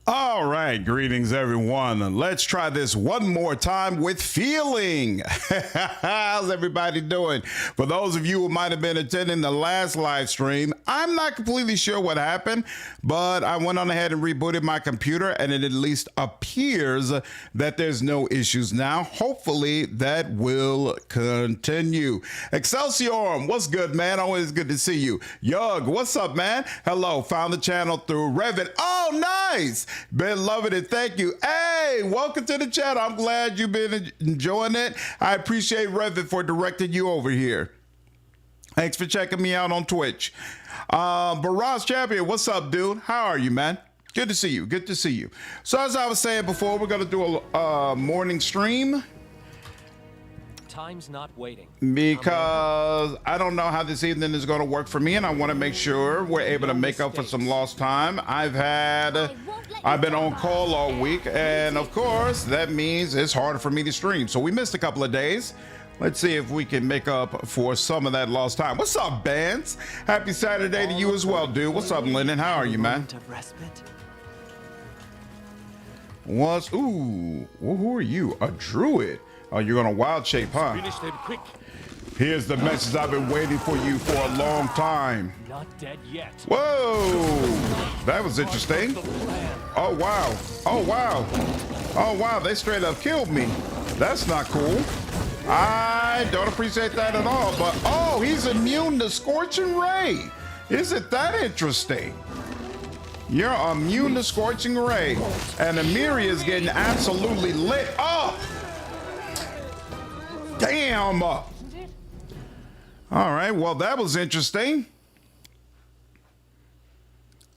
All right, greetings everyone. Let's try this one more time with feeling. How's everybody doing? For those of you who might have been attending the last live stream, I'm not completely sure what happened, but I went on ahead and rebooted my computer and it at least appears that there's no issues now. Hopefully that will continue. Excelsior, what's good, man? Always good to see you. Yug, what's up, man? Hello, found the channel through Revit. Oh, nice. Been loving it. Thank you. Hey, welcome to the channel. I'm glad you've been enjoying it. I appreciate Revit for directing you over here. Thanks for checking me out on Twitch. Barras Champion, what's up, dude? How are you, man? Good to see you. Good to see you. So as I was saying before, we're going to do a morning stream. Time's not waiting. Because I don't know how this evening is going to work for me, and I want to make sure we're able to make up for some lost time. I've been on call all week, and of course, that means it's harder for me to stream. So we missed a couple of days. Let's see if we can make up for some of that lost time. What's up, Bands? Happy Saturday to you as well, dude. What's up, Lennon? How are you, man? Ooh, well, who are you? A druid? Oh, you're gonna wild shape, huh? Finish them quick. Here's the message I've been waiting for you for a long time. Not dead yet. Whoa, that was interesting. Oh wow, oh wow, oh wow, they straight up killed me. That's not cool. I don't appreciate that at all, but oh, he's immune to Scorching Ray. Isn't that interesting? You're immune to Scorching Ray, and Amiri is getting absolutely lit up. Damn. All right, well, that was interesting.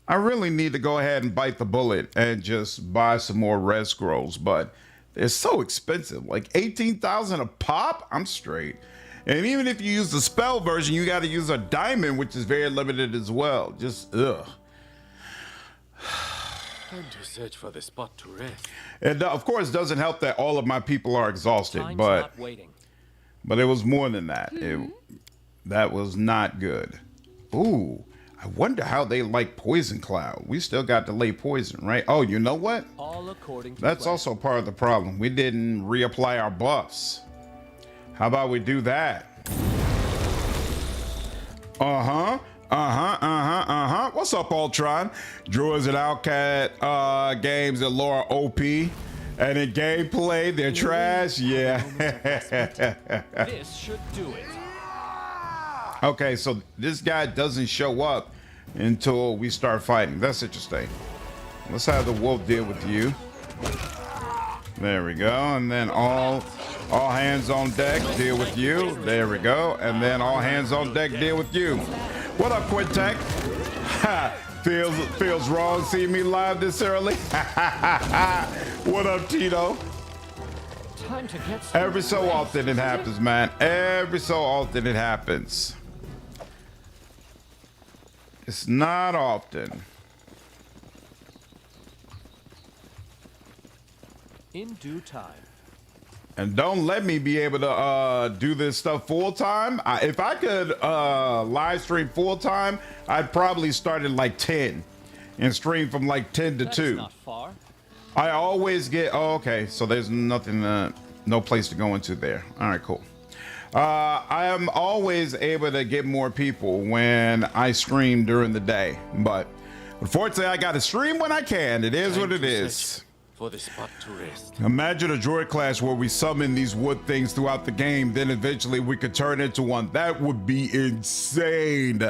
I really need to go ahead and bite the bullet and just buy some more red scrolls, but they're so expensive, like 18,000 a pop. I'm straight. And even if you use the spell version, you got to use a diamond, which is very limited as well. Just ugh. Time to search for the spot to rest. It of course doesn't help that all of my people are exhausted, Time's but not waiting. it was more than that. That was not good. Ooh, I wonder how they like Poison Cloud. We still got to lay poison, right? Oh, you know what? All according to That's plan. also part of the problem. We didn't reapply our buffs. How about we do that? What's up, Ultron? Druids and Outcat games that lore OP. And in gameplay, they're trash. Yeah. This should do it. Okay, so this guy doesn't show up until we start fighting. That's interesting. Let's have the wolf deal with you. There we go. And then all hands on deck, deal with you. There we go. And then all hands on deck, deal with you. What up, Quintek? Feels wrong seeing me live this early. What up, Tito? Time to get Every so often it happens, man. Every so often it happens. It's not often. in due time. And don't let me be able to do this stuff full time. If I could live stream full time, I'd probably start at like 10 and stream from like 10 to 2. Not far. I always get, oh, okay. So there's nothing, no place to go into there. All right, cool. I am always able to get more people when I stream during the day, but unfortunately I got to stream when I can. It is what it is. For the spot to rest. Imagine a droid class where we summon these wood things throughout the game, then eventually we could turn into one. That would be insane.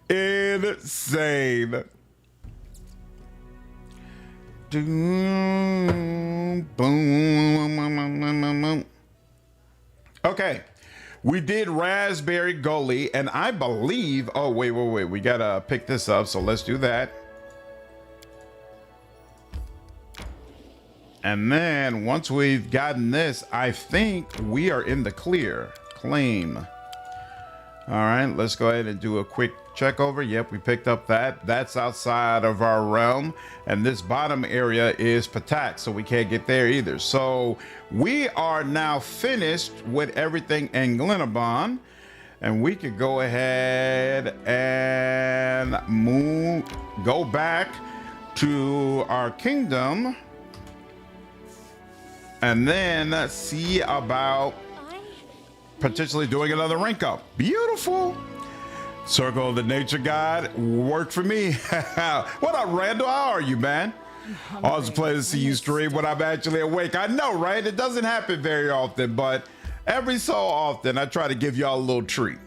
Insane. Okay, we did Raspberry Gully, and I believe, oh, wait, we gotta pick this up, so let's do that. And then once we've gotten this, I think we are in the clear. Claim. All right, let's go ahead and do a quick check over. Yep, we picked up that. That's outside of our realm. And this bottom area is Patak, so we can't get there either. So we are now finished with everything in Glenabon. And we could go ahead and go back to our kingdom. And then see about potentially doing another rank up. Beautiful. Circle of the Nature God worked for me. What up, Randall? How are you, man? Always a pleasure to see you stream when I'm actually awake. I know, right? It doesn't happen very often, but every so often I try to give y'all a little treat.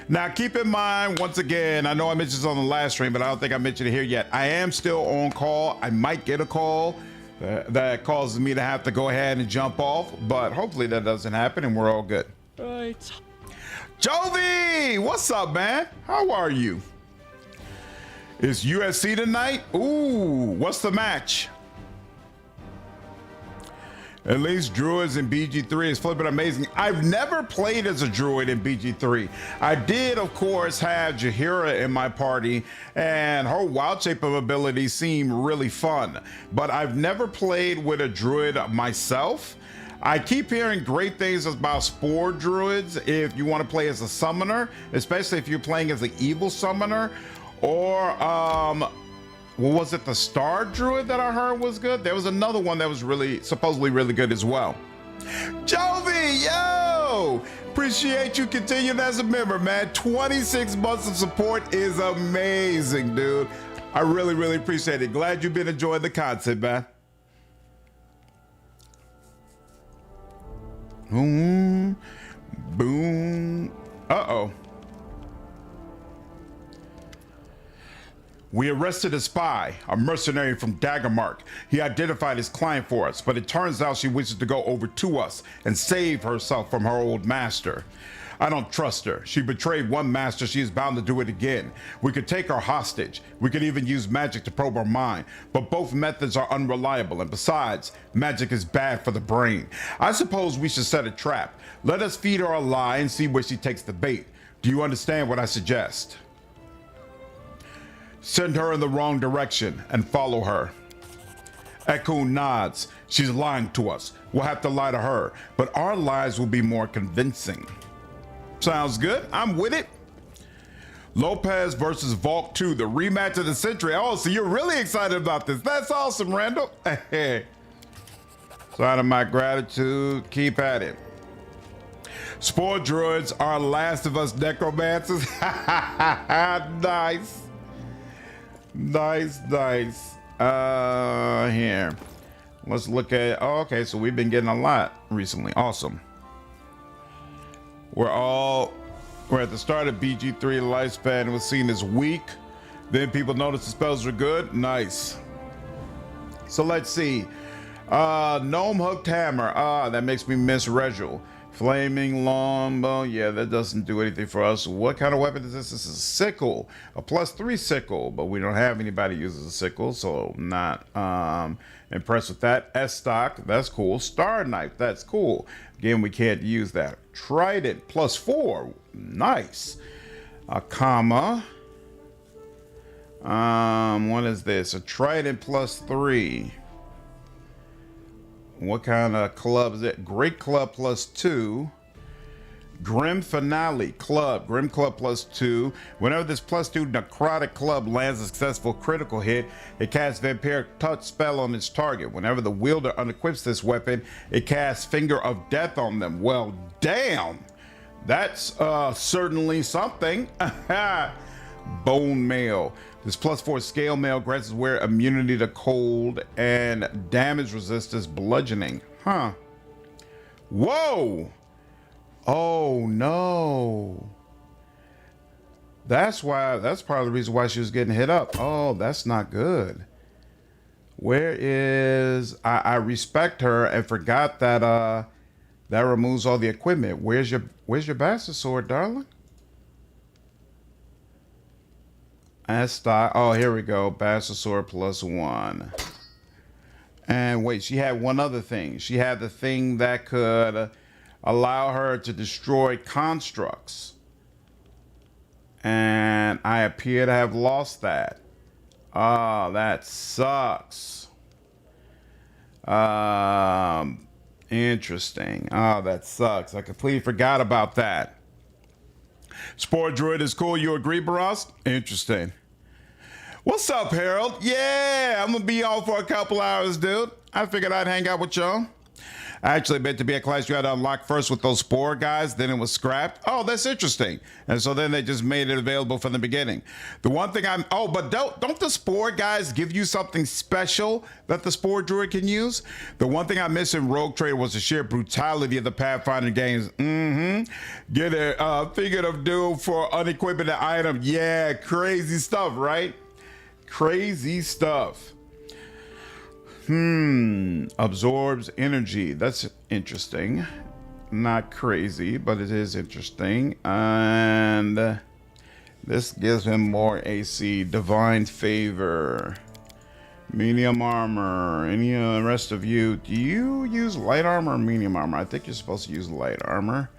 Now, keep in mind, once again, I know I mentioned this on the last stream, but I don't think I mentioned it here yet. I am still on call. I might get a call that causes me to have to go ahead and jump off, but hopefully that doesn't happen and we're all good. Right. Jovi, what's up, man? How are you? It's USC tonight? Ooh, what's the match? At least druids in BG3 is flipping amazing. I've never played as a druid in BG3. I did, of course, have Jaheira in my party, and her wild shape abilities seem really fun, but I've never played with a druid myself. I keep hearing great things about spore druids if you want to play as a summoner, especially if you're playing as an evil summoner, or what was it, the star druid that I heard was good? There was another one that was supposedly really good as well. Jovi, yo! Appreciate you continuing as a member, man. 26 months of support is amazing, dude. I really, really appreciate it. Glad you've been enjoying the content, man. Boom, boom. Uh-oh. We arrested a spy, a mercenary from Daggermark. He identified his client for us, but it turns out she wishes to go over to us and save herself from her old master. I don't trust her. She betrayed one master. She is bound to do it again. We could take her hostage. We could even use magic to probe her mind, but both methods are unreliable, and besides, magic is bad for the brain. I suppose we should set a trap. Let us feed her a lie and see where she takes the bait. Do you understand what I suggest? Send her in the wrong direction and follow her. Ekun nods. She's lying to us. We'll have to lie to her, but our lies will be more convincing. Sounds good. I'm with it. Lopez versus Volk 2, the rematch of the century. Oh, so you're really excited about this. That's awesome, Randall. Sign of my gratitude. Keep at it. Spore druids are Last of Us necromancers. Nice. Nice. Here. Let's look at, oh, okay, so we've been getting a lot recently. Awesome. We're at the start of BG3 lifespan. It was seen as weak. Then people noticed the spells were good. Nice. So let's see. Gnome Hooked Hammer. That makes me miss Regil. Flaming Longbow. Yeah, that doesn't do anything for us. What kind of weapon is this? This is a sickle. A +3 sickle, but we don't have anybody who uses a sickle, so not impressed with that. S-Stock. That's cool. Star Knife. That's cool. Again, we can't use that. Trident +4. Nice. A comma. What is this? A Trident +3. What kind of club is it? Great Club +2. Grim Finale Club. Grim Club +2. Whenever this +2 necrotic club lands a successful critical hit, it casts Vampiric Touch spell on its target. Whenever the wielder unequips this weapon, it casts Finger of Death on them. Well, damn. That's certainly something. Bone Mail. This +4 scale mail grants wear immunity to cold and damage resistance bludgeoning. Huh. Whoa. Oh no. That's part of the reason why she was getting hit up. Oh, that's not good. Where is, I respect her and forgot that that removes all the equipment. Where's your bastard sword, darling? Oh, here we go. Bastard sword +1. And wait, she had one other thing. She had the thing that could allow her to destroy constructs. And I appear to have lost that. Oh, that sucks. Interesting. Oh, that sucks. I completely forgot about that. Spore Druid is cool. You agree, Baras? Interesting. What's up, Harold? Yeah, I'm gonna be on for a couple hours, dude. I figured I'd hang out with y'all. I actually meant to be a class you had to unlock first with those spore guys, then it was scrapped. Oh, that's interesting. And so then they just made it available from the beginning. The one thing but don't the spore guys give you something special that the spore druid can use? The one thing I missed in Rogue Trader was the sheer brutality of the Pathfinder games. Get a figurative duel for unequipped item. Yeah, crazy stuff, right? Crazy stuff. Absorbs energy. That's interesting. Not crazy, but it is interesting. And this gives him more AC. Divine favor. Medium armor. Any rest of you? Do you use light armor or medium armor? I think you're supposed to use light armor.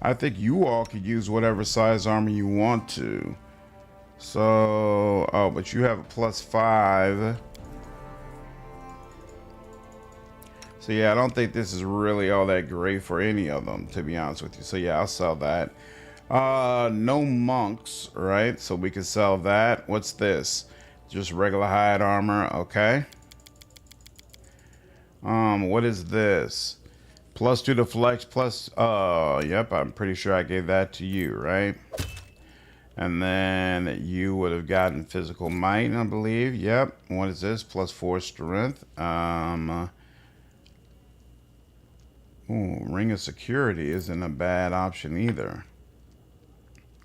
I think you all could use whatever size armor you want to. So, but you have a +5. So yeah, I don't think this is really all that great for any of them, to be honest with you. So yeah, I'll sell that. No monks, right? So we can sell that. What's this? Just regular hide armor, okay. What is this? +2 to flex, yep, I'm pretty sure I gave that to you, right? And then you would have gotten physical might, I believe. Yep. What is this? +4 strength. Ooh, ring of security isn't a bad option either.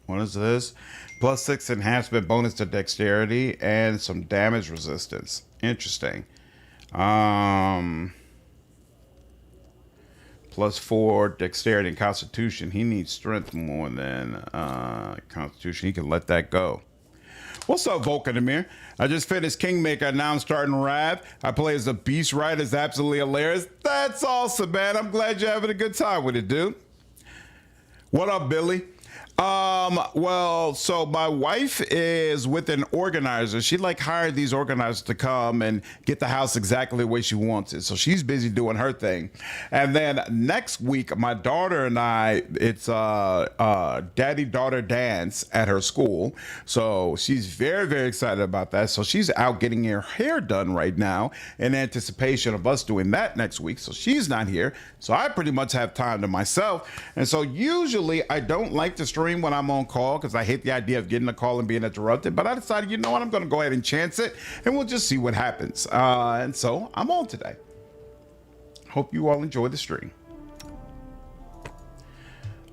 What is this? +6 enhancement bonus to dexterity and some damage resistance. Interesting. +4 dexterity and constitution. He needs strength more than constitution. He can let that go. What's up, Volcanimir? I just finished Kingmaker, now I'm starting Rav. I play as a beast rider, it's absolutely hilarious. That's awesome, man. I'm glad you're having a good time with it, dude. What up, Billy? Well, so my wife is with an organizer. She hired these organizers to come and get the house exactly the way she wants it. So she's busy doing her thing. And then next week, my daughter and I, it's daddy-daughter dance at her school. So she's very, very excited about that. So she's out getting her hair done right now in anticipation of us doing that next week. So she's not here. So I pretty much have time to myself. And so usually I don't like to stream when I'm on call because I hate the idea of getting a call and being interrupted, but I decided, you know what, I'm going to go ahead and chance it and we'll just see what happens. And so I'm on today. Hope you all enjoy the stream.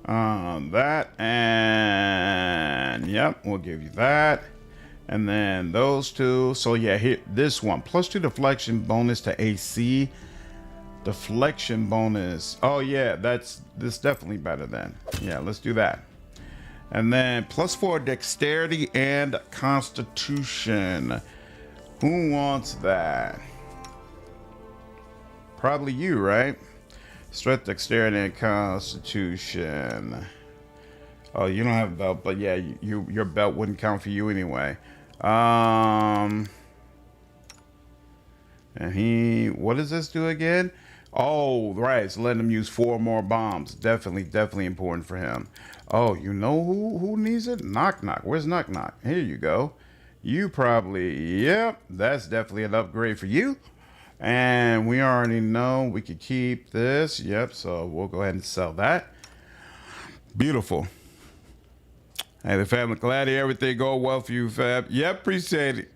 That, and yep, we'll give you that. And then those two. So yeah, here, this one, +2 deflection bonus to AC. Deflection bonus. Oh yeah, this definitely better then. Yeah, let's do that. And then +4 dexterity and constitution. Who wants that? Probably you, right? Strength, dexterity, and constitution. Oh, you don't have a belt, but yeah, your belt wouldn't count for you anyway. And what does this do again? Oh, right, it's letting him use 4 more bombs. Definitely important for him. Oh, you know who needs it? Knock Knock. Where's Knock Knock? Here you go. You probably, yep, that's definitely an upgrade for you. And we already know we could keep this. Yep, so we'll go ahead and sell that. Beautiful. Hey, the family, glad everything go well for you, Fab. Yep, appreciate it.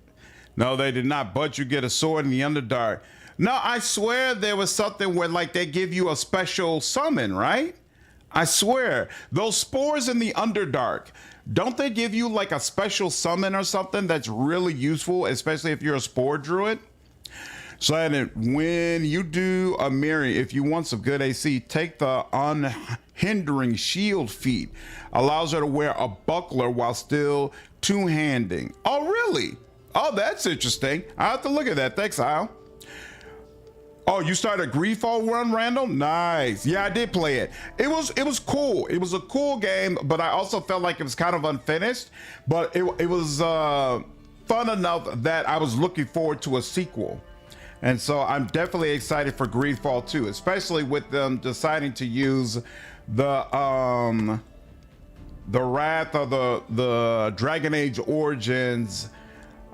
No, they did not, but you get a sword in the Underdark. No, I swear there was something where they give you a special summon, right? I swear. Those spores in the Underdark, don't they give you a special summon or something that's really useful, especially if you're a spore druid? So when you do a Miri, if you want some good AC, take the unhindering shield feat. Allows her to wear a buckler while still two-handing. Oh, really? Oh, that's interesting. I have to look at that. Thanks, Al. Oh, you started a Greedfall run, Randall? Nice. Yeah, I did play it. It was cool. It was a cool game, but I also felt like it was kind of unfinished. But it was fun enough that I was looking forward to a sequel. And so I'm definitely excited for Greedfall 2, especially with them deciding to use the Wrath of the Dragon Age Origins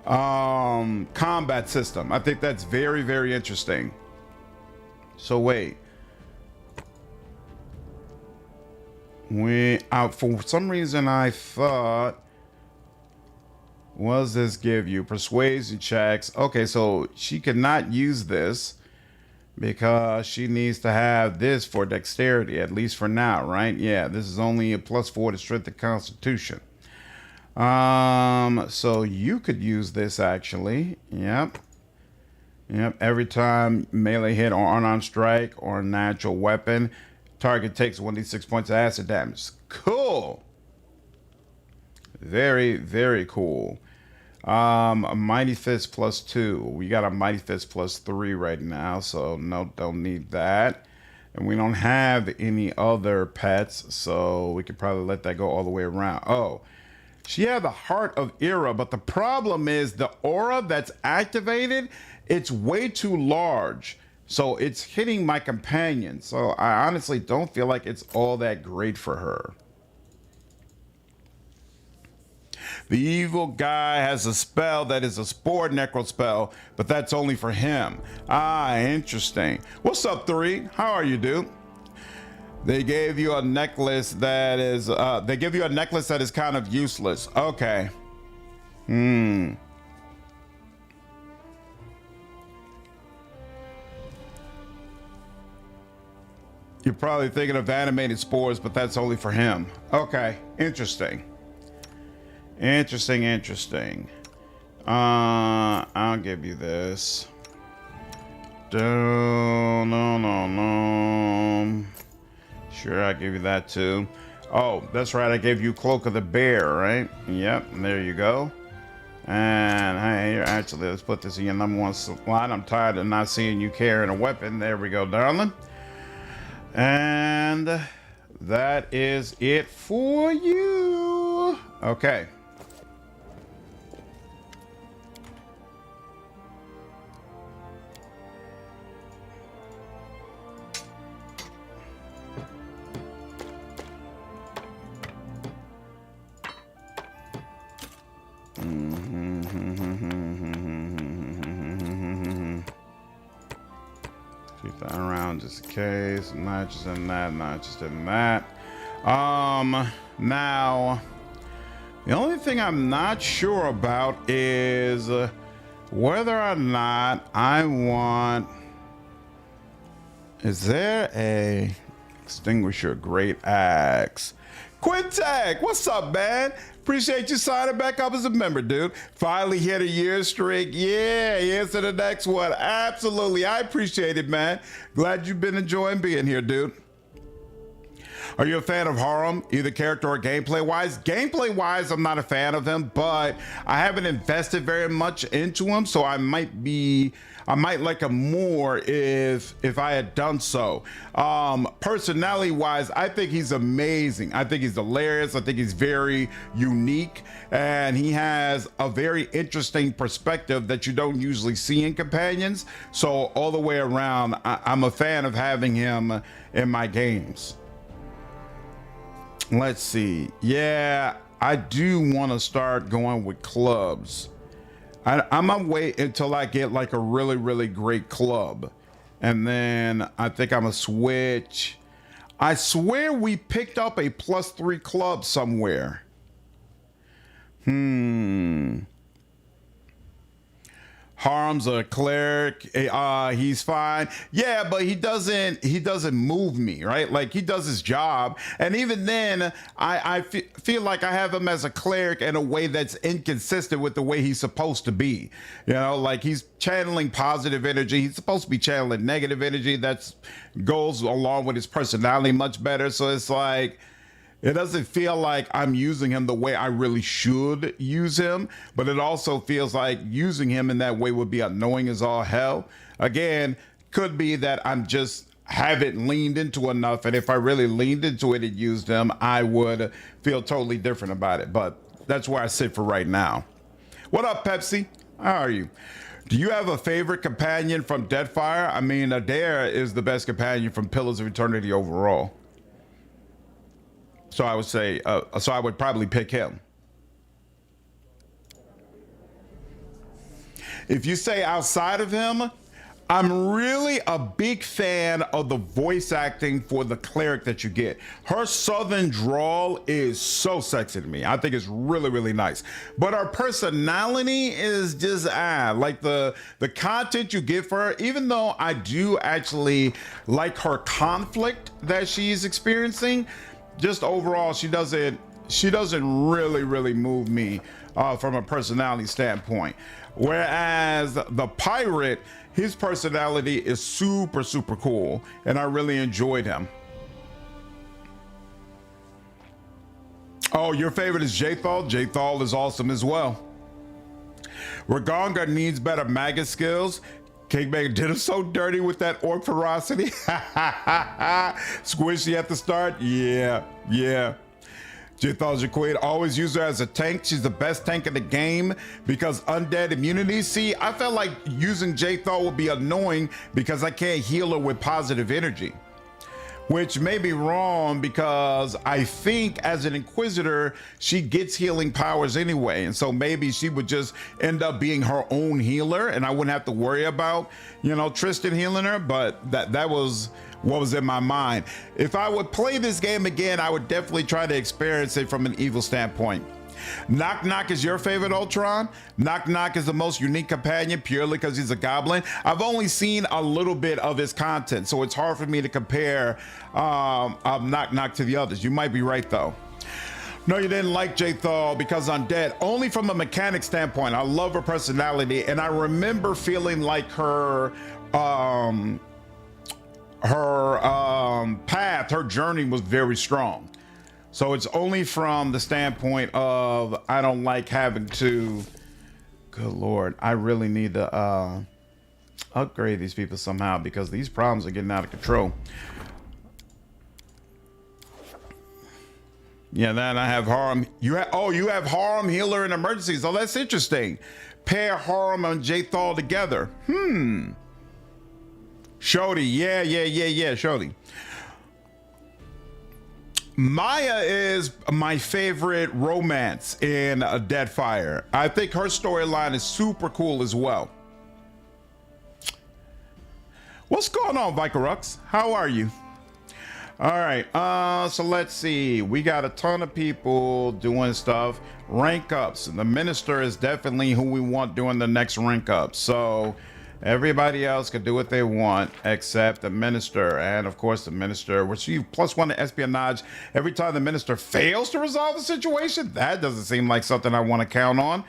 combat system. I think that's very, very interesting. So wait. For some reason I thought, what does this give you? Persuasion checks. Okay, so she cannot use this because she needs to have this for dexterity, at least for now, right? Yeah, this is only a +4 to strength and constitution. So you could use this actually. Yep. Every time melee hit or unarmed strike or natural weapon, target takes 1d6 points of acid damage. Cool. Very, very cool. A Mighty Fist +2. We got a Mighty Fist +3 right now, so no, don't need that. And we don't have any other pets, so we could probably let that go all the way around. Oh, she had the Heart of Era, but the problem is the aura that's activated, it's way too large. So it's hitting my companion. So I honestly don't feel like it's all that great for her. The evil guy has a spell that is a Spore Necro spell, but that's only for him. Ah, interesting. What's up, 3? How are you, dude? They gave you a necklace that is, kind of useless. Okay. You're probably thinking of animated spores, but that's only for him. Okay, interesting. Interesting. I'll give you this. No. Sure, I'll give you that too. Oh, that's right, I gave you Cloak of the Bear, right? Yep, there you go. And hey, actually, let's put this in your #1 slot. I'm tired of not seeing you carrying a weapon. There we go, darling. And that is it for you. Okay. Keep that around just in case. Not just in that, now, the only thing I'm not sure about is whether or not I want... Is there a extinguisher great axe? Quintek, what's up, man? Appreciate you signing back up as a member, dude. Finally hit a year streak. Yeah, here's to the next one. Absolutely. I appreciate it, man. Glad you've been enjoying being here, dude. Are you a fan of Harum, either character or gameplay wise? Gameplay wise, I'm not a fan of him, but I haven't invested very much into him, so I might like him more if I had done so. Personality wise, I think he's amazing. I think he's hilarious. I think he's very unique, and he has a very interesting perspective that you don't usually see in companions. So all the way around, I'm a fan of having him in my games. Let's see. Yeah, I do want to start going with clubs. I'm gonna wait until I get like a really, really great club. And then I think I'm gonna switch. I swear we picked up a +3 club somewhere. Harm's a cleric. He's fine. Yeah, but he doesn't move me, right? Like, he does his job. And even then, I feel like I have him as a cleric in a way that's inconsistent with the way he's supposed to be. You know, like, he's channeling positive energy. He's supposed to be channeling negative energy. That goes along with his personality much better. So it's like, it doesn't feel like I'm using him the way I really should use him, but it also feels like using him in that way would be annoying as all hell. Again, could be that I'm just haven't leaned into enough, and if I really leaned into it and used him, I would feel totally different about it, but that's where I sit for right now. What up, Pepsi? How are you? Do you have a favorite companion from Deadfire? I mean, Adair is the best companion from Pillars of Eternity overall. So I would say, so I would probably pick him. If you say outside of him, I'm really a big fan of the voice acting for the cleric that you get. Her southern drawl is so sexy to me. I think it's really, really nice. But her personality is just like the content you get for her, even though I do actually like her conflict that she's experiencing, just overall she doesn't really move me from a personality standpoint. Whereas the pirate, his personality is super cool, and I really enjoyed him. Oh, your favorite is Jathal? Jathal is awesome as well. Ragonga needs better maggot skills. Kingmaker did him so dirty with that orc ferocity. Squishy at the start? Yeah. Jithal's your queen. Always use her as a tank. She's the best tank in the game because undead immunity. See, I felt like using Jathal would be annoying because I can't heal her with positive energy, which may be wrong because I think as an Inquisitor, she gets healing powers anyway. And so maybe she would just end up being her own healer and I wouldn't have to worry about, Tristan healing her, but that was what was in my mind. If I would play this game again, I would definitely try to experience it from an evil standpoint. Knock Knock is your favorite Ultron? Knock Knock is the most unique companion purely because he's a goblin. I've only seen a little bit of his content, so it's hard for me to compare Knock Knock to the others. You might be right though. No, you didn't like Jathal because undead. Only from a mechanic standpoint. I love her personality, and I remember feeling like her path, her journey was very strong. So it's only from the standpoint of I don't like having to, good Lord, I really need to upgrade these people somehow because these problems are getting out of control. Yeah, then I have harm. You have harm, healer, and emergencies. Oh, that's interesting. Pair harm and Jathal together. Shody, yeah, Shody. Maya is my favorite romance in Deadfire. I think her storyline is super cool as well. What's going on, Vicarux? How are you? All right, so let's see. We got a ton of people doing stuff. Rank ups. The minister is definitely who we want doing the next rank up. So everybody else can do what they want except the minister. And of course, the minister, which you +1 to espionage every time the minister fails to resolve the situation. That doesn't seem like something I want to count on.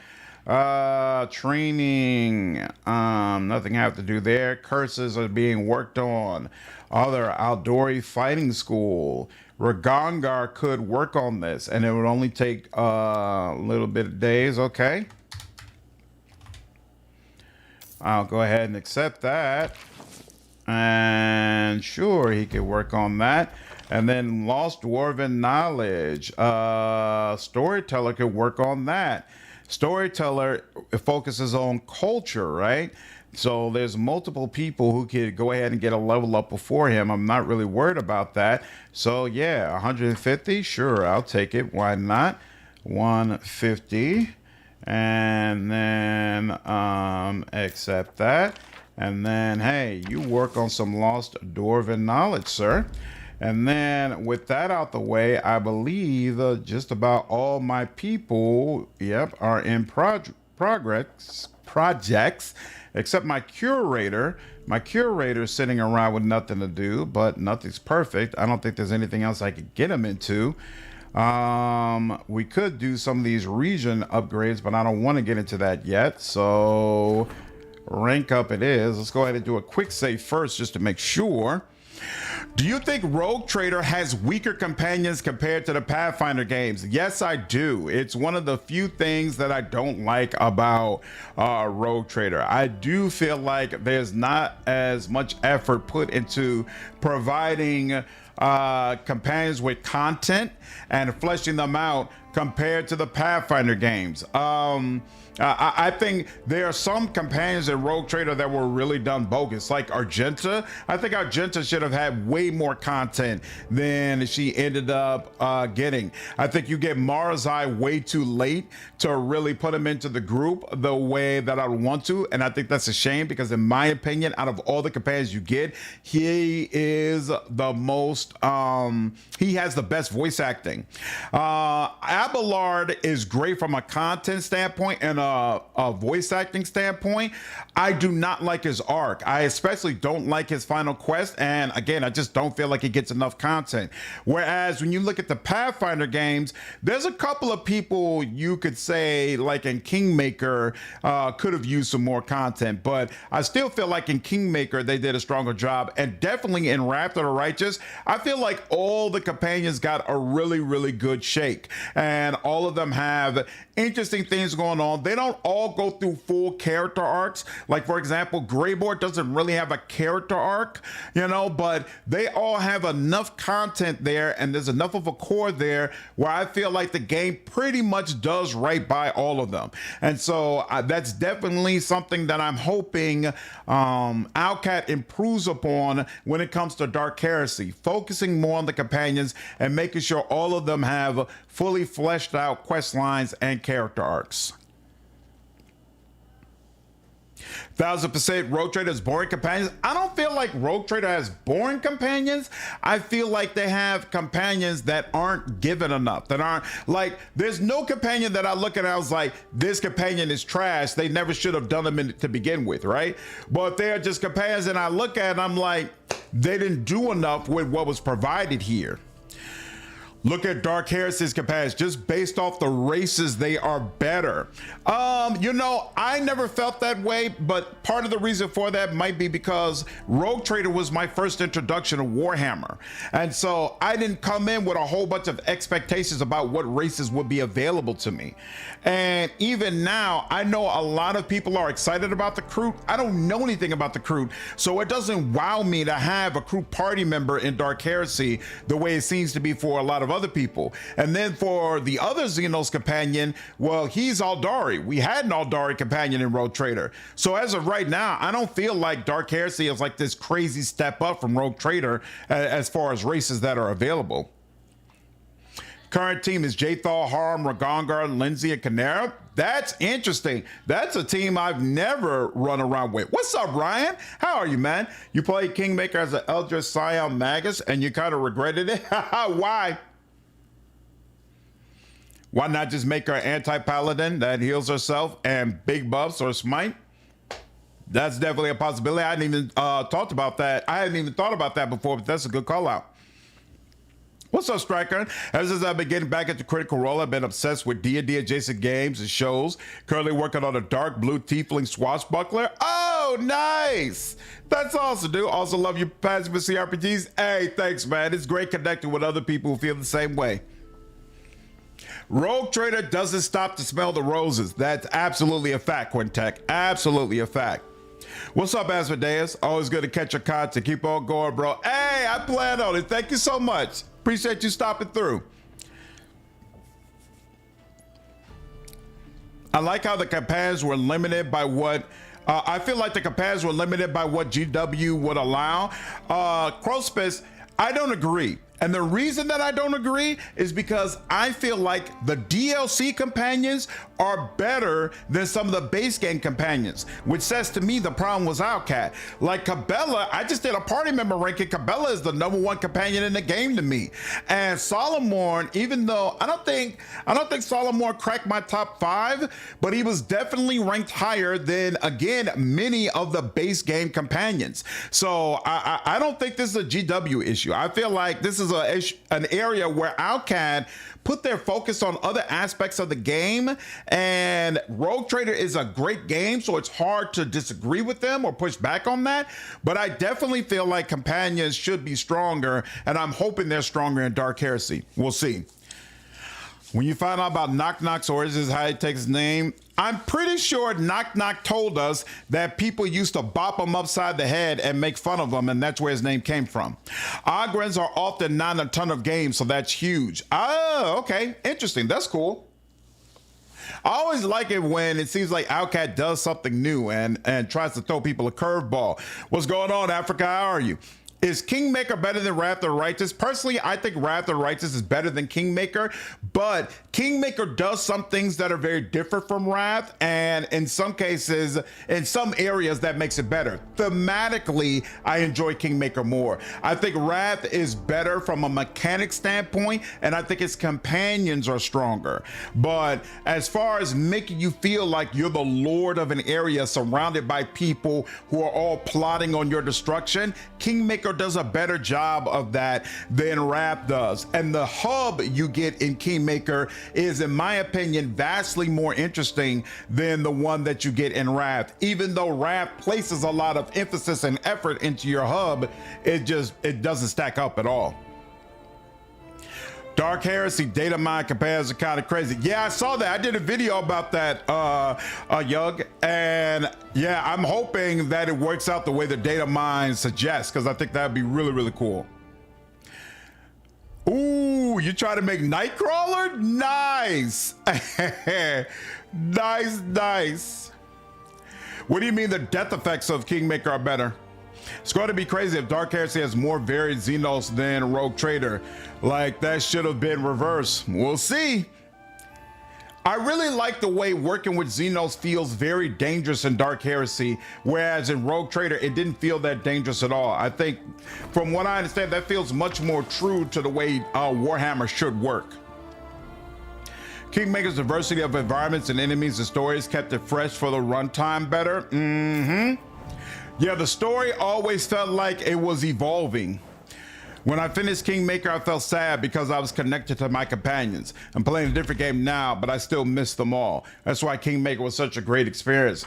Training, nothing I have to do there. Curses are being worked on. Other Aldori fighting school. Ragongar could work on this and it would only take a little bit of days. Okay. I'll go ahead and accept that. And sure, he could work on that. And then Lost Dwarven Knowledge. Storyteller could work on that. Storyteller focuses on culture, right? So there's multiple people who could go ahead and get a level up before him. I'm not really worried about that. So yeah, 150, sure, I'll take it. Why not? 150. And then accept that. And then, hey, you work on some Lost Dwarven Knowledge, sir. And then with that out the way, I believe just about all my people, are in projects, except my curator. My curator's sitting around with nothing to do, but nothing's perfect. I don't think there's anything else I could get him into. We could do some of these region upgrades, but I don't want to get into that yet. So rank up it is. Let's go ahead and do a quick save first just to make sure. Do you think Rogue Trader has weaker companions compared to the Pathfinder games? Yes, I do. It's one of the few things that I don't like about Rogue Trader. I do feel like there's not as much effort put into providing companions with content and fleshing them out compared to the Pathfinder games. I think there are some companions in Rogue Trader that were really done bogus, like Argenta. I think Argenta should should have had way more content than she ended up getting. I think you get Marzai way too late to really put him into the group the way that I would want to, and I think that's a shame because in my opinion, out of all the companions you get, he is the most, he has the best voice acting. Abelard is great from a content standpoint and a voice acting standpoint. I do not like his arc. I especially don't like his final quest, and again, I just don't feel like he gets enough content. Whereas when you look at the Pathfinder games, there's a couple of people you could say, like in Kingmaker, could have used some more content, but I still feel like in Kingmaker they did a stronger job, and definitely in Wrath of the Righteous, I feel like all the companions got a really, really good shake, and all of them have interesting things going on. They don't all go through full character arcs. Like, for example, Greybord doesn't really have a character arc, you know, but they all have enough content there, and there's enough of a core there where I feel like the game pretty much does right by all of them. And so that's definitely something that I'm hoping Owlcat improves upon when it comes to Dark Heresy, focusing more on the companions and making sure all of them have fully fleshed out quest lines and character arcs. 1000% Rogue Trader has boring companions. I don't feel like Rogue Trader has boring companions. I feel like they have companions that aren't given enough, that aren't like, there's no companion that I look at and I was like, this companion is trash. They never should have done them to begin with, right? But they're just companions and I look at and I'm like, they didn't do enough with what was provided here. Look at Dark Heresy's companions, just based off the races, they are better. You know, I never felt that way, but part of the reason for that might be because Rogue Trader was my first introduction to Warhammer. And so I didn't come in with a whole bunch of expectations about what races would be available to me. And even now, I know a lot of people are excited about the crew. I don't know anything about the crew, so it doesn't wow me to have a crew party member in Dark Heresy the way it seems to be for a lot of other people. And then for the other Xenos companion, well, he's Aldari. We had an Aldari companion in Rogue Trader. So as of right now, I don't feel like Dark Heresy is like this crazy step up from Rogue Trader as far as races that are available. Current team is Jathal, Harm, Ragongar, Lindsay, and Canera. That's interesting. That's a team I've never run around with. What's up, Ryan? How are you, man? You played Kingmaker as an Eldritch Scion Magus and you kind of regretted it? Why? Why not just make her an anti-paladin that heals herself and big buffs or smite? That's definitely a possibility. I hadn't even talked about that. I hadn't even thought about that before, but that's a good call out. What's up, Striker? Ever since I've been getting back into Critical Role, I've been obsessed with D&D adjacent games and shows. Currently working on a dark blue tiefling swashbuckler. Oh, nice. That's awesome, dude. Also love your passion for CRPGs. Hey, thanks, man. It's great connecting with other people who feel the same way. Rogue Trader doesn't stop to smell the roses. That's absolutely a fact, Quintech. Absolutely a fact. What's up, Asmodeus? Always good to catch your content. Keep on going, bro. Hey, I plan on it. Thank you so much. Appreciate you stopping through. I like how the companions were limited by what I feel like the companions were limited by what GW would allow. Crospus, I don't agree. And the reason that I don't agree is because I feel like the DLC companions are better than some of the base game companions, which says to me the problem was Owlcat. Like Cabela, I just did a party member ranking. Cabela is the #1 companion in the game to me. And Solomon, even though I don't think Solomon cracked my top 5, but he was definitely ranked higher than, again, many of the base game companions. So I don't think this is a GW issue. I feel like this is an area where Owlcat put their focus on other aspects of the game, and Rogue Trader is a great game, so it's hard to disagree with them or push back on that, but I definitely feel like companions should be stronger, and I'm hoping they're stronger in Dark Heresy. We'll see. When you find out about Knock Knock's origins, how he takes his name, I'm pretty sure Knock Knock told us that people used to bop him upside the head and make fun of him, and that's where his name came from. Ogrins are often not a ton of games, so that's huge. Oh, okay, interesting, that's cool. I always like it when it seems like Owlcat does something new and tries to throw people a curveball. What's going on, Africa? How are you? Is Kingmaker better than Wrath of the Righteous? Personally, I think Wrath of the Righteous is better than Kingmaker, but Kingmaker does some things that are very different from Wrath, and in some cases, in some areas, that makes it better. Thematically, I enjoy Kingmaker more. I think Wrath is better from a mechanic standpoint, and I think its companions are stronger. But as far as making you feel like you're the lord of an area surrounded by people who are all plotting on your destruction, Kingmaker does a better job of that than Wrath does. And the hub you get in Kingmaker is, in my opinion, vastly more interesting than the one that you get in Wrath. Even though Wrath places a lot of emphasis and effort into your hub, it doesn't stack up at all. Dark Heresy data mine compares are kind of crazy. Yeah, I saw that. I did a video about that, Yug, and yeah, I'm hoping that it works out the way the data mine suggests, because I think that'd be really, really cool. Ooh, you try to make Nightcrawler? Nice. Nice, nice. What do you mean the death effects of Kingmaker are better? It's going to be crazy if Dark Heresy has more varied Xenos than Rogue Trader. Like, that should have been reversed. We'll see. I really like the way working with Xenos feels very dangerous in Dark Heresy, whereas in Rogue Trader, it didn't feel that dangerous at all. I think, from what I understand, that feels much more true to the way Warhammer should work. Kingmaker's diversity of environments and enemies and stories kept it fresh for the runtime better. Yeah, the story always felt like it was evolving. When I finished Kingmaker, I felt sad because I was connected to my companions. I'm playing a different game now, but I still miss them all. That's why Kingmaker was such a great experience.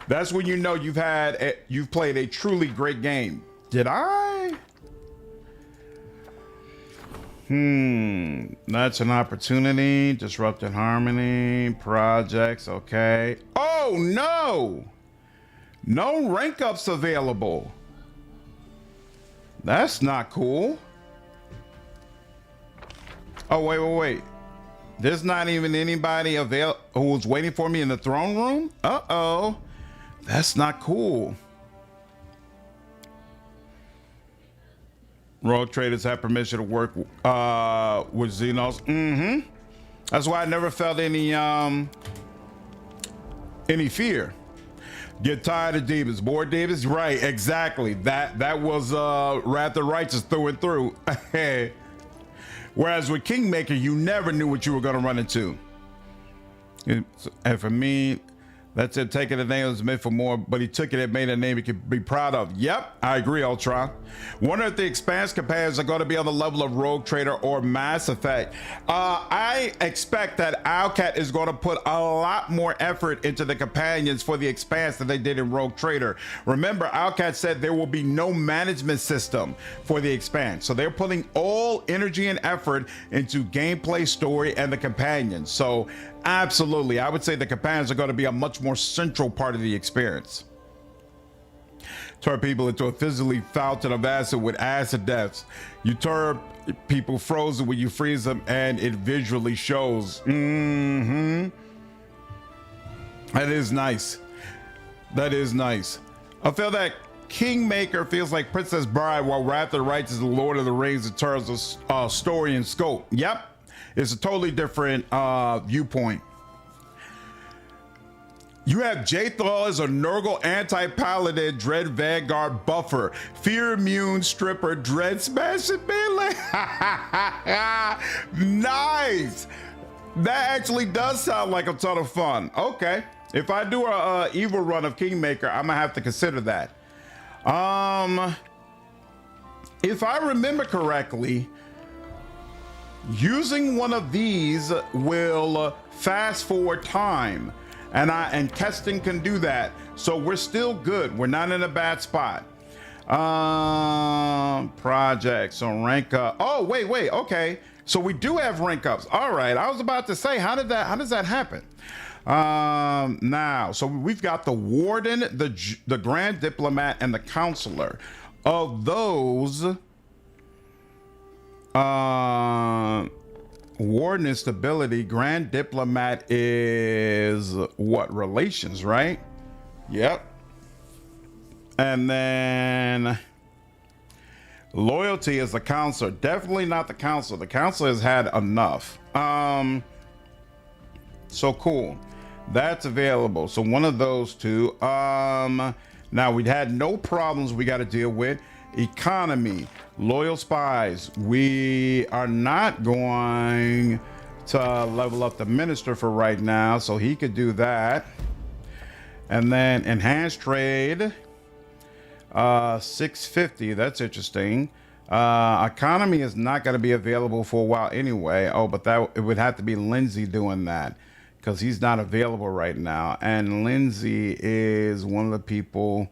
That's when you know you've played a truly great game. Did I? That's an opportunity. Disrupted harmony, projects, okay. Oh no! No rank ups available. That's not cool. Oh, wait. There's not even anybody who's waiting for me in the throne room? Uh-oh. That's not cool. Rogue traders have permission to work with Xenos. That's why I never felt any fear. Get tired of demons, bored demons, right? Exactly. That was Wrath of the Righteous through and through. Whereas with Kingmaker, you never knew what you were going to run into. And for me, that's it. Taking the name was meant for more, but he took it and made a name he could be proud of. Yep, I agree, Ultron. Wonder if the Expanse companions are going to be on the level of Rogue Trader or Mass Effect. I expect that Owlcat is going to put a lot more effort into the companions for the Expanse than they did in Rogue Trader. Remember, Owlcat said there will be no management system for the Expanse. So they're putting all energy and effort into gameplay, story, and the companions. So absolutely, I would say the companions are going to be a much more central part of the experience. Turn people into a physically fountain of acid with acid deaths. You turn people frozen when you freeze them, and it visually shows. That is nice. That is nice. I feel that Kingmaker feels like Princess Bride, while Wrath of the Righteous is the Lord of the Rings in terms of story and scope. Yep. It's a totally different viewpoint. You have Jathal as a Nurgle anti-paladin, Dread Vanguard buffer, Fear Immune Stripper, Dread Smashing Melee. Nice. That actually does sound like a ton of fun. Okay. If I do a evil run of Kingmaker, I'm gonna have to consider that. If I remember correctly, using one of these will fast forward time, and testing can do that, so we're still good. We're not in a bad spot. Projects on rank up. Oh, wait, okay. So we do have rank ups. All right, I was about to say, how does that happen? Now, so we've got the Warden, the Grand Diplomat, and the Counselor. Of those, Warden is stability. Grand Diplomat is what? Relations, right? Yep. And then Loyalty is the counselor. Definitely not the counselor. The counselor has had enough. So cool. That's available. So one of those two. Now we'd had no problems we got to deal with. Economy, loyal spies. We are not going to level up the minister for right now, so he could do that. And then enhanced trade, 650. That's interesting. Economy is not going to be available for a while anyway. Oh, but it would have to be Lindsay doing that because he's not available right now. And Lindsay is one of the people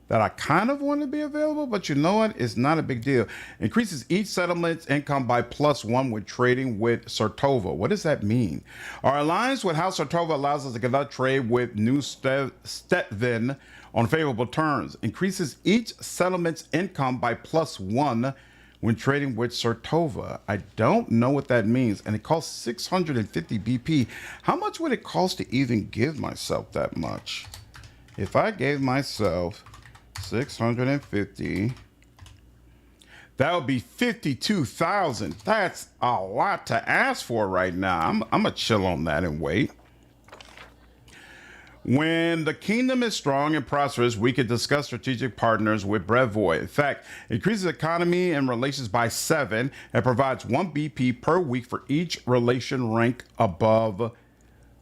that I kind of want to be available, but you know what? It's not a big deal. Increases each settlement's income by +1 with trading with Sartova. What does that mean? Our alliance with House Sartova allows us to conduct trade with New Stetven on favorable terms. Increases each settlement's income by +1 when trading with Sartova. I don't know what that means. And it costs 650 BP. How much would it cost to even give myself that much? If I gave myself 650, that would be 52,000. That's a lot to ask for right now. I'm gonna chill on that and wait. When the kingdom is strong and prosperous, we could discuss strategic partners with Brevoy. In fact, increases economy and relations by 7 and provides 1 BP per week for each relation rank above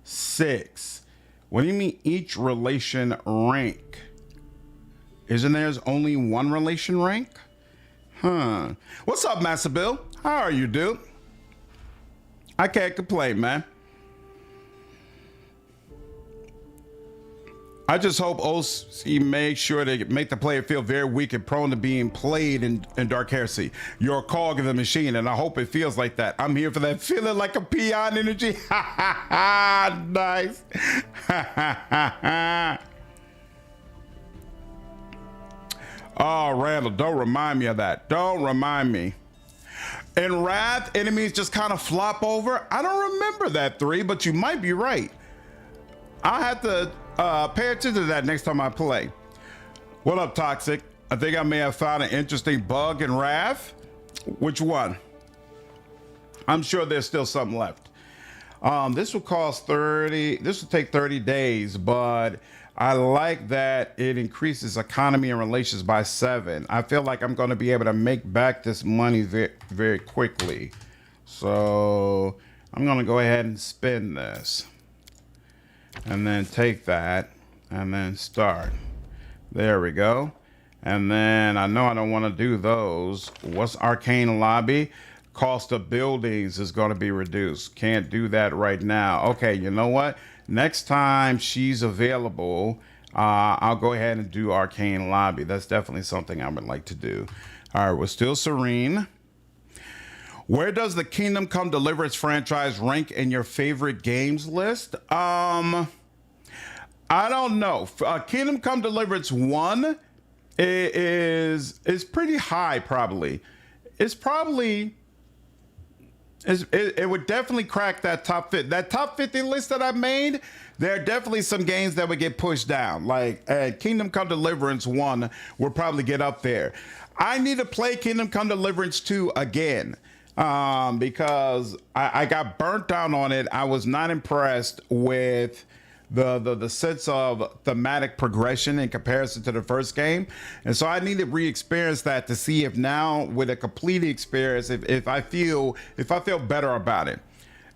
6. What do you mean each relation rank? Isn't there's only 1 relation rank? Huh. What's up, Master Bill? How are you, dude? I can't complain, man. I just hope OC makes sure to make the player feel very weak and prone to being played in Dark Heresy. You're a cog in the machine, and I hope it feels like that. I'm here for that feeling like a peon energy. Ha ha ha! Nice. Ha ha ha ha! Oh, Randall, don't remind me of that. Don't remind me. In Wrath, enemies just kind of flop over. I don't remember that 3, but you might be right. I'll have to pay attention to that next time I play. What up, Toxic? I think I may have found an interesting bug in Wrath. Which one? I'm sure there's still something left. This will cost 30. This will take 30 days, but I like that it increases economy and relations by 7. I feel like I'm going to be able to make back this money very, very quickly. So I'm going to go ahead and spend this. And then take that and then start. There we go. And then I know I don't want to do those. What's Arcane Lobby? Cost of buildings is going to be reduced. Can't do that right now. Okay, you know what? Next time she's available, I'll go ahead and do Arcane Lobby. That's definitely something I would like to do. All right, we're still serene. Where does the Kingdom Come Deliverance franchise rank in your favorite games list? I don't know. Kingdom Come Deliverance 1 is pretty high, probably. It would definitely crack that top 50. That top 50 list that I made, there are definitely some games that would get pushed down. Like Kingdom Come Deliverance 1 would probably get up there. I need to play Kingdom Come Deliverance 2 again. Because I got burnt down on it. I was not impressed with the sense of thematic progression in comparison to the first game. And so I need to re-experience that to see if now with a complete experience, if I feel better about it.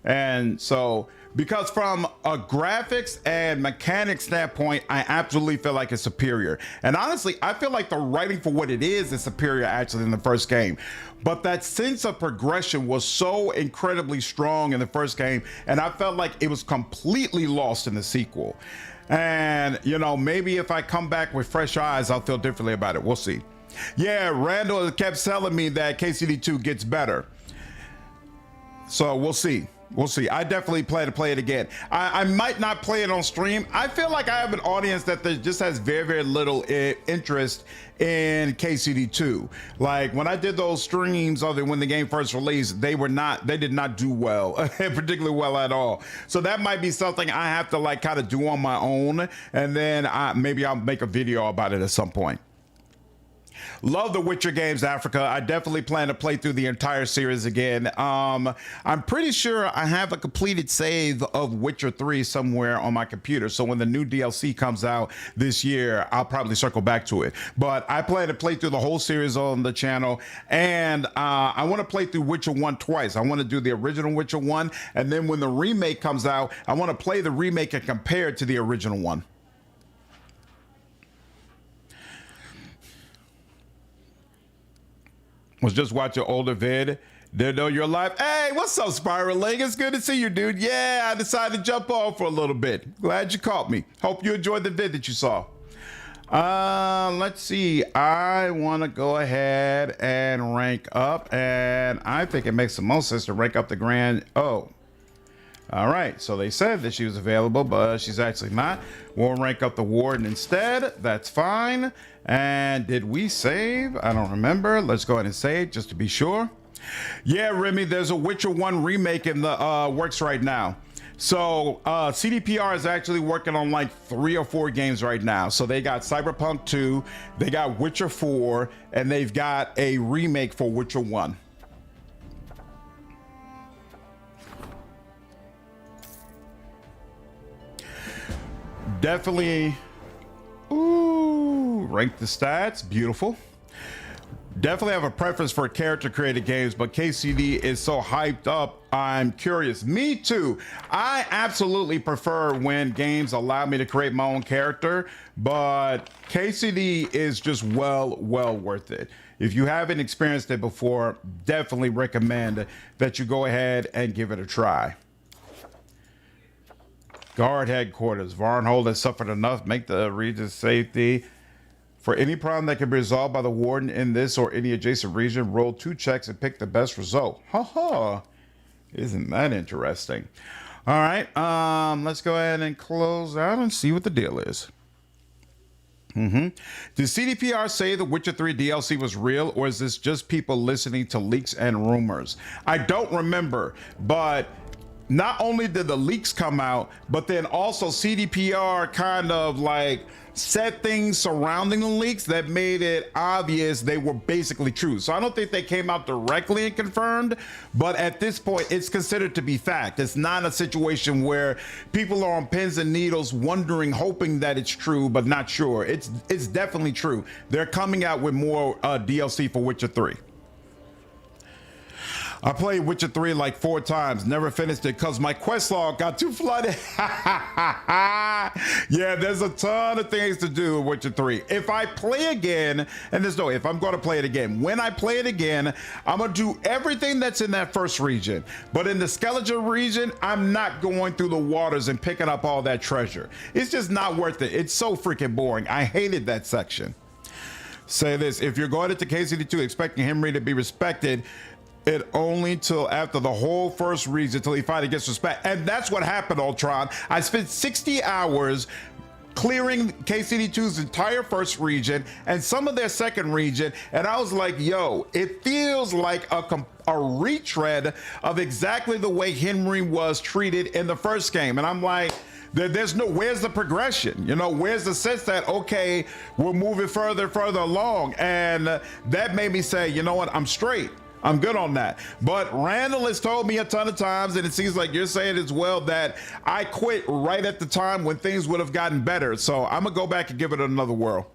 And so, because from a graphics and mechanics standpoint, I absolutely feel like it's superior. And honestly, I feel like the writing for what it is superior actually in the first game. But that sense of progression was so incredibly strong in the first game, and I felt like it was completely lost in the sequel. And, you know, maybe if I come back with fresh eyes, I'll feel differently about it. We'll see. Yeah, Randall kept telling me that KCD2 gets better. So we'll see. We'll see. I definitely plan to play it again. I might not play it on stream. I feel like I have an audience that just has very, very little interest in KCD2. Like when I did those streams of it when the game first released, they did not do well, particularly well at all. So that might be something I have to like kind of do on my own, and then maybe I'll make a video about it at some point. Love the Witcher games, Africa. I definitely plan to play through the entire series again. I'm pretty sure I have a completed save of Witcher 3 somewhere on my computer. So when the new DLC comes out this year, I'll probably circle back to it. But I plan to play through the whole series on the channel. And I want to play through Witcher 1 twice. I want to do the original Witcher 1. And then when the remake comes out, I want to play the remake and compare it to the original one. Was just watching older vid. Didn't know you're alive. Hey, what's up, Spiraling? It's good to see you, dude. Yeah, I decided to jump on for a little bit. Glad you caught me. Hope you enjoyed the vid that you saw. Let's see. I want to go ahead and rank up, and I think it makes the most sense to rank up the Grand. Oh, all right. So they said that she was available, but she's actually not. We'll rank up the Warden instead. That's fine. And did we save? I don't remember. Let's go ahead and save just to be sure. Yeah, Remy, there's a Witcher 1 remake in the works right now. So CDPR is actually working on like 3 or 4 games right now. So they got Cyberpunk 2, they got Witcher 4, and they've got a remake for Witcher 1. Definitely. Ooh, rank the stats. Beautiful. Definitely have a preference for character created games, but KCD is so hyped up. I'm curious. Me too. I absolutely prefer when games allow me to create my own character, but KCD is just well worth it. If you haven't experienced it before, definitely recommend that you go ahead and give it a try. Guard headquarters. Varnhold has suffered enough. Make the region's safety. For any problem that can be resolved by the warden in this or any adjacent region, roll 2 checks and pick the best result. Ha. Isn't that interesting? All right. Let's go ahead and close out and see what the deal is. Did CDPR say the Witcher 3 DLC was real, or is this just people listening to leaks and rumors? I don't remember, but not only did the leaks come out, but then also CDPR kind of like said things surrounding the leaks that made it obvious they were basically true. So I don't think they came out directly and confirmed, but at this point it's considered to be fact. It's not a situation where people are on pins and needles wondering, hoping that it's true, but not sure. It's definitely true. They're coming out with more DLC for Witcher 3. I played Witcher 3 like 4 times, never finished it because my quest log got too flooded. Yeah, there's a ton of things to do with Witcher 3. If I play again, and there's no if I'm going to play it again, when I play it again, I'm going to do everything that's in that first region. But in the Skeleton region, I'm not going through the waters and picking up all that treasure. It's just not worth it. It's so freaking boring. I hated that section. Say this, if you're going into KCD2 expecting Henry to be respected, it only till after the whole first region till he finally gets respect. And that's what happened, Ultron. I spent 60 hours clearing KCD2's entire first region and some of their second region, and I was like, yo, it feels like a retread of exactly the way Henry was treated in the first game. And I'm like, there's no, where's the progression? You know, where's the sense that, okay, we're moving further along? And that made me say, you know what, I'm straight. I'm good on that. But Randall has told me a ton of times, and it seems like you're saying as well, that I quit right at the time when things would have gotten better. So I'm gonna go back and give it another whirl.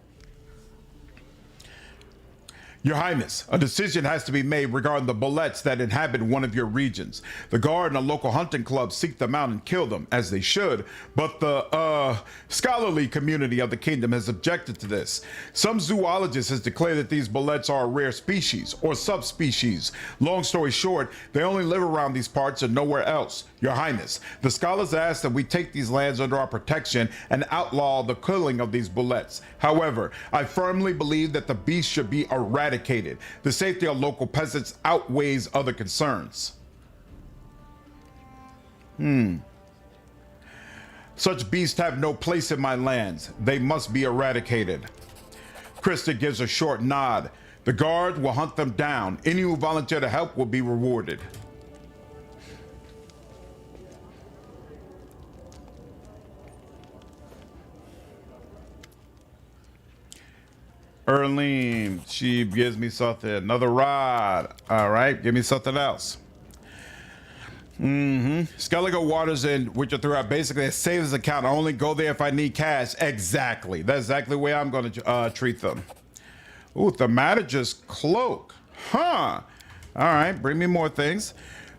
Your Highness, a decision has to be made regarding the bullets that inhabit one of your regions. The guard and a local hunting club seek them out and kill them, as they should, but the scholarly community of the kingdom has objected to this. Some zoologists has declared that these bullets are a rare species or subspecies. Long story short, they only live around these parts and nowhere else. Your Highness, the scholars ask that we take these lands under our protection and outlaw the killing of these bullets. However, I firmly believe that the beast should be eradicated. The safety of local peasants outweighs other concerns. Such beasts have no place in my lands. They must be eradicated. Krista gives a short nod. The guard will hunt them down. Any who volunteer to help will be rewarded. Erlene, she gives me something. Another rod. All right, give me something else. Skellige Waters in Witcher 3 are basically a savings account. I only go there if I need cash. Exactly. That's exactly the way I'm going to treat them. Ooh, Thaumaturge's Cloak. Huh. All right, bring me more things.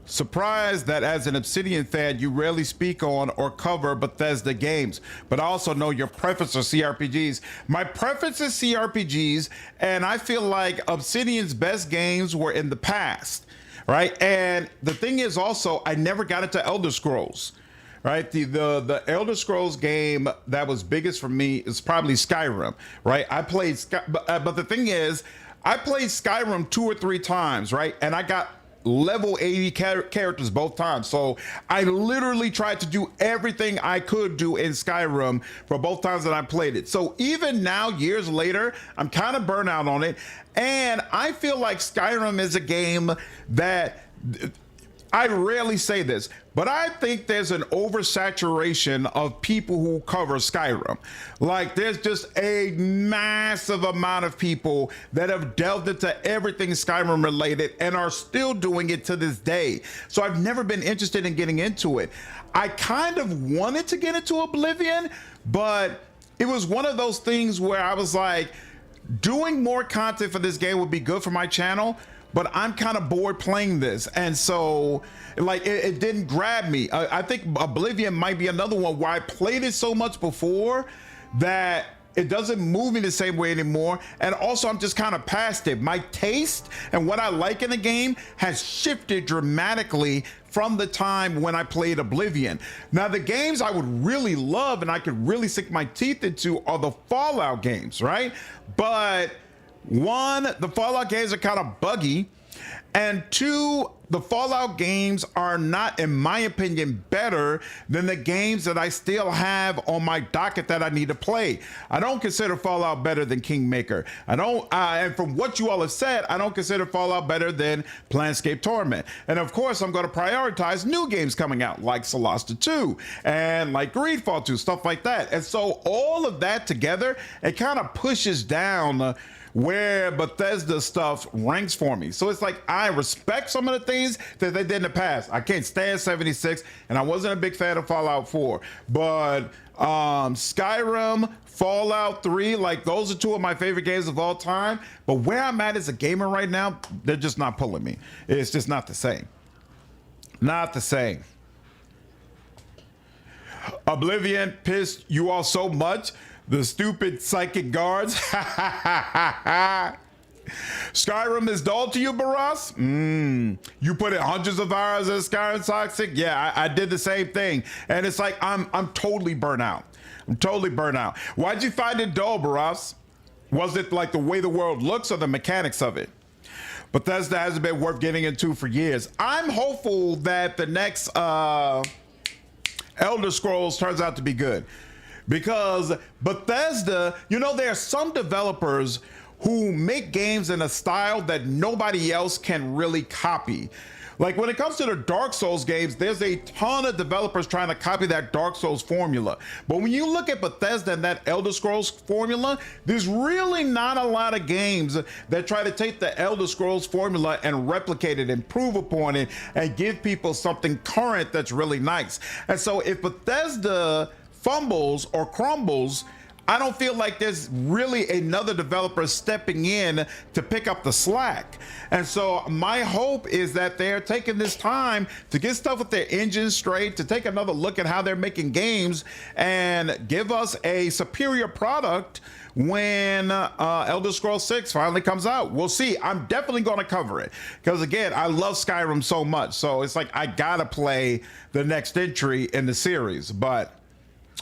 Surprised that as an Obsidian fan, you rarely speak on or cover Bethesda games, but I also know your preference for CRPGs. My preference is CRPGs, and I feel like Obsidian's best games were in the past, right? And the thing is also, I never got into Elder Scrolls, right? The Elder Scrolls game that was biggest for me is probably Skyrim, right? I played, but the thing is, I played Skyrim 2 or 3 times, right? And I got level 80 characters both times. So I literally tried to do everything I could do in Skyrim for both times that I played it. So even now, years later, I'm kind of burnt out on it. And I feel like Skyrim is a game that I rarely say this, but I think there's an oversaturation of people who cover Skyrim. Like there's just a massive amount of people that have delved into everything Skyrim related and are still doing it to this day. So I've never been interested in getting into it. I kind of wanted to get into Oblivion, but it was one of those things where I was like, doing more content for this game would be good for my channel, but I'm kind of bored playing this. And so like it didn't grab me. I think Oblivion might be another one where I played it so much before that it doesn't move me the same way anymore. And also I'm just kind of past it. My taste and what I like in the game has shifted dramatically from the time when I played Oblivion. Now the games I would really love and I could really sink my teeth into are the Fallout games, right? But one, the Fallout games are kind of buggy, and two, the Fallout games are not, in my opinion, better than the games that I still have on my docket that I need to play. I don't consider Fallout better than Kingmaker. I don't, and from what you all have said, I don't consider Fallout better than Planescape Torment. And of course, I'm going to prioritize new games coming out like Solasta 2 and like Greedfall 2, stuff like that. And so all of that together, it kind of pushes down where Bethesda stuff ranks for me. So it's like I respect some of the things that they did in the past. I can't stand 76, and I wasn't a big fan of Fallout 4, but Skyrim, Fallout 3, like those are 2 of my favorite games of all time. But where I'm at as a gamer right now, they're just not pulling me. It's just not the same. Not the same. Oblivion pissed you all so much. The stupid psychic guards. Skyrim is dull to you, Barras? You put in hundreds of hours in Skyrim Toxic? Yeah, I did the same thing. And it's like, I'm totally burnt out. I'm totally burnt out. Why'd you find it dull, Barras? Was it like the way the world looks or the mechanics of it? Bethesda hasn't been worth getting into for years. I'm hopeful that the next Elder Scrolls turns out to be good. Because Bethesda, you know, there are some developers who make games in a style that nobody else can really copy. Like when it comes to the Dark Souls games, there's a ton of developers trying to copy that Dark Souls formula. But when you look at Bethesda and that Elder Scrolls formula, there's really not a lot of games that try to take the Elder Scrolls formula and replicate it, improve upon it, and give people something current that's really nice. And so if Bethesda fumbles or crumbles, I don't feel like there's really another developer stepping in to pick up the slack. And so my hope is that they're taking this time to get stuff with their engine straight, to take another look at how they're making games and give us a superior product when Elder Scrolls 6 finally comes out. We'll see. I'm definitely going to cover it because, again, I love Skyrim so much. So it's like I got to play the next entry in the series. But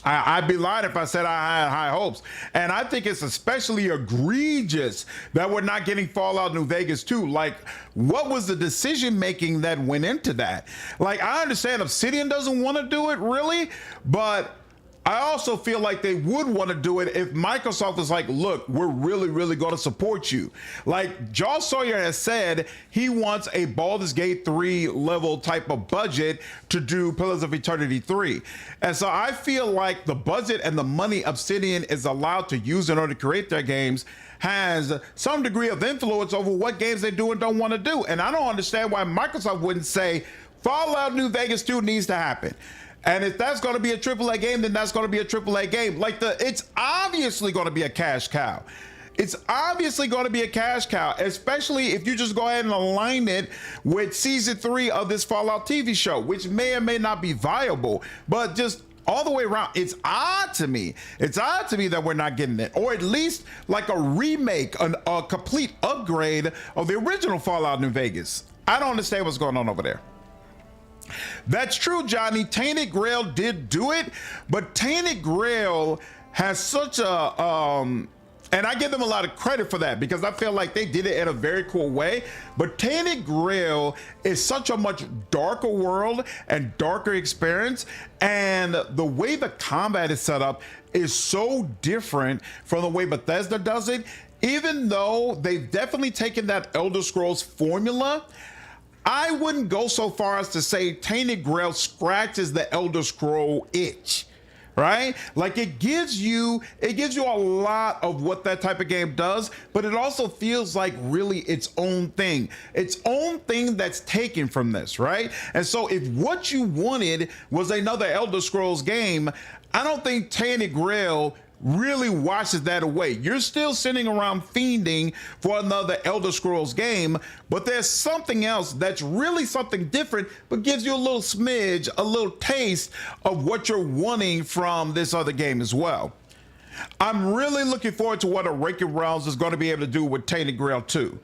I'd be lying if I said I had high hopes. And I think it's especially egregious that we're not getting Fallout New Vegas 2. Like, what was the decision making that went into that? Like, I understand Obsidian doesn't want to do it, really, but I also feel like they would want to do it if Microsoft was like, look, we're really going to support you. Like Josh Sawyer has said, he wants a Baldur's Gate 3 level type of budget to do Pillars of Eternity 3. And so I feel like the budget and the money Obsidian is allowed to use in order to create their games has some degree of influence over what games they do and don't want to do. And I don't understand why Microsoft wouldn't say Fallout New Vegas 2 needs to happen. And if that's going to be a AAA game, then that's going to be a AAA game. Like it's obviously going to be a cash cow. It's obviously going to be a cash cow, especially if you just go ahead and align it with season 3 of this Fallout TV show, which may or may not be viable, but just all the way around, it's odd to me. It's odd to me that we're not getting it, or at least like a remake, a complete upgrade of the original Fallout New Vegas. I don't understand what's going on over there. That's true, Johnny. Tainted Grail did do it, but Tainted Grail has such a and I give them a lot of credit for that because I feel like they did it in a very cool way. But Tainted Grail is such a much darker world and darker experience, and the way the combat is set up is so different from the way Bethesda does it. Even though they've definitely taken that Elder Scrolls formula, I wouldn't go so far as to say Tainted Grail scratches the Elder Scroll itch, right? Like it gives you a lot of what that type of game does, but it also feels like really its own thing that's taken from this, right? And so if what you wanted was another Elder Scrolls game, I don't think Tainted Grail really washes that away. You're still sitting around fiending for another Elder Scrolls game, but there's something else that's really something different, but gives you a little smidge, a little taste of what you're wanting from this other game as well. I'm really looking forward to what Awakened Realms is going to be able to do with Tainted Grail 2.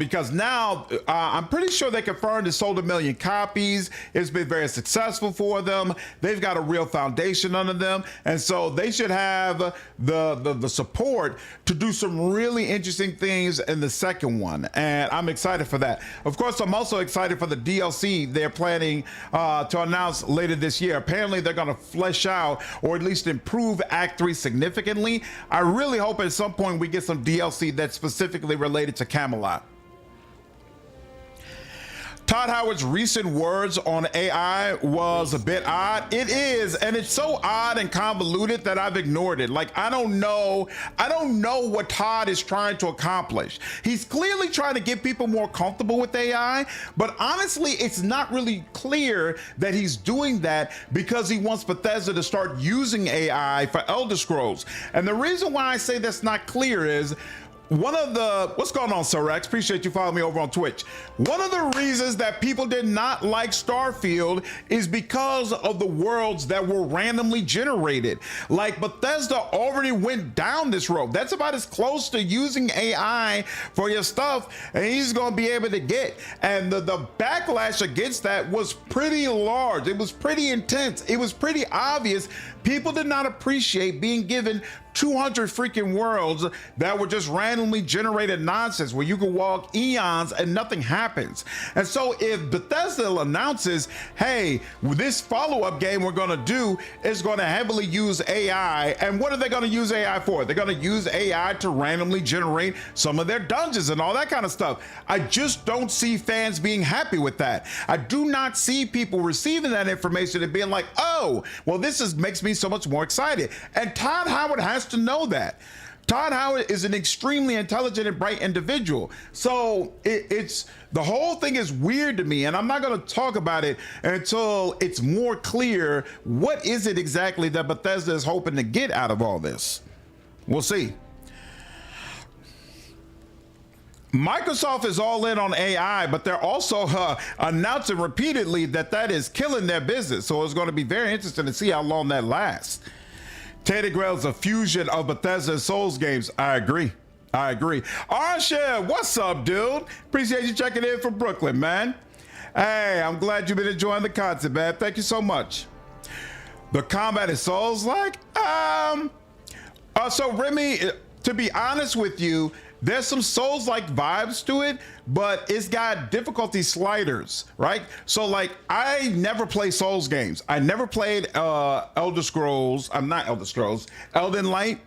Because now I'm pretty sure they confirmed it sold 1 million copies. It's been very successful for them. They've got a real foundation under them, and so they should have the support to do some really interesting things in the second one, and I'm excited for that. Of course, I'm also excited for the DLC they're planning to announce later this year. Apparently they're going to flesh out or at least improve Act 3 significantly. I really hope at some point we get some DLC that's specifically related to Camelot. Todd Howard's recent words on AI was a bit odd. It is, and it's so odd and convoluted that I've ignored it. Like, I don't know what Todd is trying to accomplish. He's clearly trying to get people more comfortable with AI, but honestly, it's not really clear that he's doing that because he wants Bethesda to start using AI for Elder Scrolls. And the reason why I say that's not clear is what's going on, Sir Rex? Appreciate you following me over on Twitch. One of the reasons that people did not like Starfield is because of the worlds that were randomly generated. Like, Bethesda already went down this road. That's about as close to using AI for your stuff and he's going to be able to get. And the backlash against that was pretty large. It was pretty intense. It was pretty obvious. People did not appreciate being given 200 freaking worlds that were just randomly generated nonsense where you can walk eons and nothing happens. And so if Bethesda announces, hey, this follow-up game we're going to do is going to heavily use AI, and what are they going to use AI for? They're going to use AI to randomly generate some of their dungeons and all that kind of stuff. I just don't see fans being happy with that. I do not see people receiving that information and being like, oh, well, makes me so much more excited. And Todd Howard has to know that. Todd Howard is an extremely intelligent and bright individual. So it's the whole thing is weird to me, and I'm not going to talk about it until it's more clear what is it exactly that Bethesda is hoping to get out of all this. We'll see. Microsoft is all in on AI, but they're also announcing repeatedly that is killing their business. So it's going to be very interesting to see how long that lasts. Tainted Grail is a fusion of Bethesda and Souls games. I agree. Arsha, what's up, dude? Appreciate you checking in from Brooklyn, man. Hey, I'm glad you've been enjoying the content, man. Thank you so much. The combat is Souls-like? So Remy, to be honest with you, there's some Souls-like vibes to it, but it's got difficulty sliders, right? So like, I never play Souls games. I never played Elder Scrolls. I'm not Elder Scrolls. Elden Light,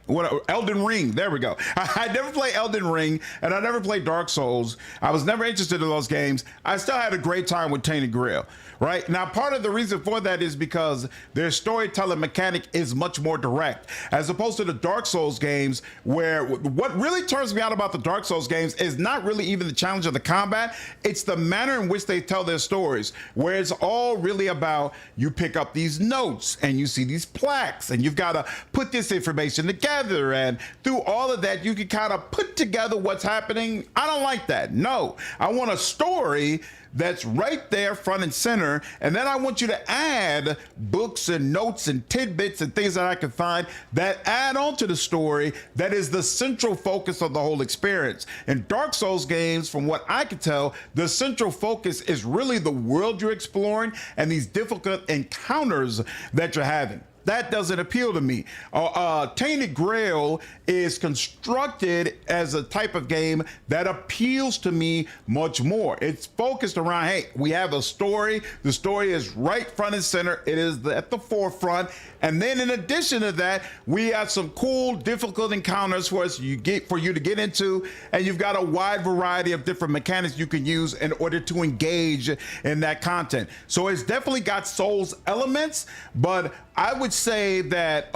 Elden Ring. There we go. I never played Elden Ring, and I never played Dark Souls. I was never interested in those games. I still had a great time with Tainted Grail. Right now, part of the reason for that is because their storytelling mechanic is much more direct, as opposed to the Dark Souls games, where what really turns me out about the Dark Souls games is not really even the challenge of the combat. It's the manner in which they tell their stories, where it's all really about you pick up these notes and you see these plaques and you've got to put this information together, and through all of that you can kind of put together what's happening. I don't like that. No, I want a story that's right there front and center, and then I want you to add books and notes and tidbits and things that I can find that add on to the story that is the central focus of the whole experience. In Dark Souls games, from what I can tell, the central focus is really the world you're exploring and these difficult encounters that you're having. That doesn't appeal to me. Tainted Grail is constructed as a type of game that appeals to me much more. It's focused around, hey, we have a story. The story is right front and center. It is at the forefront. And then in addition to that, we have some cool, difficult encounters for you to get into. And you've got a wide variety of different mechanics you can use in order to engage in that content. So it's definitely got Souls elements, but I would say that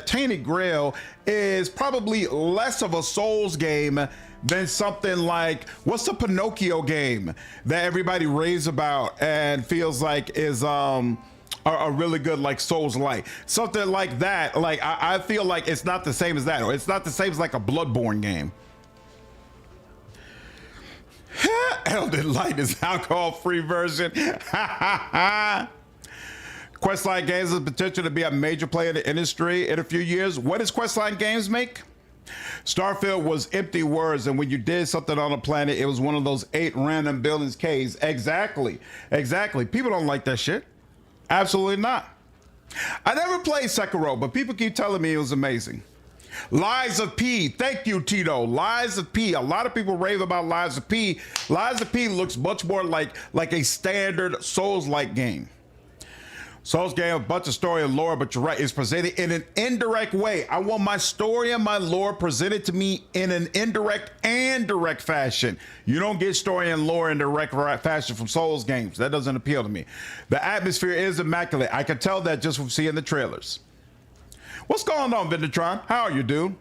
Tainted Grail is probably less of a Souls game than something like, what's the Pinocchio game that everybody raves about and feels like is a really good like Souls-like, something like that. Like I feel like it's not the same as that, or it's not the same as like a Bloodborne game. Elden Light is alcohol-free version. Questline games has potential to be a major player in the industry in a few years. What does Questline games make? Starfield was empty words, and when you did something on a planet, it was one of those 8 random buildings, caves. Exactly. People don't like that shit. Absolutely not. I never played Sekiro, but people keep telling me it was amazing. Lies of P. Thank you, Tito. Lies of P. A lot of people rave about Lies of P. Lies of P looks much more like a standard Souls-like game. Souls game, a bunch of story and lore, but you're right, it's presented in an indirect way. I want my story and my lore presented to me in an indirect and direct fashion. You don't get story and lore in direct fashion from Souls games. That doesn't appeal to me. The atmosphere is immaculate. I can tell that just from seeing the trailers. What's going on, Vindatron? How are you, dude?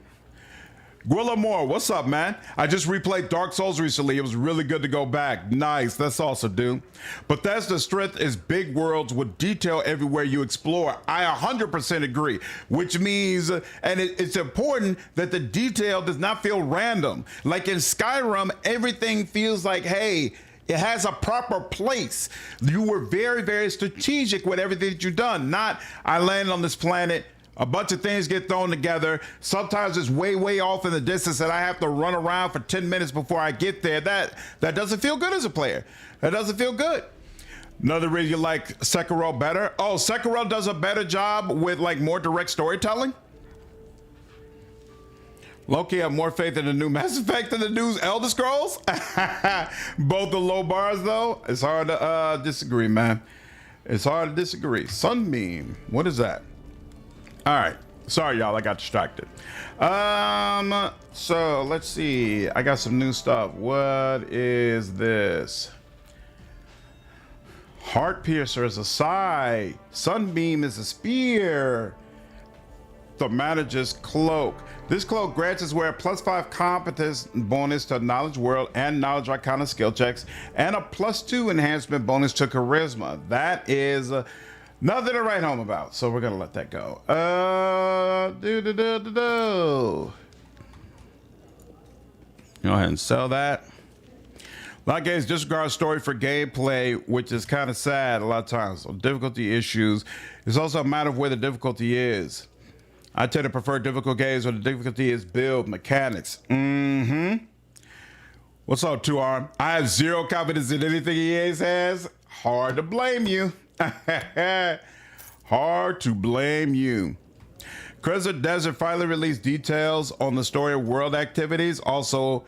Gwilla Moore, what's up, man? I just replayed Dark Souls recently. It was really good to go back. Nice, that's awesome, dude. Bethesda's strength is big worlds with detail everywhere you explore. I 100% agree, which means, and it's important that the detail does not feel random. Like in Skyrim, everything feels like, hey, it has a proper place. You were very, very strategic with everything that you've done. Not, I landed on this planet, a bunch of things get thrown together. Sometimes it's way, way off in the distance and I have to run around for 10 minutes before I get there. That doesn't feel good as a player. That doesn't feel good. Another reason you like Sekiro better? Oh, Sekiro does a better job with like more direct storytelling. Low-key have more faith in the new Mass Effect than the new Elder Scrolls. Both the low bars though. It's hard to disagree, man. It's hard to disagree. Sunbeam, what is that? All right, sorry y'all, I got distracted. So let's see, I got some new stuff. What is this? Heart Piercer is a sai. Sunbeam is a spear. The manager's cloak. This cloak grants us wear a +5 competence bonus to knowledge world and knowledge arcana skill checks, and a +2 enhancement bonus to charisma. That is nothing to write home about, so we're gonna let that go. Go ahead and sell that. A lot of games disregard story for gameplay, which is kind of sad a lot of times. So difficulty issues. It's also a matter of where the difficulty is. I tend to prefer difficult games where the difficulty is build mechanics. What's up, 2R? I have zero confidence in anything EA has. Hard to blame you. Hard to blame you. Crimson Desert finally released details on the story of world activities. Also,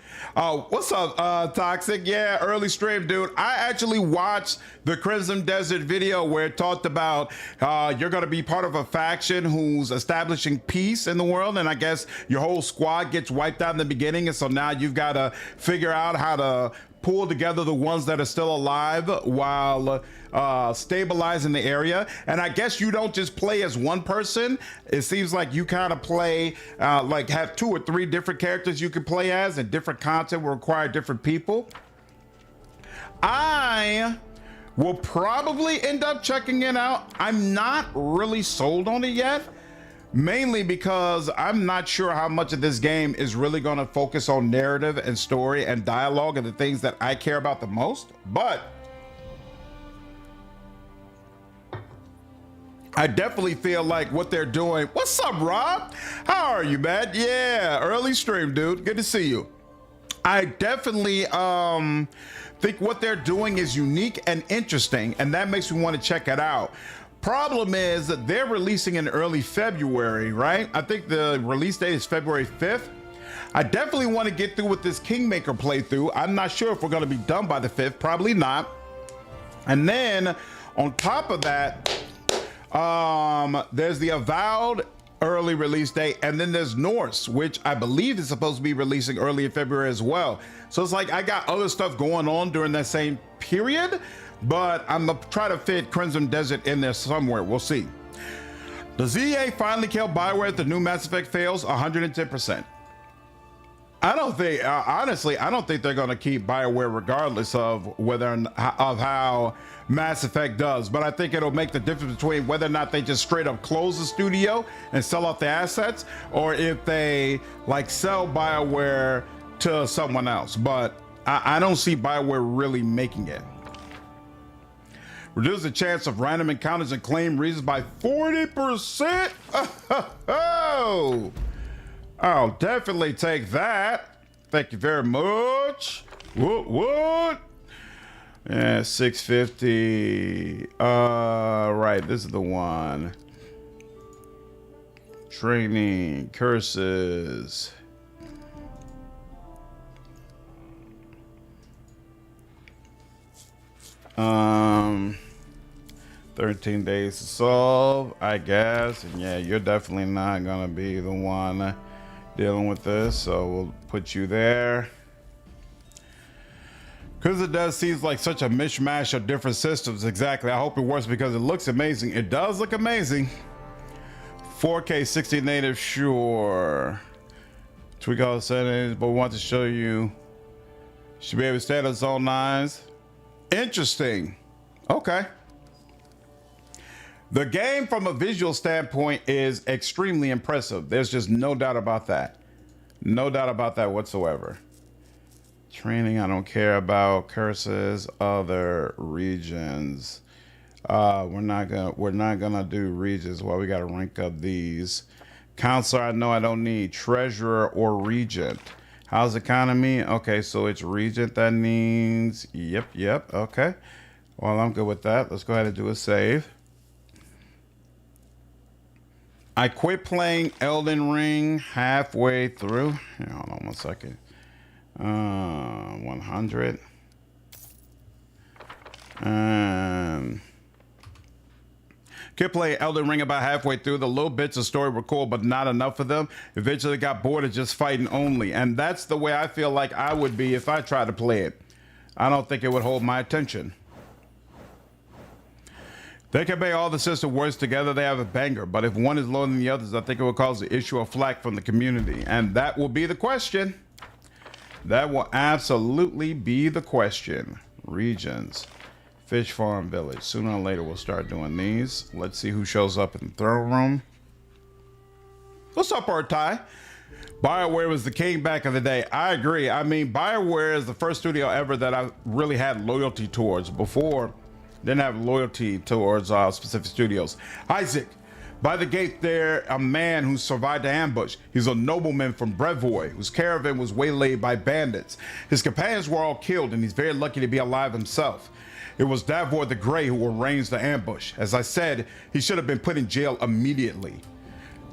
what's up, Toxic? Yeah, early stream, dude. I actually watched the Crimson Desert video where it talked about you're going to be part of a faction who's establishing peace in the world, and I guess your whole squad gets wiped out in the beginning, and so now you've got to figure out how to pull together the ones that are still alive while stabilizing the area. And I guess you don't just play as one person. It seems like you kind of play like have 2 or 3 different characters you can play as, and different content will require different people. I will probably end up checking it out. I'm not really sold on it yet, mainly because I'm not sure how much of this game is really going to focus on narrative and story and dialogue and the things that I care about the most. But I definitely feel like what they're doing. What's up, Rob? How are you, man? Yeah, early stream, dude. Good to see you. I definitely think what they're doing is unique and interesting, and that makes me want to check it out. Problem is that they're releasing in early February, right? I think the release date is February 5th. I definitely want to get through with this Kingmaker playthrough. I'm not sure if we're going to be done by the 5th, probably not. And then on top of that, there's the Avowed early release date, and then there's Norse, which I believe is supposed to be releasing early in February as well. So it's like I got other stuff going on during that same period, but I'm gonna try to fit Crimson Desert in there somewhere. We'll see. Does EA finally kill BioWare if the new Mass Effect fails? 110%. I don't think, honestly, I don't think they're going to keep BioWare regardless of whether of how Mass Effect does. But I think it'll make the difference between whether or not they just straight up close the studio and sell off the assets, or if they like sell BioWare to someone else. But I don't see BioWare really making it. Reduce the chance of random encounters and claim reasons by 40%. Oh, I'll definitely take that. Thank you very much. What? Yeah, 650. Right, this is the one. Training, curses. Um, 13 days to solve, I guess. And yeah, you're definitely not gonna be the one dealing with this, so we'll put you there. Because it does seem like such a mishmash of different systems. Exactly. I hope it works because it looks amazing. It does look amazing. 4K 60 native, sure. Tweak all the settings, but we want to show you. Should be able to stand on its own lines. Interesting. Okay. The game from a visual standpoint is extremely impressive. There's just no doubt about that. No doubt about that whatsoever. Training, I don't care about. Curses, other regions. We're not gonna do regions. Well, we gotta rank up these. Counselor, I know I don't need. Treasurer or regent. How's economy? Okay, so it's regent that needs. Yep. Okay. Well, I'm good with that. Let's go ahead and do a save. I quit playing Elden Ring halfway through. Here, hold on 1 second. 100. Quit playing Elden Ring about halfway through. The little bits of story were cool, but not enough of them. Eventually got bored of just fighting only. And that's the way I feel like I would be if I tried to play it. I don't think it would hold my attention. They can make all the system works together, they have a banger, but if one is lower than the others, I think it will cause the issue of flack from the community. And that will be the question. That will absolutely be the question. Regions. Fish Farm Village. Sooner or later, we'll start doing these. Let's see who shows up in the throne room. What's up, Artai? BioWare was the king back in the day. I agree. I mean, BioWare is the first studio ever that I really had loyalty towards. Before, didn't have loyalty towards specific studios. Isaac, by the gate there, a man who survived the ambush. He's a nobleman from Brevoy, whose caravan was waylaid by bandits. His companions were all killed, and he's very lucky to be alive himself. It was Davor the Grey who arranged the ambush. As I said, he should have been put in jail immediately.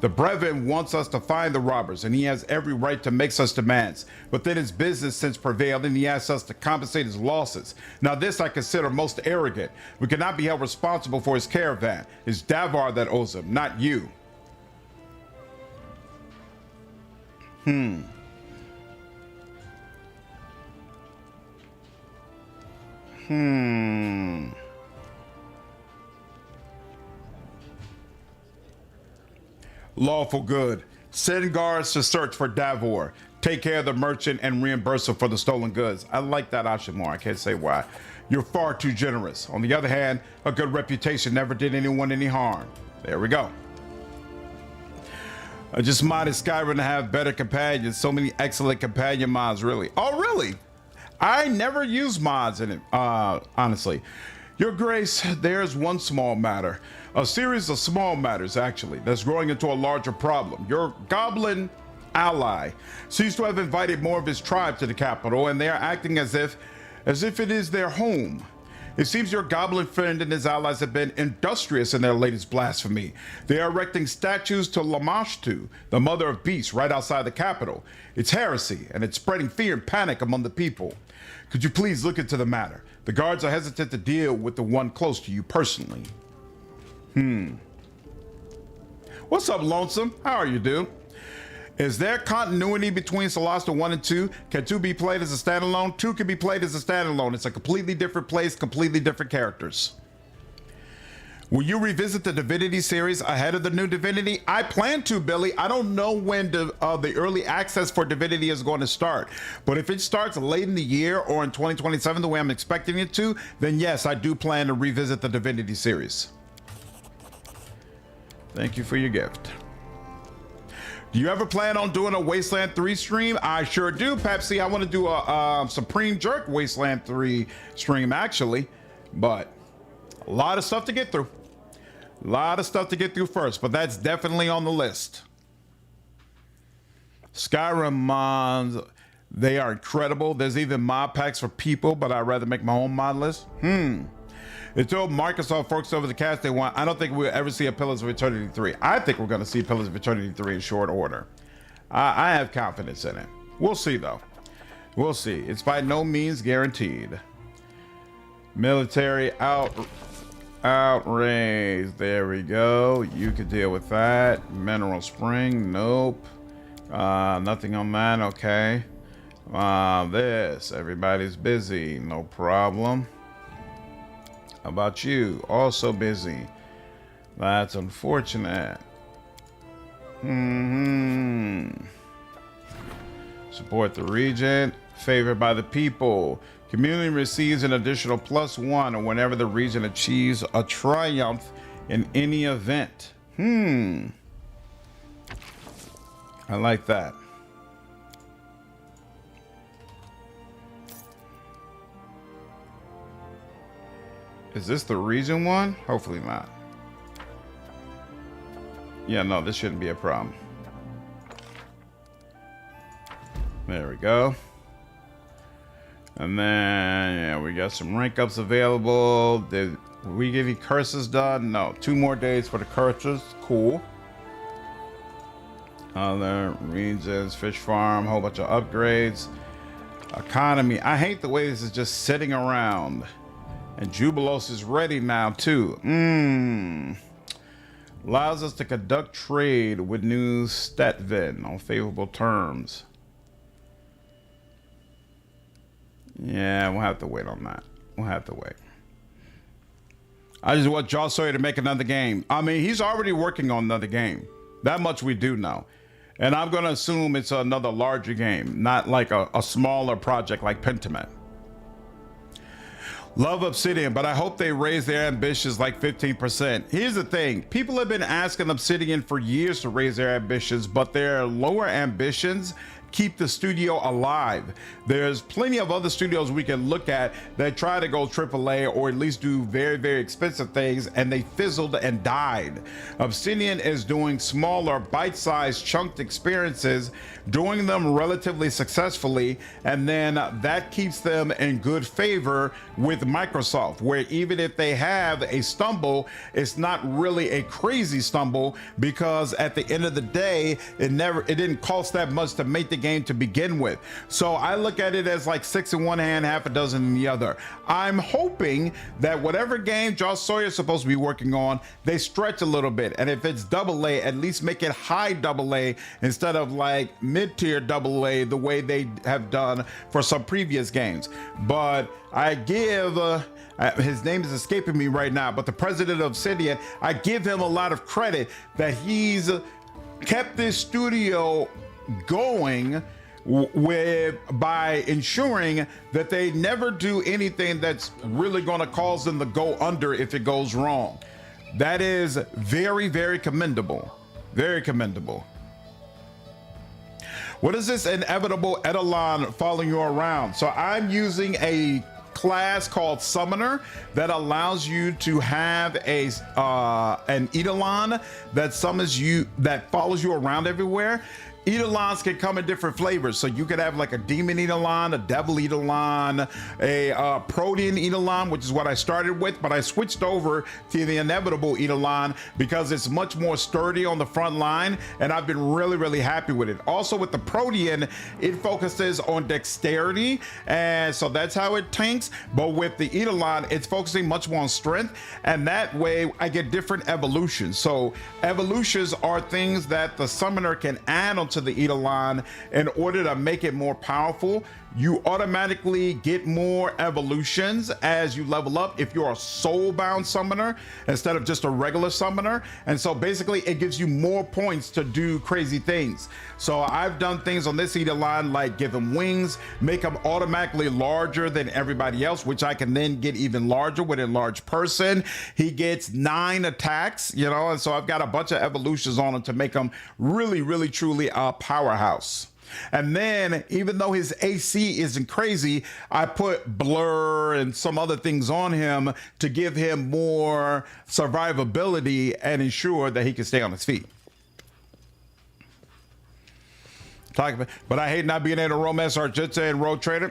The Brevin wants us to find the robbers, and he has every right to make such demands. But then his business sense prevailed, and he asks us to compensate his losses. Now this I consider most arrogant. We cannot be held responsible for his caravan. It's Davar that owes him, not you. Lawful good. Send guards to search for Davor. Take care of the merchant and reimburse him for the stolen goods. I like that option more. I can't say why. You're far too generous. On the other hand, a good reputation never did anyone any harm. There we go. I just modded Skyrim to have better companions. So many excellent companion mods, really. Oh, really? I never use mods in it, honestly. Your Grace, there's one small matter. A series of small matters, actually, that's growing into a larger problem. Your goblin ally seems to have invited more of his tribe to the capital, and they are acting as if it is their home. It seems your goblin friend and his allies have been industrious in their latest blasphemy. They are erecting statues to Lamashtu, the mother of beasts, right outside the capital. It's heresy, and it's spreading fear and panic among the people. Could you please look into the matter? The guards are hesitant to deal with the one close to you personally. What's up, Lonesome? How are you, dude? Is there continuity between Solasta 1 and 2? Can 2 be played as a standalone? 2 can be played as a standalone. It's a completely different place, completely different characters. Will you revisit the Divinity series ahead of the new Divinity? I plan to, Billy. I don't know when the early access for Divinity is going to start. But if it starts late in the year or in 2027, the way I'm expecting it to, then yes, I do plan to revisit the Divinity series. Thank you for your gift. Do you ever plan on doing a Wasteland 3 stream? I sure do, Pepsi. I want to do a Supreme Jerk Wasteland 3 stream, actually. But a lot of stuff to get through. A lot of stuff to get through first, but that's definitely on the list. Skyrim mods, they are incredible. There's even mod packs for people, but I'd rather make my own mod list. They told Microsoft folks over the cast they want. I don't think we'll ever see a Pillars of Eternity 3. I think we're going to see Pillars of Eternity 3 in short order. I have confidence in it. We'll see, though. We'll see. It's by no means guaranteed. Military outrage. There we go. You could deal with that. Mineral Spring. Nope. Nothing on that. Okay. This. Everybody's busy. No problem. How about you? Also busy. That's unfortunate. Support the region. Favored by the people. Community receives an additional +1 whenever the region achieves a triumph in any event. I like that. Is this the region one? Hopefully not. Yeah, no, this shouldn't be a problem. There we go. And then, yeah, we got some rank ups available. Did we get any curses done? No. 2 more days for the curses. Cool. Other regions, fish farm, whole bunch of upgrades. Economy. I hate the way this is just sitting around. And Jubilos is ready now, too. Allows us to conduct trade with New Statvin on favorable terms. Yeah, we'll have to wait on that. We'll have to wait. I just want Joss Sawyer to make another game. I mean, he's already working on another game. That much we do know. And I'm going to assume it's another larger game, not like a smaller project like Pentiment. Love Obsidian, but I hope they raise their ambitions like 15%. Here's the thing. People have been asking Obsidian for years to raise their ambitions, but their lower ambitions keep the studio alive. There's plenty of other studios we can look at that try to go AAA or at least do very, very expensive things, and they fizzled and died. Obsidian is doing smaller, bite-sized, chunked experiences, doing them relatively successfully, and then that keeps them in good favor with Microsoft, where even if they have a stumble, it's not really a crazy stumble, because at the end of the day, it didn't cost that much to make the game to begin with. So I look at it as like 6 in one hand, half a dozen in the other. I'm hoping that whatever game Josh Sawyer is supposed to be working on, they stretch a little bit, and if it's AA, at least make it high AA instead of like mid-tier AA the way they have done for some previous games. But I give his name is escaping me right now, but the president of Obsidian, I give him a lot of credit that he's kept this studio going by ensuring that they never do anything that's really going to cause them to go under if it goes wrong. That is very, very commendable. Very commendable. What is this inevitable Eidolon following you around? So I'm using a class called Summoner that allows you to have an Eidolon that summons you, that follows you around everywhere. Eidolons can come in different flavors, so you could have like a demon Eidolon, a devil Eidolon, a protean Eidolon, which is what I started with, but I switched over to the inevitable Eidolon because it's much more sturdy on the front line, and I've been really, really happy with it. Also with the protean, it focuses on dexterity, and so that's how it tanks, but with the Eidolon, it's focusing much more on strength, and that way I get different evolutions. So evolutions are things that the summoner can add on to the Eidolon in order to make it more powerful. You automatically get more evolutions as you level up if you're a Soulbound summoner instead of just a regular summoner. And so basically it gives you more points to do crazy things. So I've done things on this Eidolon like give him wings, make him automatically larger than everybody else, which I can then get even larger with a large person. He gets 9 attacks, you know, and so I've got a bunch of evolutions on him to make him really, really, truly a powerhouse. And then even though his AC isn't crazy, I put blur and some other things on him to give him more survivability and ensure that he can stay on his feet. But I hate not being able to romance Argenta and Road Trader.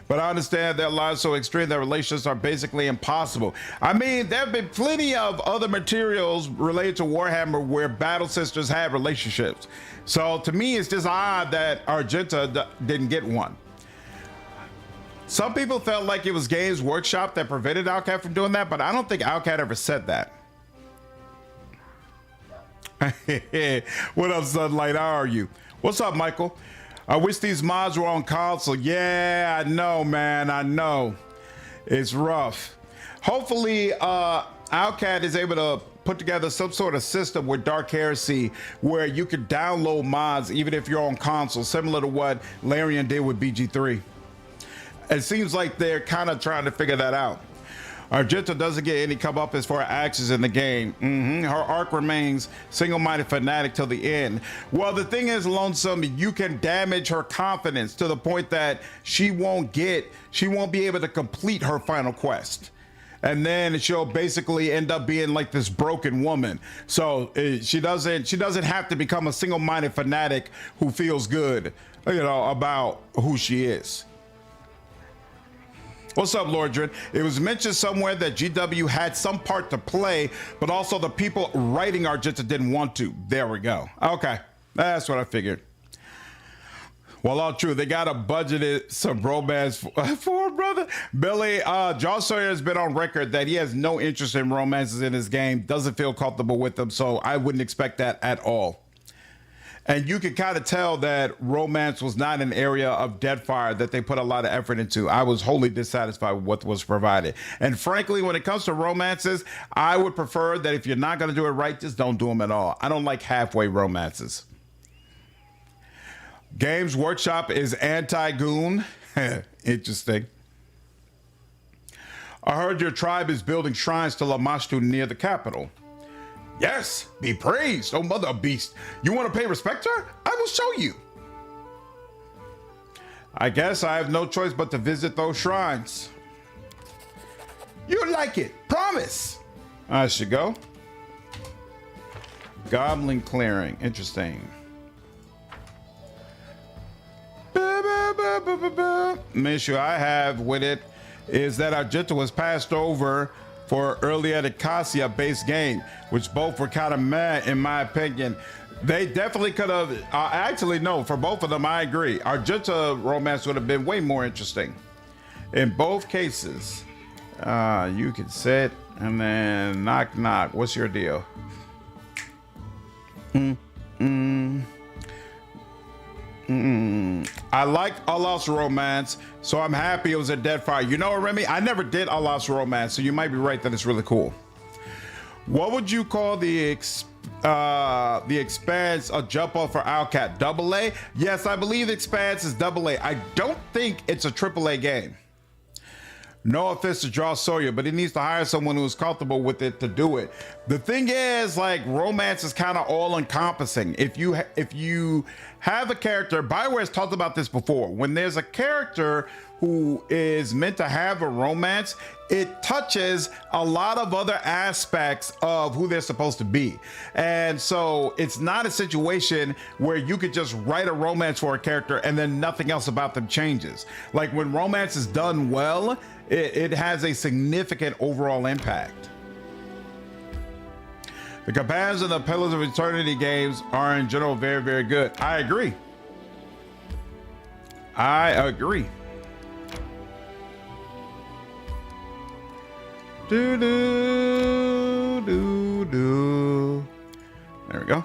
But I understand their lives so extreme that relationships are basically impossible. I mean, there have been plenty of other materials related to Warhammer where Battle Sisters have relationships. So to me, it's just odd that Argenta didn't get one. Some people felt like it was Games Workshop that prevented Outcat from doing that, but I don't think Outcat ever said that. What up, Sunlight? How are you? What's up, Michael? I wish these mods were on console. Yeah, I know, man. I know. It's rough. Hopefully, Outcat is able to put together some sort of system with Dark Heresy where you could download mods even if you're on console, similar to what Larian did with BG3. It seems like they're kind of trying to figure that out. Argenta doesn't get any comeuppance for her actions in the game. Her arc remains single-minded fanatic till the end. Well, the thing is, Lonesome, you can damage her confidence to the point that she won't be able to complete her final quest. And then she'll basically end up being like this broken woman. So she doesn't have to become a single-minded fanatic who feels good, you know, about who she is. What's up, Lordrin? It was mentioned somewhere that GW had some part to play, but also the people writing Argenta didn't want to. There we go. Okay, that's what I figured. Well, all true. They got to budgeted some romance for brother. Billy, Josh Sawyer has been on record that he has no interest in romances in his game, doesn't feel comfortable with them, so I wouldn't expect that at all. And you could kind of tell that romance was not an area of Deadfire that they put a lot of effort into. I was wholly dissatisfied with what was provided. And frankly, when it comes to romances, I would prefer that if you're not going to do it right, just don't do them at all. I don't like halfway romances. Games Workshop is anti-goon. Interesting. I heard your tribe is building shrines to Lamashtu near the capital. Yes, be praised, oh mother of beast. You want to pay respect to her? I will show you. I guess I have no choice but to visit those shrines. You'll like it, promise. I should go. Goblin clearing, interesting. The issue I have with it is that Argenta was passed over for earlier Acacia based game, which both were kind of meh in my opinion. They definitely could have, actually no, for both of them I agree. Argenta romance would have been way more interesting. In both cases, you can sit and then knock knock. What's your deal? I liked Allah's romance, so I'm happy it was a Deadfire. You know what, Remy? I never did Allah's romance, so you might be right that it's really cool. What would you call the Expanse a jump off for Owlcat? AA? Yes, I believe Expanse is AA. I don't think it's a AAA game. No offense to Draw Sawyer, but he needs to hire someone who's comfortable with it to do it. The thing is, like, romance is kind of all encompassing. If you have a character, Bioware has talked about this before. When there's a character who is meant to have a romance, it touches a lot of other aspects of who they're supposed to be. And so it's not a situation where you could just write a romance for a character and then nothing else about them changes. Like when romance is done well, it has a significant overall impact. The companions of the Pillars of Eternity games are in general very, very good. I agree. I agree. Do do do do. There we go.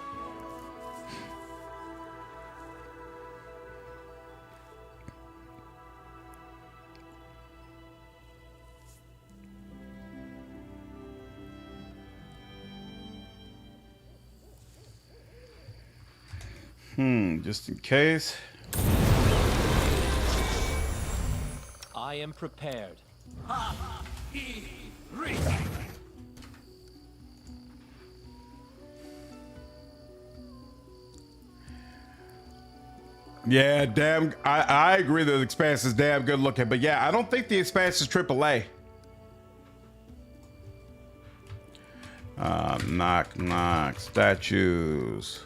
Just in case. I am prepared. Yeah, damn. I agree that the Expanse is damn good looking, but yeah, I don't think the Expanse is AAA. Knock knock statues.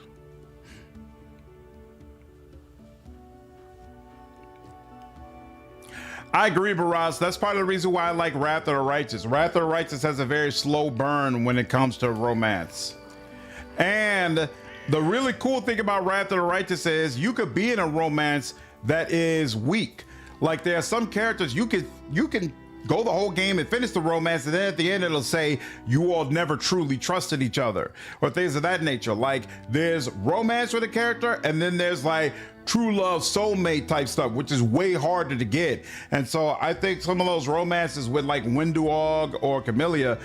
I agree, Baraz. That's part of the reason why I like Wrath of the Righteous. Wrath of the Righteous has a very slow burn when it comes to romance. And the really cool thing about Wrath of the Righteous is you could be in a romance that is weak. Like there are some characters you can go the whole game and finish the romance, and then at the end it'll say you all never truly trusted each other, or things of that nature. Like there's romance with a character, and then there's like true love, soulmate type stuff, which is way harder to get. And so I think some of those romances with like Winduog or Camellia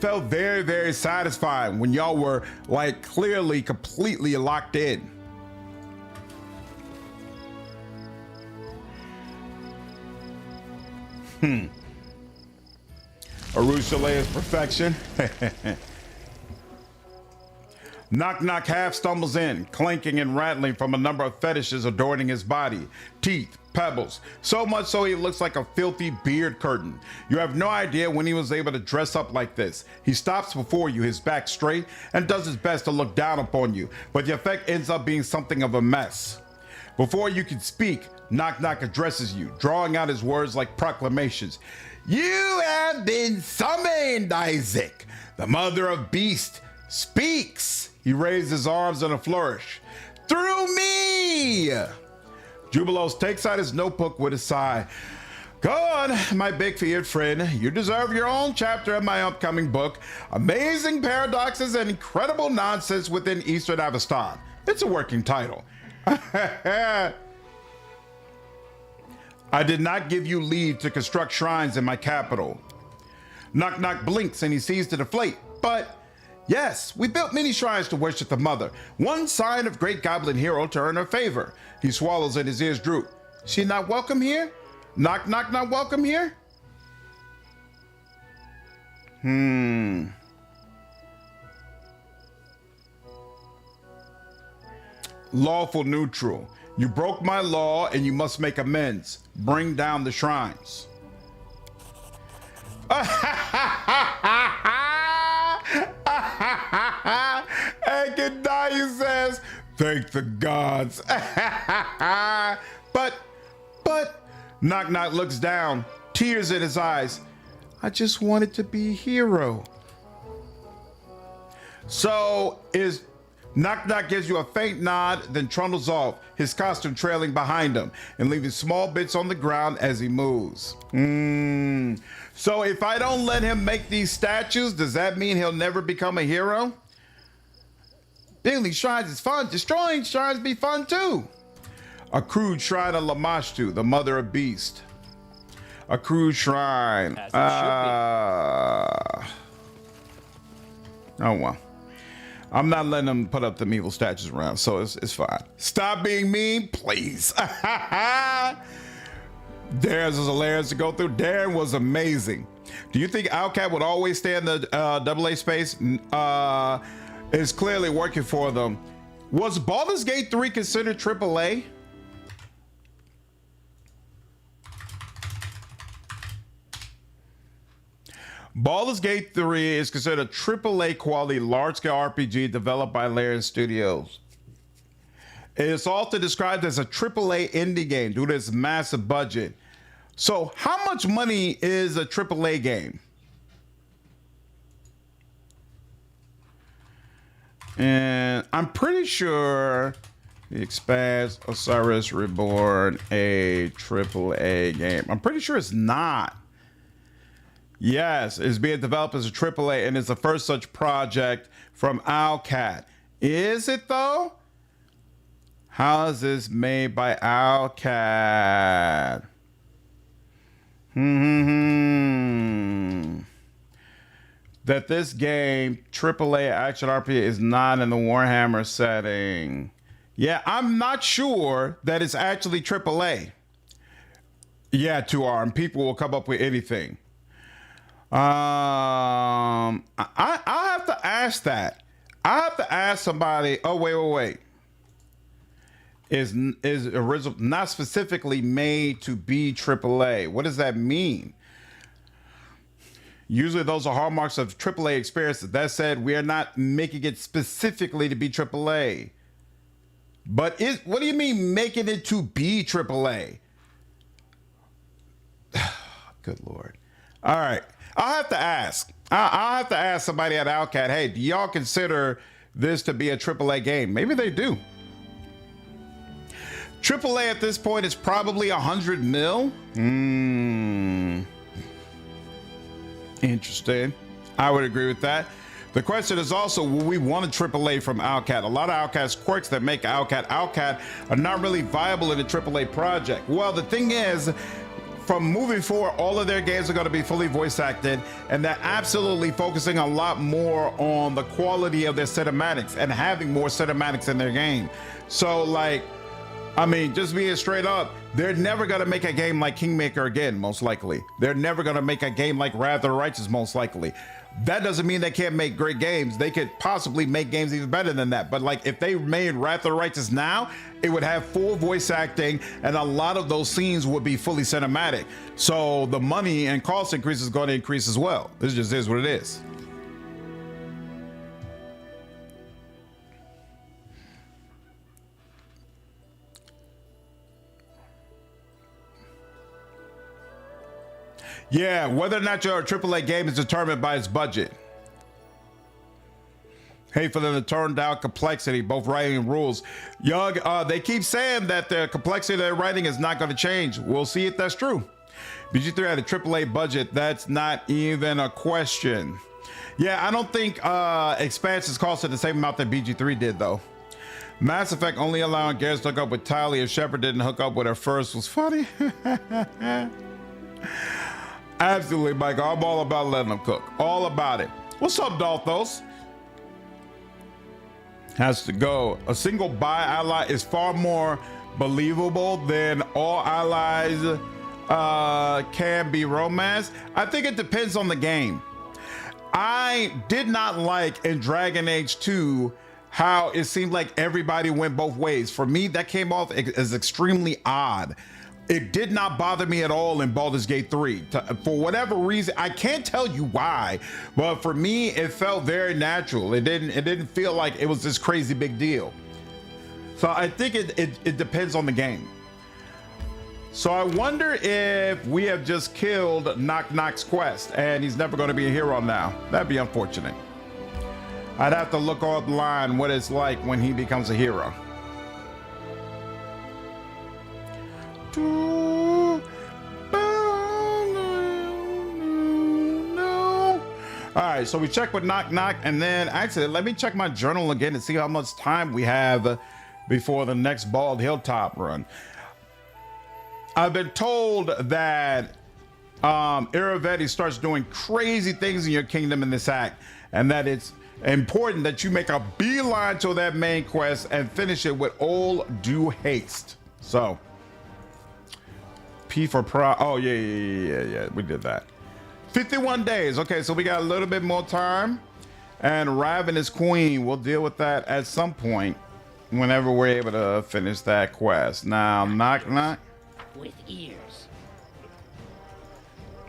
felt very, very satisfying when y'all were like clearly completely locked in. Arusha is perfection. Knock Knock half stumbles in, clanking and rattling from a number of fetishes adorning his body. Teeth, pebbles, so much so he looks like a filthy beard curtain. You have no idea when he was able to dress up like this. He stops before you, his back straight, and does his best to look down upon you, but the effect ends up being something of a mess. Before you can speak, Knock Knock addresses you, drawing out his words like proclamations. You have been summoned, Isaac. The mother of beast speaks. He raised his arms in a flourish. Through me! Jubilos takes out his notebook with a sigh. Go on, my big feared friend. You deserve your own chapter in my upcoming book, Amazing Paradoxes and Incredible Nonsense Within Eastern Avestan. It's a working title. I did not give you leave to construct shrines in my capital. Knock Knock blinks and he sees to deflate, but yes, we built many shrines to worship the mother. One sign of great goblin hero to earn her favor. He swallows and his ears droop. She not welcome here? Knock Knock not welcome here? Lawful neutral. You broke my law and you must make amends. Bring down the shrines. And Gandaya says, thank the gods. But, Knock Knock looks down, tears in his eyes. I just wanted to be a hero. So is Knock Knock gives you a faint nod, then trundles off, his costume trailing behind him and leaving small bits on the ground as he moves. So if I don't let him make these statues, does that mean he'll never become a hero? Building shrines is fun. Destroying shrines be fun too. A crude shrine of Lamashtu, the mother of beast. A crude shrine. As it Oh well. I'm not letting them put up them evil statues around, so it's fine. Stop being mean, please. There's layers to go through. Darren was amazing. Do you think Outcat would always stay in the AA space? Is clearly working for them. Was Baldur's Gate 3 considered AAA? Baldur's Gate 3 is considered a AAA quality large-scale RPG developed by Larian Studios. It is often described as a AAA indie game due to its massive budget. So how much money is a AAA game? And I'm pretty sure The Expanse, Osiris Reborn, a AAA game. I'm pretty sure it's not. Yes, it's being developed as a AAA and it's the first such project from Owlcat. Is it though? How is this made by Owlcat? That this game, AAA action RPG, is not in the Warhammer setting. Yeah, I'm not sure that it's actually AAA. Yeah, 2R, and people will come up with anything. I have to ask that. I have to ask somebody. Oh, wait. Is original not specifically made to be AAA? What does that mean? Usually those are hallmarks of AAA experiences. That said, we are not making it specifically to be AAA. But what do you mean making it to be AAA? Good Lord. All right. I'll have to ask. I'll have to ask somebody at Owlcat, hey, do y'all consider this to be a AAA game? Maybe they do. AAA at this point is probably 100 mil. Interesting. I would agree with that. The question is also, will we want a AAA from Owlcat? A lot of Owlcat's quirks that make Owlcat are not really viable in a AAA project. Well, the thing is, from moving forward, all of their games are going to be fully voice acted, and they're absolutely focusing a lot more on the quality of their cinematics and having more cinematics in their game. So, like, I mean, just being straight up, they're never going to make a game like Kingmaker again, most likely. They're never going to make a game like Wrath of the Righteous, most likely. That doesn't mean they can't make great games. They could possibly make games even better than that. But like, if they made Wrath of the Righteous now, it would have full voice acting and a lot of those scenes would be fully cinematic. So the money and cost increase is going to increase as well. This just is what it is. Yeah, whether or not you're a AAA game is determined by its budget. Hate for them to turn down complexity, both writing and rules. Young, they keep saying that the complexity of their writing is not going to change. We'll see if that's true. BG3 had a AAA budget. That's not even a question. Yeah, I don't think expansions costed the same amount that BG3 did, though. Mass Effect only allowing Garrus to hook up with Tali if Shepard didn't hook up with her first was funny. Absolutely, Michael. I'm all about letting them cook. All about it. What's up, Dalthos? Has to go. A single bi-ally is far more believable than all allies can be romance. I think it depends on the game. I did not like in Dragon Age 2 how it seemed like everybody went both ways. For me, that came off as extremely odd. It did not bother me at all in Baldur's Gate 3. For whatever reason, I can't tell you why, but for me, it felt very natural. It didn't feel like it was this crazy big deal. So I think it depends on the game. So I wonder if we have just killed Knock Knock's quest and he's never going to be a hero now. That'd be unfortunate. I'd have to look online what it's like when he becomes a hero. All right, so we check with Knock Knock, and then actually let me check my journal again to see how much time we have before the next Bald Hilltop run. I've been told that Iravetti starts doing crazy things in your kingdom in this act, and that it's important that you make a beeline to that main quest and finish it with all due haste. So, P for Pro. Oh, yeah. We did that. 51 days. Okay, so we got a little bit more time. And Ravenous Queen, we'll deal with that at some point whenever we're able to finish that quest. Now, Knock Knock. With ears.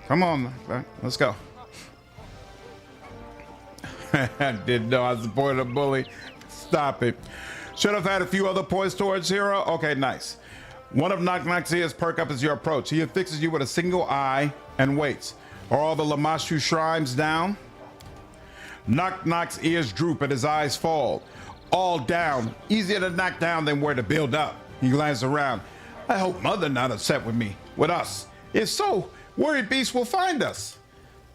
Come on, let's go. Didn't know I supported a bully. Stop it. Should have had a few other points towards hero. Okay, nice. One of Knock Knock's ears perk up as you approach. He affixes you with a single eye and waits. Are all the Lamashu shrines down? Knock Knock's ears droop and his eyes fall. All down. Easier to knock down than where to build up. He glances around. I hope Mother not upset with me. With us. If so, Worried Beast will find us.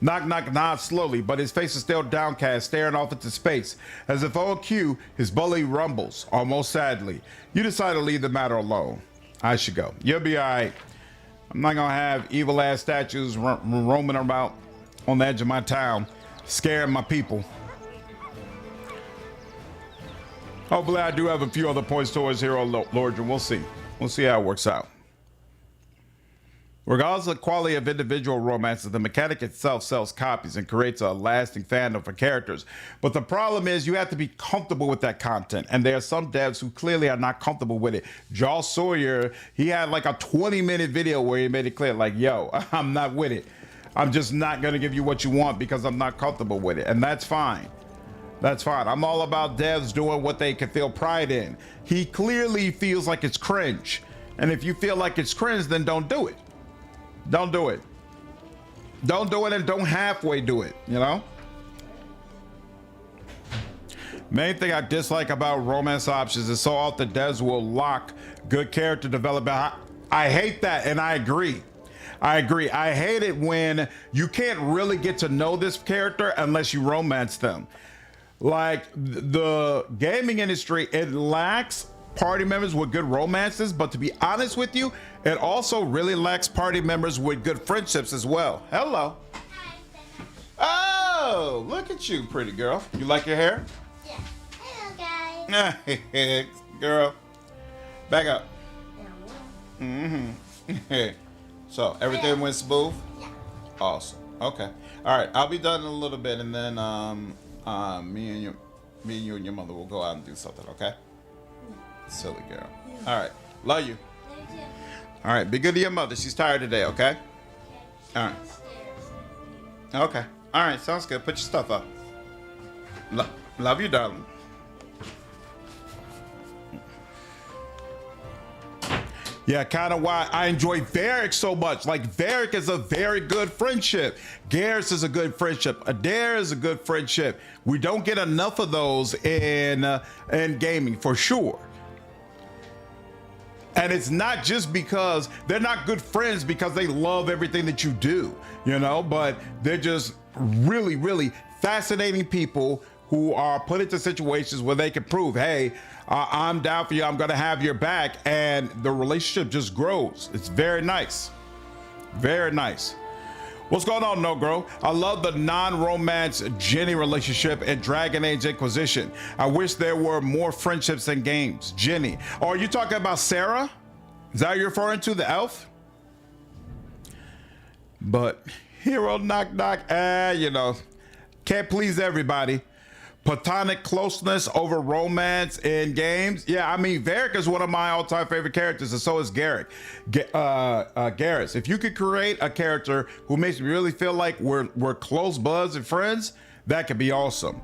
Knock Knock nods slowly, but his face is still downcast, staring off into space. As if on cue, his belly rumbles, almost sadly. You decide to leave the matter alone. I should go. You'll be all right. I'm not gonna have evil-ass statues roaming about on the edge of my town, scaring my people. Hopefully I do have a few other points towards Hero Lord, and we'll see. We'll see how it works out. Regardless of the quality of individual romances, the mechanic itself sells copies and creates a lasting fandom for characters. But the problem is you have to be comfortable with that content. And there are some devs who clearly are not comfortable with it. Joel Sawyer, he had like a 20-minute video where he made it clear, like, yo, I'm not with it. I'm just not going to give you what you want because I'm not comfortable with it. And that's fine. That's fine. I'm all about devs doing what they can feel pride in. He clearly feels like it's cringe. And if you feel like it's cringe, then don't do it. Don't do it. Don't do it, and don't halfway do it, you know? Main thing I dislike about romance options is so often devs will lock good character development. I hate that, and I agree. I hate it when you can't really get to know this character unless you romance them. Like, the gaming industry, it lacks party members with good romances, but to be honest with you, it also really lacks party members with good friendships as well. Hello. Oh, look at you, pretty girl. You like your hair? Yeah. Hello, guys. Girl, back up. Yeah. So everything went smooth? Yeah. Awesome. Okay. All right. I'll be done in a little bit, and then me and you and your mother will go out and do something. Okay? Silly girl. All right. Love you. All right. Be good to your mother. She's tired today. Okay? All right. Okay. All right. Sounds good. Put your stuff up. Love you, darling. Yeah, kind of why I enjoy Varric so much. Like, Varric is a very good friendship. Garrus is a good friendship. Adair is a good friendship. We don't get enough of those in gaming, for sure. And it's not just because they're not good friends because they love everything that you do, you know, but they're just really, really fascinating people who are put into situations where they can prove, hey, I'm down for you, I'm gonna have your back, and the relationship just grows. It's very nice. Very nice. What's going on, No Grow? I love the non-romance Jenny relationship in Dragon Age Inquisition. I wish there were more friendships in games. Jenny. Oh, are you talking about Sarah? Is that what you're referring to, the elf? But Hero Knock Knock, you know, can't please everybody. Platonic closeness over romance in games. Yeah, I mean, Varric is one of my all-time favorite characters, and so is Garrett. Garrus. If you could create a character who makes me really feel like we're close buds and friends, that could be awesome.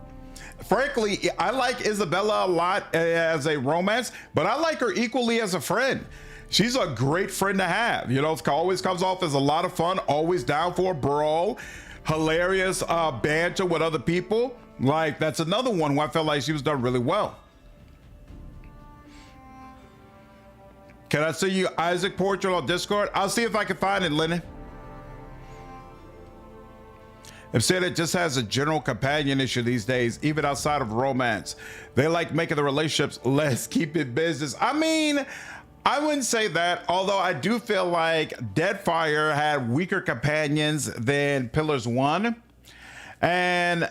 Frankly, I like Isabella a lot as a romance, but I like her equally as a friend. She's a great friend to have. You know, it always comes off as a lot of fun, always down for a brawl, hilarious banter with other people. Like, that's another one who I felt like she was done really well. Can I see you Isaac portrait on Discord? I'll see if I can find it, Lennon. I've said it just has a general companion issue these days, even outside of romance. They like making the relationships less, keep it business. I mean, I wouldn't say that, although I do feel like Deadfire had weaker companions than Pillars 1. And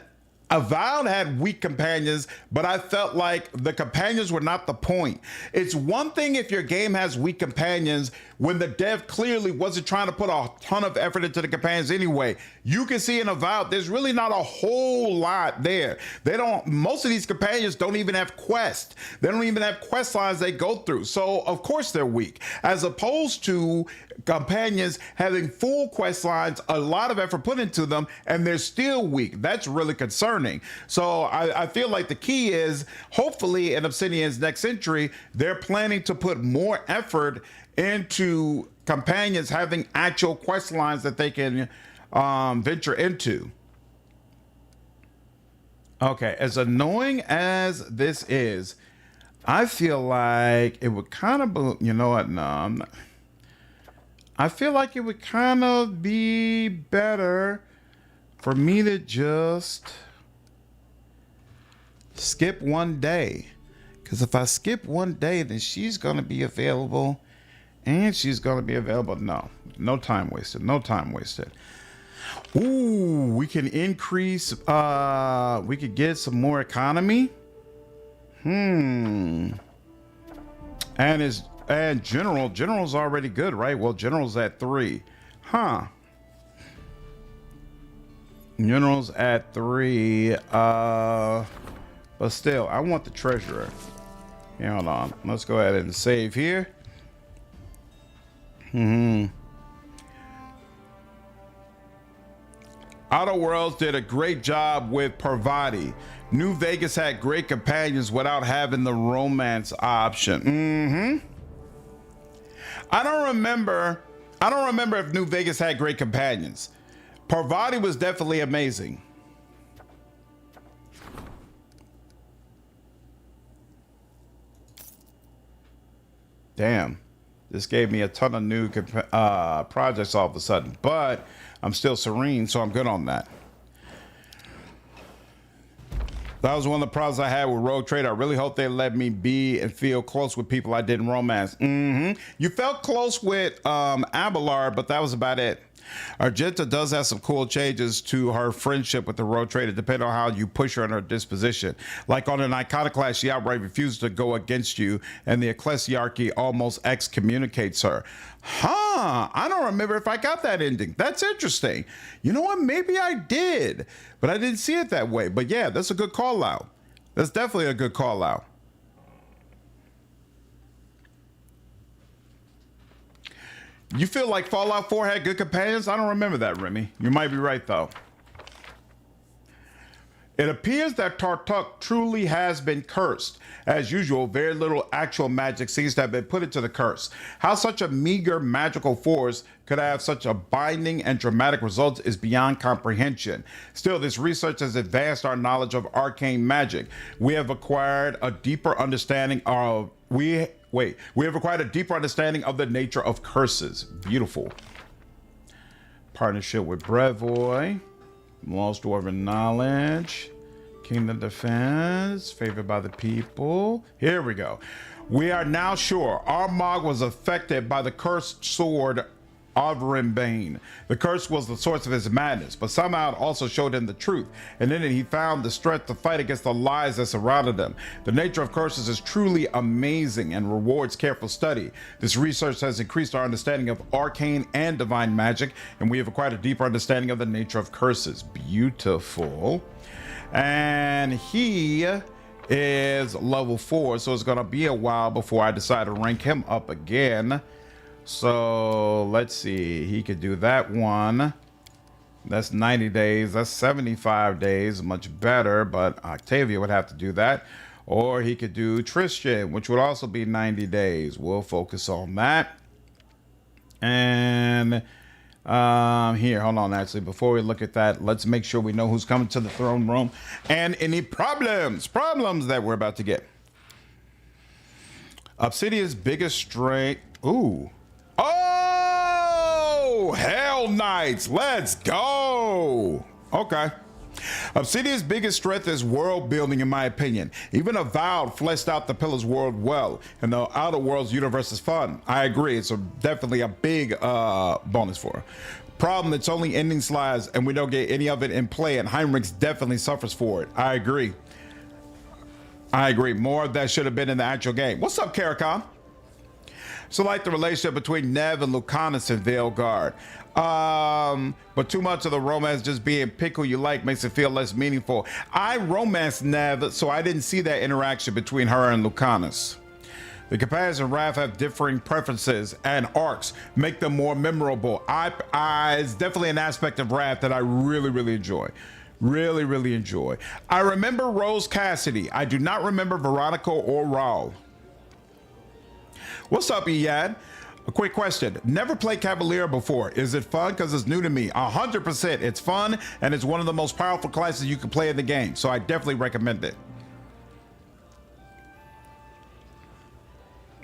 Avowed had weak companions, but I felt like the companions were not the point. It's one thing if your game has weak companions when the dev clearly wasn't trying to put a ton of effort into the companions anyway. You can see in Avowed, there's really not a whole lot there. Most of these companions don't even have quests. They don't even have quest lines they go through. So of course they're weak, as opposed to companions having full quest lines, a lot of effort put into them, and they're still weak. That's really concerning. So I feel like the key is, hopefully in Obsidian's next entry, they're planning to put more effort into companions having actual quest lines that they can venture into. Okay, as annoying as this is, I feel like it would kind of, you know what, no, I'm not. I feel like it would kind of be better for me to just skip one day. Because if I skip one day, then she's going to be available. And she's going to be available. No time wasted. No time wasted. Ooh, we can increase. We could get some more economy. And general's already good, right? Well, general's at 3. General's at 3. But still, I want the treasurer. Yeah, hold on. Let's go ahead and save here. Outer Worlds did a great job with Parvati. New Vegas had great companions without having the romance option. I don't remember if New Vegas had great companions. Parvati was definitely amazing. Damn, this gave me a ton of new projects all of a sudden, but I'm still serene, so I'm good on that. That was one of the problems I had with Rogue Trader. I really hope they let me be and feel close with people I didn't romance. You felt close with Abelard, but that was about it. Argenta does have some cool changes to her friendship with the Rogue Trader, depending on how you push her in her disposition. Like on an Iconoclast, she outright refuses to go against you, and the Ecclesiarchy almost excommunicates her. I don't remember if I got that ending. That's interesting. You know what? Maybe I did, but I didn't see it that way. But yeah, that's a good call out. That's definitely a good call out. You feel like Fallout 4 had good companions? I don't remember that, Remy. You might be right, though. It appears that Tartuk truly has been cursed. As usual, very little actual magic seems to have been put into the curse. How such a meager magical force could have such a binding and dramatic results is beyond comprehension. Still, this research has advanced our knowledge of arcane magic. We have acquired a deeper understanding of we have acquired a deeper understanding of the nature of curses. Beautiful. Partnership with Brevoy. Lost Dwarven Knowledge. Kingdom Defense. Favored by the people. Here we go. We are now sure Armagh was affected by the cursed sword Overin Bane. The curse was the source of his madness, but somehow it also showed him the truth, and in it he found the strength to fight against the lies that surrounded him. The nature of curses is truly amazing and rewards careful study. This research has increased our understanding of arcane and divine magic, and we have acquired a deeper understanding of the nature of curses. Beautiful. And he is level 4, so it's gonna be a while before I decide to rank him up again. So let's see, he could do that one. That's 90 days, that's 75 days, much better, but Octavia would have to do that. Or he could do Tristan, which would also be 90 days. We'll focus on that. And here, hold on, actually, before we look at that, let's make sure we know who's coming to the throne room and any problems that we're about to get. Obsidian's biggest strength. Ooh. Oh, Hell Knights, let's go. Okay. Obsidian's biggest strength is world building, in my opinion. Even Avowed fleshed out the Pillars world well, and the Outer Worlds universe is fun. I agree, it's definitely a big bonus for her. Problem, it's only ending slides, and we don't get any of it in play, and Heinrichs definitely suffers for it. I agree. More of that should have been in the actual game. What's up, Karakon? So like the relationship between Nev and Lucanus in Veilguard. But too much of the romance just being pick who you like makes it feel less meaningful. I romanced Nev, so I didn't see that interaction between her and Lucanus. The companions and Wrath have differing preferences and arcs, make them more memorable. It's definitely an aspect of Wrath that I really enjoy. Really enjoy. I remember Rose Cassidy. I do not remember Veronica or Raul. What's up, Iyad? A quick question. Never played Cavalier before. Is it fun? Because it's new to me. 100%. It's fun, and it's one of the most powerful classes you can play in the game. So I definitely recommend it.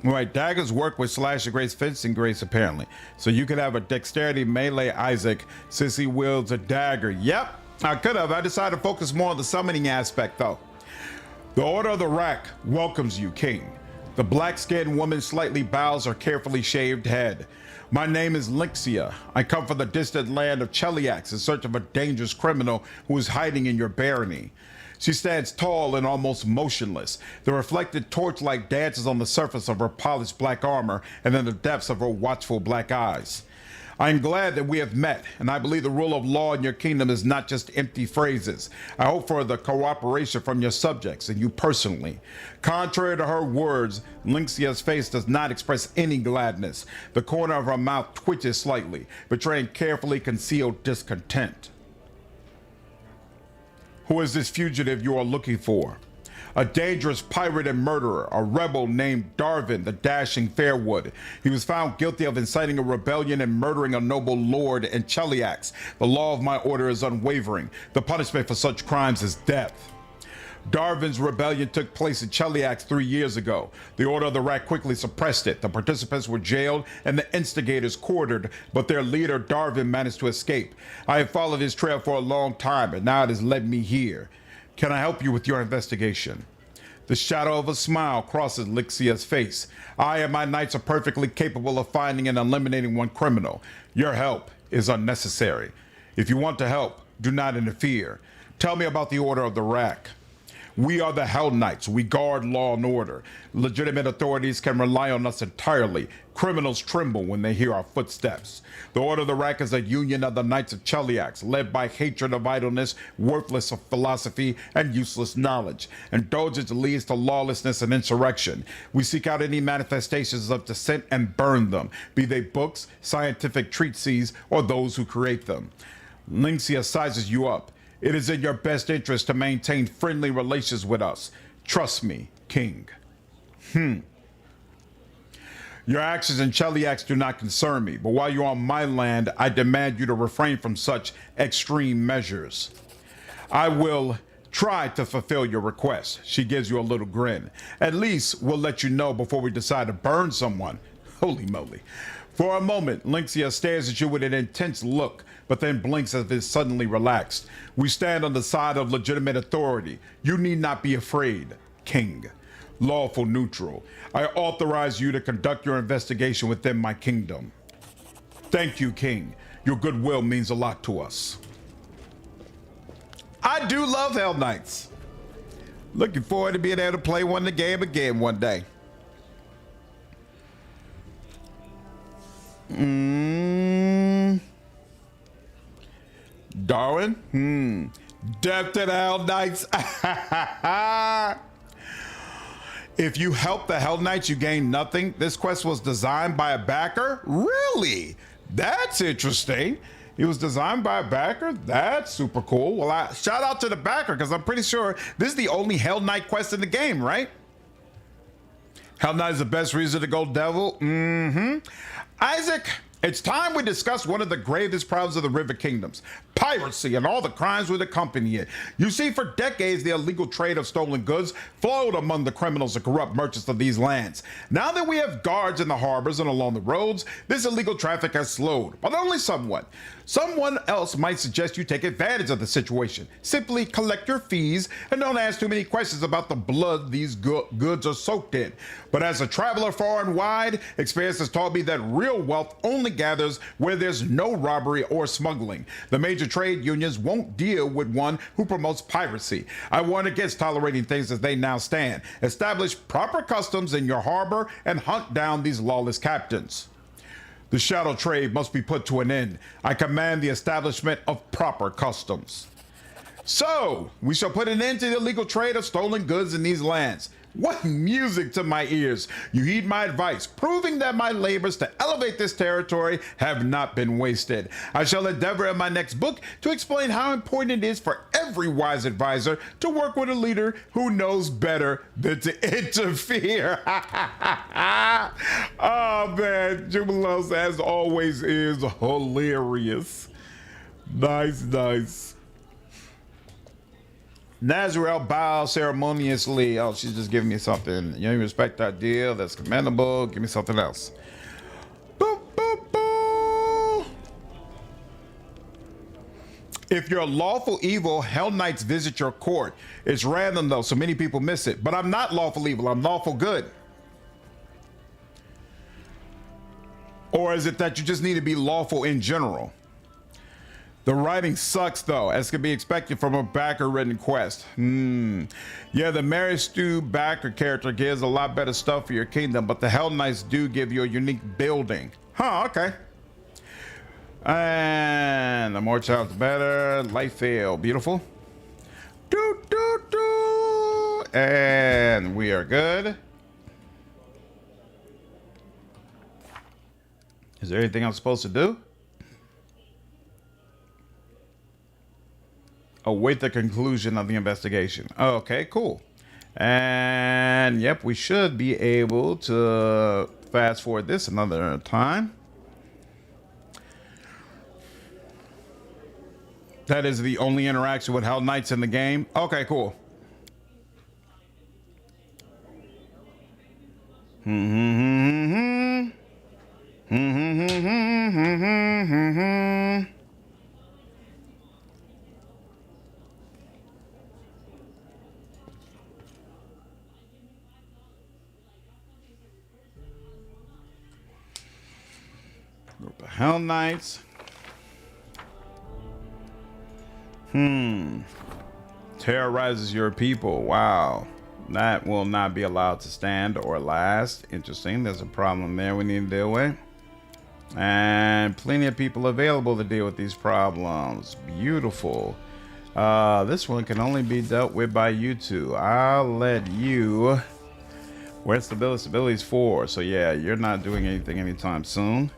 Right, daggers work with Slash and Grace Fencing Grace, apparently. So you could have a dexterity melee Isaac since he wields a dagger. Yep, I could have. I decided to focus more on the summoning aspect, though. The Order of the Rack welcomes you, King. The black-skinned woman slightly bows her carefully shaved head. My name is Lynxia. I come from the distant land of Cheliax in search of a dangerous criminal who is hiding in your barony. She stands tall and almost motionless. The reflected torchlight dances on the surface of her polished black armor and in the depths of her watchful black eyes. I am glad that we have met, and I believe the rule of law in your kingdom is not just empty phrases. I hope for the cooperation from your subjects and you personally. Contrary to her words, Lynxia's face does not express any gladness. The corner of her mouth twitches slightly, betraying carefully concealed discontent. Who is this fugitive you are looking for? A dangerous pirate and murderer, a rebel named Darvin the Dashing Fairwood. He was found guilty of inciting a rebellion and murdering a noble lord in Cheliax. The law of my order is unwavering. The punishment for such crimes is death. Darvin's rebellion took place in Cheliax 3 years ago. The Order of the Rack quickly suppressed it. The participants were jailed and the instigators quartered, but their leader Darvin managed to escape. I have followed his trail for a long time, and now it has led me here. Can I help you with your investigation? The shadow of a smile crosses Lixia's face. I and my knights are perfectly capable of finding and eliminating one criminal. Your help is unnecessary. If you want to help, do not interfere. Tell me about the Order of the Rack. We are the Hell Knights. We guard law and order. Legitimate authorities can rely on us entirely. Criminals tremble when they hear our footsteps. The Order of the Rack is a union of the Knights of Cheliax, led by hatred of idleness, worthless of philosophy, and useless knowledge. Indulgence leads to lawlessness and insurrection. We seek out any manifestations of dissent and burn them, be they books, scientific treatises, or those who create them. Lynxia sizes you up. It is in your best interest to maintain friendly relations with us. Trust me, King. Your actions in Cheliax do not concern me, but while you're on my land, I demand you to refrain from such extreme measures. I will try to fulfill your request. She gives you a little grin. At least we'll let you know before we decide to burn someone. Holy moly. For a moment, Lynxia stares at you with an intense look, but then blinks as if suddenly relaxed. We stand on the side of legitimate authority. You need not be afraid, King. Lawful neutral. I authorize you to conduct your investigation within my kingdom. Thank you, King. Your goodwill means a lot to us. I do love Hell Knights. Looking forward to being able to play the game again one day. Darwin? Death to the Hell Knights. If you help the Hell Knights, you gain nothing. This quest was designed by a backer? Really? That's interesting. It was designed by a backer? That's super cool. Well, shout out to the backer, because I'm pretty sure this is the only Hell Knight quest in the game, right? Hell Knight is the best reason to go devil. Isaac, it's time we discuss one of the gravest problems of the River Kingdoms: piracy and all the crimes that accompany it. You see, for decades, the illegal trade of stolen goods flowed among the criminals and corrupt merchants of these lands. Now that we have guards in the harbors and along the roads, this illegal traffic has slowed, but only somewhat. Someone else might suggest you take advantage of the situation. Simply collect your fees and don't ask too many questions about the blood these goods are soaked in. But as a traveler far and wide, experience has taught me that real wealth only gathers where there's no robbery or smuggling. The major trade unions won't deal with one who promotes piracy. I warn against tolerating things as they now stand. Establish proper customs in your harbor and hunt down these lawless captains. The shadow trade must be put to an end. I command the establishment of proper customs. So, we shall put an end to the illegal trade of stolen goods in these lands. What music to my ears. You heed my advice, proving that my labors to elevate this territory have not been wasted. I shall endeavor in my next book to explain how important it is for every wise advisor to work with a leader who knows better than to interfere. Oh man, Jubilos as always is hilarious. Nice. Nazriel bows ceremoniously. Oh, she's just giving me something. You respect our deal. That's commendable. Give me something else. Boop, boop, boop. If you're lawful evil, Hell Knights visit your court. It's random though, so many people miss it. But I'm not lawful evil. I'm lawful good. Or is it that you just need to be lawful in general? The writing sucks though, as can be expected from a backer written quest. Yeah, the Mary Stu backer character gives a lot better stuff for your kingdom, but the Hell Knights do give you a unique building. Huh, okay. And the more child, the better. Life fail, beautiful. And we are good. Is there anything I'm supposed to do? Await the conclusion of the investigation. Okay, cool. And yep, we should be able to fast forward this another time. That is the only interaction with Hell Knights in the game. Okay, cool. Group of Hell Knights. Terrorizes your people. Wow. That will not be allowed to stand or last. Interesting. There's a problem there we need to deal with. And plenty of people available to deal with these problems. Beautiful. This one can only be dealt with by you two. I'll let you... Where's stability? Stability's 4. So yeah, you're not doing anything anytime soon.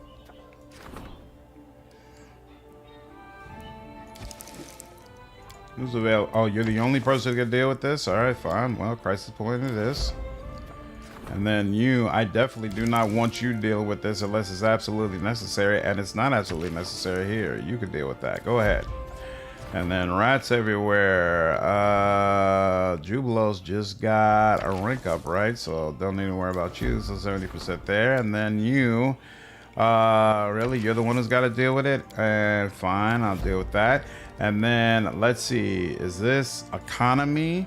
Who's available? Oh, you're the only person who can deal with this? Alright, fine. Well, crisis point it is. And then you, I definitely do not want you to deal with this unless it's absolutely necessary, and it's not absolutely necessary here. You can deal with that. Go ahead. And then rats everywhere. Jubilos just got a rank up, right? So don't need to worry about you. So 70% there. And then you, really, you're the one who's got to deal with it? And fine, I'll deal with that. And then let's see, is this economy?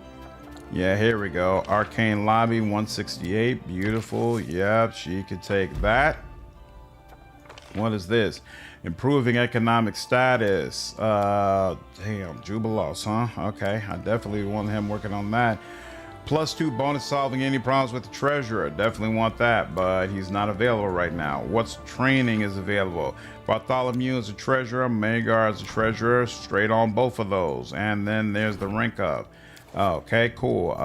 Yeah, here we go. Arcane Lobby 168. Beautiful. Yep, she could take that. What is this? Improving economic status. Damn, Jubilos, huh? Okay, I definitely want him working on that. +2 bonus solving any problems with the treasurer. Definitely want that, but he's not available right now. What's training is available? Bartholomew is a treasurer, Magar is a treasurer, straight on both of those. And then there's the rank up. Okay, cool.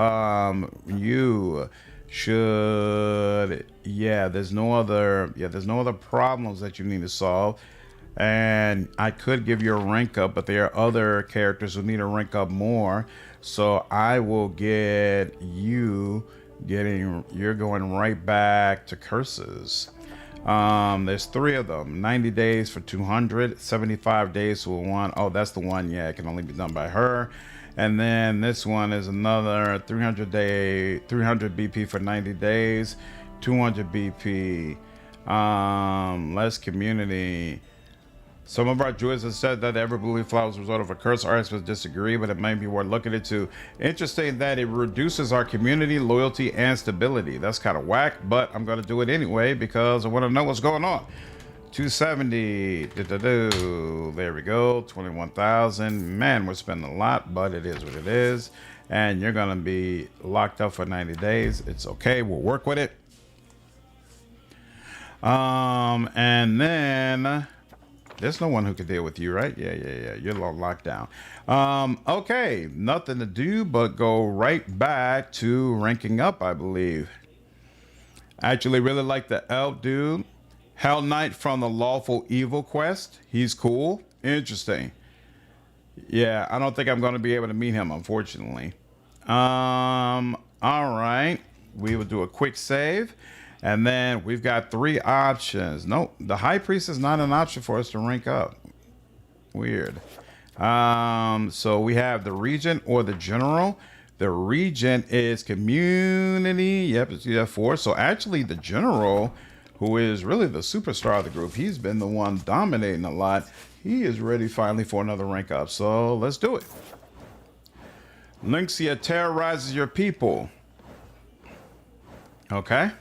You should, there's no other problems that you need to solve. And I could give you a rank up, but there are other characters who need a rank up more. So I will get you you're going right back to curses. There's 3 of them. 90 days for 200, 75 days for 1. Oh, that's the one. Yeah, it can only be done by her. And then this one is another 300 BP for 90 days, 200 BP. Less community. Some of our druids have said that every blue leaf flower is a result of a curse. Our experts disagree, but it might be worth looking into. Interesting that it reduces our community, loyalty, and stability. That's kind of whack, but I'm going to do it anyway because I want to know what's going on. 270. There we go. 21,000. Man, we're spending a lot, but it is what it is. And you're going to be locked up for 90 days. It's okay. We'll work with it. And then... there's no one who can deal with you, right? Yeah. You're locked down. Okay, nothing to do but go right back to ranking up, I believe. I actually really like the elf dude. Hell Knight from the Lawful Evil quest. He's cool. Interesting. Yeah, I don't think I'm going to be able to meet him, unfortunately. All right. We will do a quick save. And then we've got 3 options. No, the High Priest is not an option for us to rank up. Weird. So we have the Regent or the General. The Regent is Community. Yep, it's F4. So actually the General, who is really the superstar of the group, he's been the one dominating a lot. He is ready finally for another rank up. So let's do it. Lynxia terrorizes your people. Okay.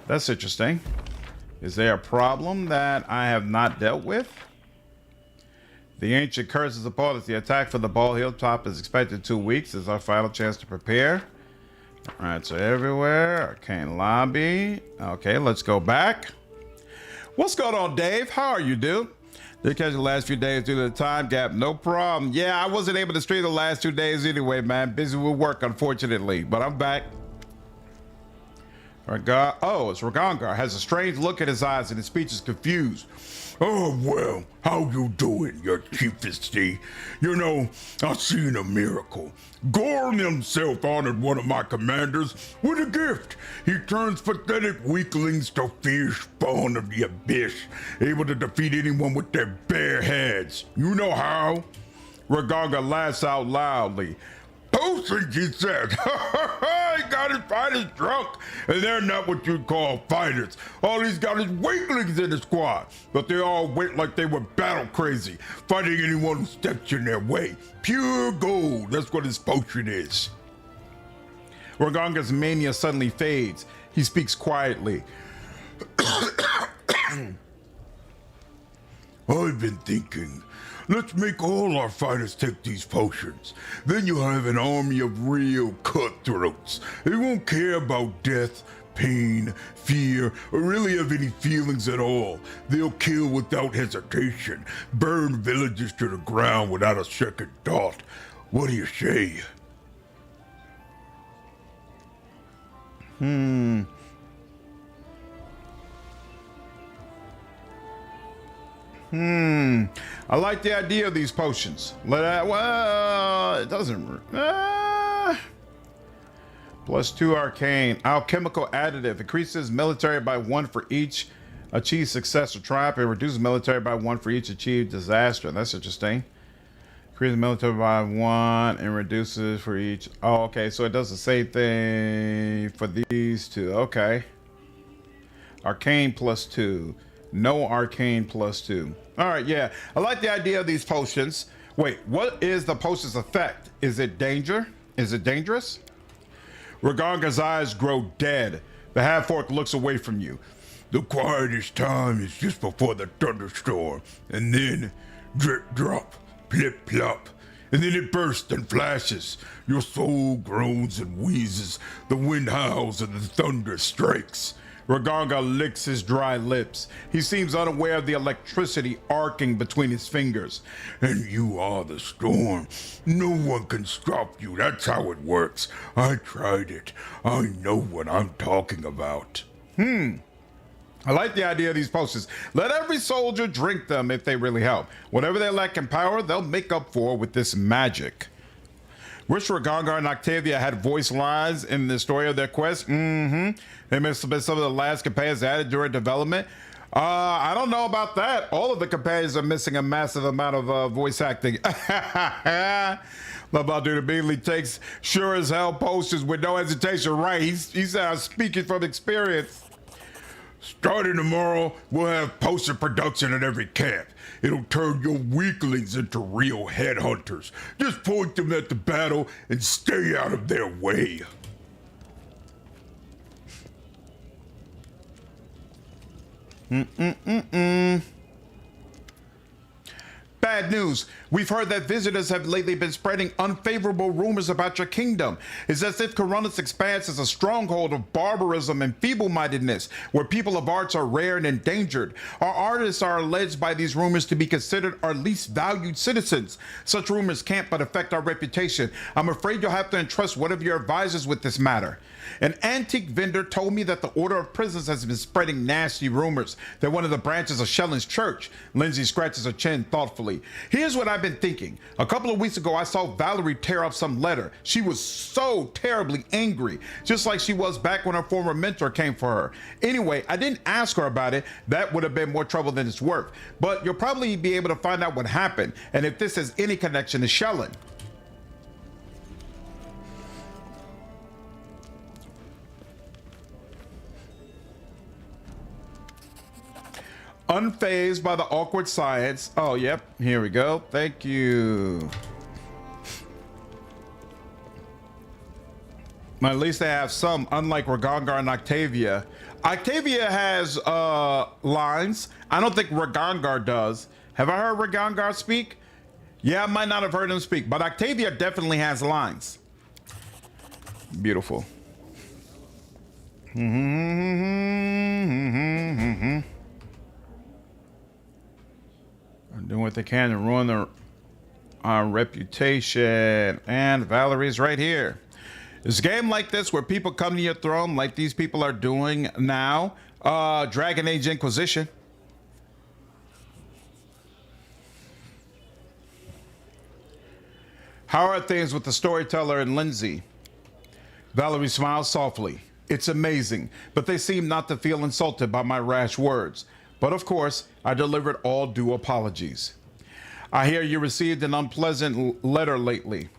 That's interesting. Is there a problem that I have not dealt with? The ancient curse is upon us. The attack for the ball hilltop is expected in 2 weeks. This is our final chance to prepare. All right, so everywhere. Arcane lobby. Okay, let's go back. What's going on, Dave? How are you, dude? Did catch the last few days due to the time gap? No problem. Yeah, I wasn't able to stream the last 2 days anyway, man. Busy with work, unfortunately, but I'm back. Oh, it's Ragongar. Has a strange look in his eyes and his speech is confused. Oh, well, how you doing, your chiefesty? You know, I seen a miracle. Gorn himself honored one of my commanders with a gift. He turns pathetic weaklings to fierce spawn of the abyss, able to defeat anyone with their bare hands. You know how? Ragongar laughs out loudly. Potions, he said. He got his fighters drunk, and they're not what you'd call fighters. All he's got is weaklings in his squad, but they all went like they were battle crazy, fighting anyone who steps in their way. Pure gold, that's what his potion is. Ragongar's mania suddenly fades. He speaks quietly. I've been thinking, let's make all our fighters take these potions. Then you'll have an army of real cutthroats. They won't care about death, pain, fear, or really have any feelings at all. They'll kill without hesitation, burn villages to the ground without a second thought. What do you say? I like the idea of these potions. Well, it doesn't. +2 arcane. Alchemical additive. Increases military by 1 for each achieved success or triumph. And reduces military by 1 for each achieved disaster. That's interesting. Increases military by 1 and reduces for each. Oh, okay. So it does the same thing for these two. Okay. Arcane +2. No arcane +2. All right, yeah. I like the idea of these potions. Wait, what is the potion's effect? Is it danger? Is it dangerous? Ragongar's eyes grow dead. The half-orc looks away from you. The quietest time is just before the thunderstorm, and then drip drop, plip plop. and then it bursts and flashes. Your soul groans and wheezes. The wind howls and the thunder strikes. Raganga licks his dry lips. He seems unaware of the electricity arcing between his fingers. And you are the storm. No one can stop you. That's how it works. I tried it. I know what I'm talking about. I like the idea of these potions. Let every soldier drink them if they really help. Whatever they lack in power, they'll make up for with this magic. Wish Ragangar and Octavia had voice lines in the story of their quest. They must have been some of the last companions added during development. I don't know about that. All of the companions are missing a massive amount of voice acting. Labaldu immediately takes sure as hell potions with no hesitation. Right, he said I'm speaking from experience. Starting tomorrow, we'll have poster production at every camp. It'll turn your weaklings into real headhunters. Just point them at the battle and stay out of their way. Bad news. We've heard that visitors have lately been spreading unfavorable rumors about your kingdom. It's as if Corona's expanse is a stronghold of barbarism and feeble-mindedness, where people of arts are rare and endangered. Our artists are alleged by these rumors to be considered our least valued citizens. Such rumors can't but affect our reputation. I'm afraid you'll have to entrust one of your advisors with this matter. An antique vendor told me that the Order of Prisons has been spreading nasty rumors. They're one of the branches of Shellen's church. Lindsay scratches her chin thoughtfully. Here's what I've been thinking. A couple of weeks ago, I saw Valerie tear up some letter. She was so terribly angry, just like she was back when her former mentor came for her. Anyway, I didn't ask her about it. That would have been more trouble than it's worth. But you'll probably be able to find out what happened and if this has any connection to Shellen. Unfazed by the awkward science. Oh, yep. Here we go. Thank you. Well, at least they have some, unlike Ragangar and Octavia. Octavia has lines. I don't think Ragangar does. Have I heard Ragangar speak? Yeah, I might not have heard him speak, but Octavia definitely has lines. Beautiful. Doing what they can to ruin our reputation. And Valerie's right here. It's a game like this where people come to your throne like these people are doing now. Dragon Age Inquisition. How are things with the storyteller and Lindsay? Valerie smiles softly. It's amazing, but they seem not to feel insulted by my rash words. But of course, I delivered all due apologies. I hear you received an unpleasant letter lately.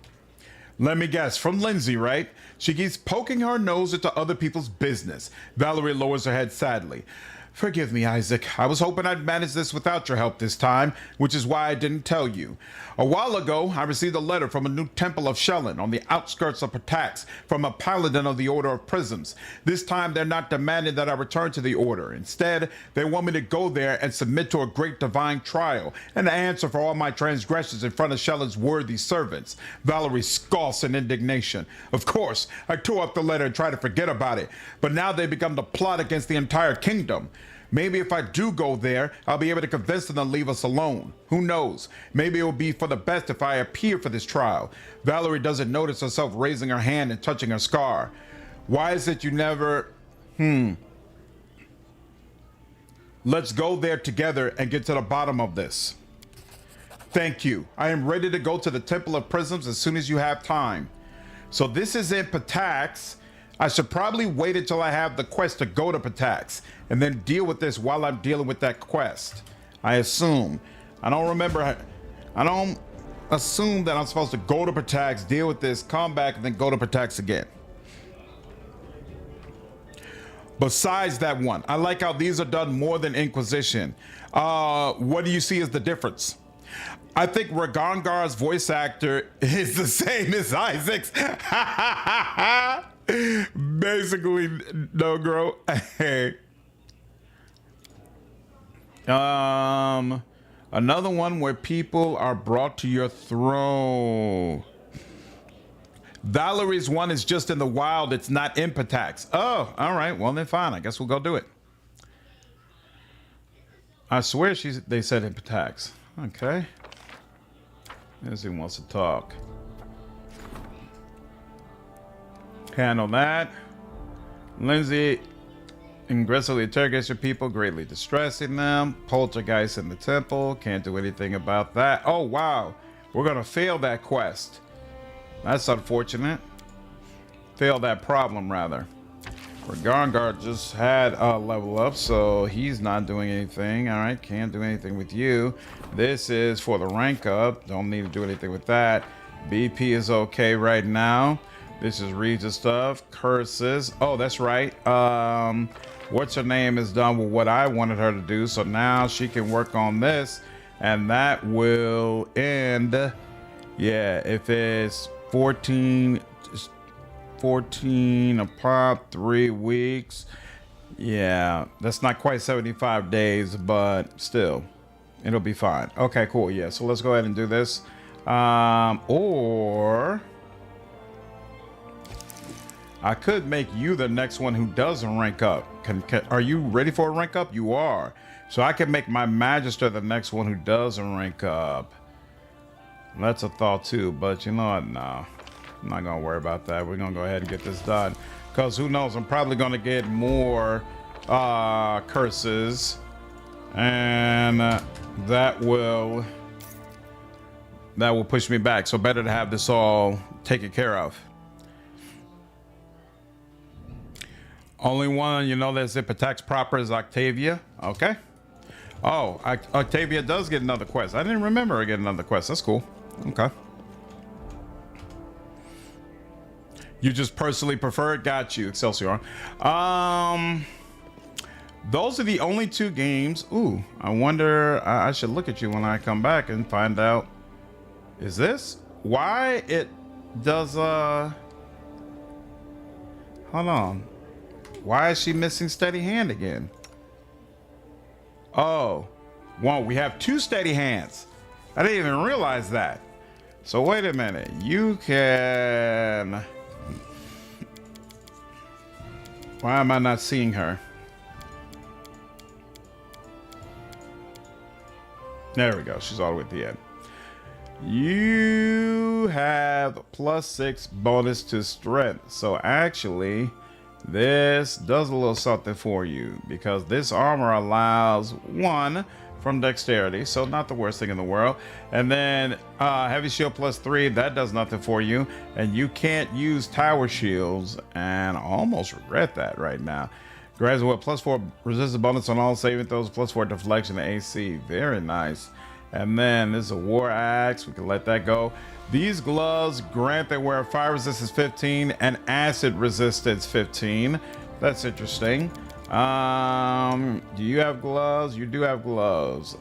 Let me guess, from Lindsay, right? She keeps poking her nose into other people's business. Valerie lowers her head sadly. Forgive me, Isaac. I was hoping I'd manage this without your help this time, which is why I didn't tell you. A while ago, I received a letter from a new temple of Shellen on the outskirts of Patax from a paladin of the Order of Prisms. This time, they're not demanding that I return to the Order. Instead, they want me to go there and submit to a great divine trial and answer for all my transgressions in front of Shellen's worthy servants. Valerie scoffs in indignation. Of course, I tore up the letter and tried to forget about it, but now they become to plot against the entire kingdom. Maybe if I do go there, I'll be able to convince them to leave us alone. Who knows? Maybe it will be for the best if I appear for this trial. Valerie doesn't notice herself raising her hand and touching her scar. Why is it you never... Let's go there together and get to the bottom of this. Thank you. I am ready to go to the Temple of Prisms as soon as you have time. So this is in Patax. I should probably wait until I have the quest to go to Patax and then deal with this while I'm dealing with that quest. I assume. I don't assume that I'm supposed to go to Patax, deal with this, come back, and then go to Patax again. Besides that one, I like how these are done more than Inquisition. What do you see as the difference? I think Ragangar's voice actor is the same as Isaac's. Basically, no, girl. Another one where people are brought to your throne. Valerie's one is just in the wild. It's not in Patax. Oh, all right. Well, then fine. I guess we'll go do it. I swear they said in Patax. Okay. Lindsay wants to talk. Handle that. Lindsay aggressively interrogates your people, greatly distressing them. Poltergeist in the temple. Can't do anything about that. Oh, wow. We're going to fail that quest. That's unfortunate. Fail that problem, rather. Garngard just had a level up, so he's not doing anything. All right, can't do anything with you. This is for the rank up. Don't need to do anything with that. BP is okay right now. This is Regis stuff. Curses. Oh, that's right. What's her name is done with what I wanted her to do, so now she can work on this, and that will end. Yeah, if it's 14 a pop, 3 weeks. Yeah, that's not quite 75 days, but still, it'll be fine. Okay, cool. Yeah, so let's go ahead and do this. Or I could make you the next one who doesn't rank up. Are you ready for a rank up? You are. So I can make my Magister the next one who doesn't rank up. That's a thought too, but you know what? No, I'm not gonna worry about that. We're gonna go ahead and get this done, because who knows? I'm probably gonna get more curses, and that will push me back. So better to have this all taken care of. Only one you know that's Ipatax proper is Octavia. Okay. Oh, Octavia does get another quest. I didn't remember her getting another quest. That's cool. Okay. You just personally prefer it? Got you, Excelsior. Those are the only 2 games. Ooh, I wonder, I should look at you when I come back and find out. Is this why it does, hold on. Why is she missing steady hand again? Oh, well, we have 2 steady hands. I didn't even realize that. So wait a minute. You can... Why am I not seeing her? There we go. She's all the way at the end. You have +6 bonus to strength. So actually, this does a little something for you, because this armor allows 1 from dexterity, so not the worst thing in the world. And then heavy shield +3, that does nothing for you, and you can't use tower shields, and I almost regret that right now. Grants with +4 resistance bonus on all saving throws, +4 deflection and AC. Very nice. And then this is a war axe. We can let that go. These gloves grant that wear fire resistance 15 and acid resistance 15. That's interesting. Do you have gloves? You do have gloves.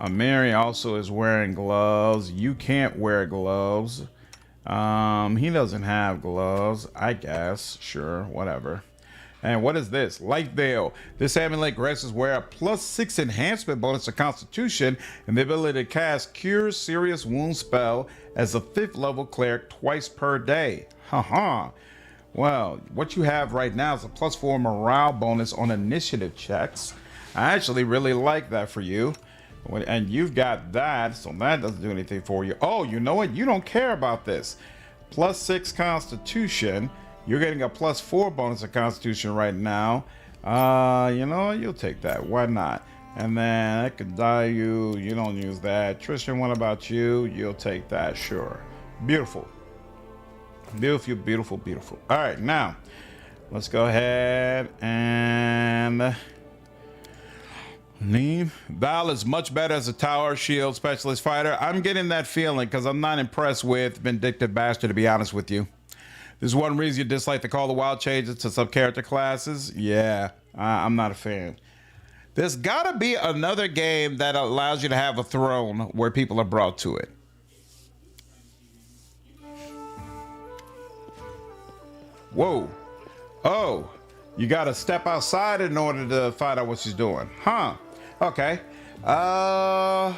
Mary also is wearing gloves. You can't wear gloves. He doesn't have gloves, I guess. Sure, whatever. And what is this? Light Veil. This amulet grants his wearer +6 enhancement bonus to Constitution and the ability to cast Cure Serious Wound spell as a 5th level cleric twice per day. Haha. Well, what you have right now is a +4 morale bonus on initiative checks. I actually really like that for you. And you've got that, so that doesn't do anything for you. Oh, you know what? You don't care about this. +6 Constitution. You're getting a +4 bonus of Constitution right now. You know, you'll take that. Why not? And then I could die you. You don't use that. Tristan, what about you? You'll take that. Sure. Beautiful. Beautiful, beautiful, beautiful. All right, now let's go ahead and leave. Val is much better as a tower shield specialist fighter. I'm getting that feeling because I'm not impressed with Vindictive Bastard, to be honest with you. There's one reason you dislike to call the wild changes to some character classes. Yeah, I'm not a fan. There's gotta be another game that allows you to have a throne where people are brought to it. Whoa. Oh, you gotta step outside in order to find out what she's doing. Huh. Okay. But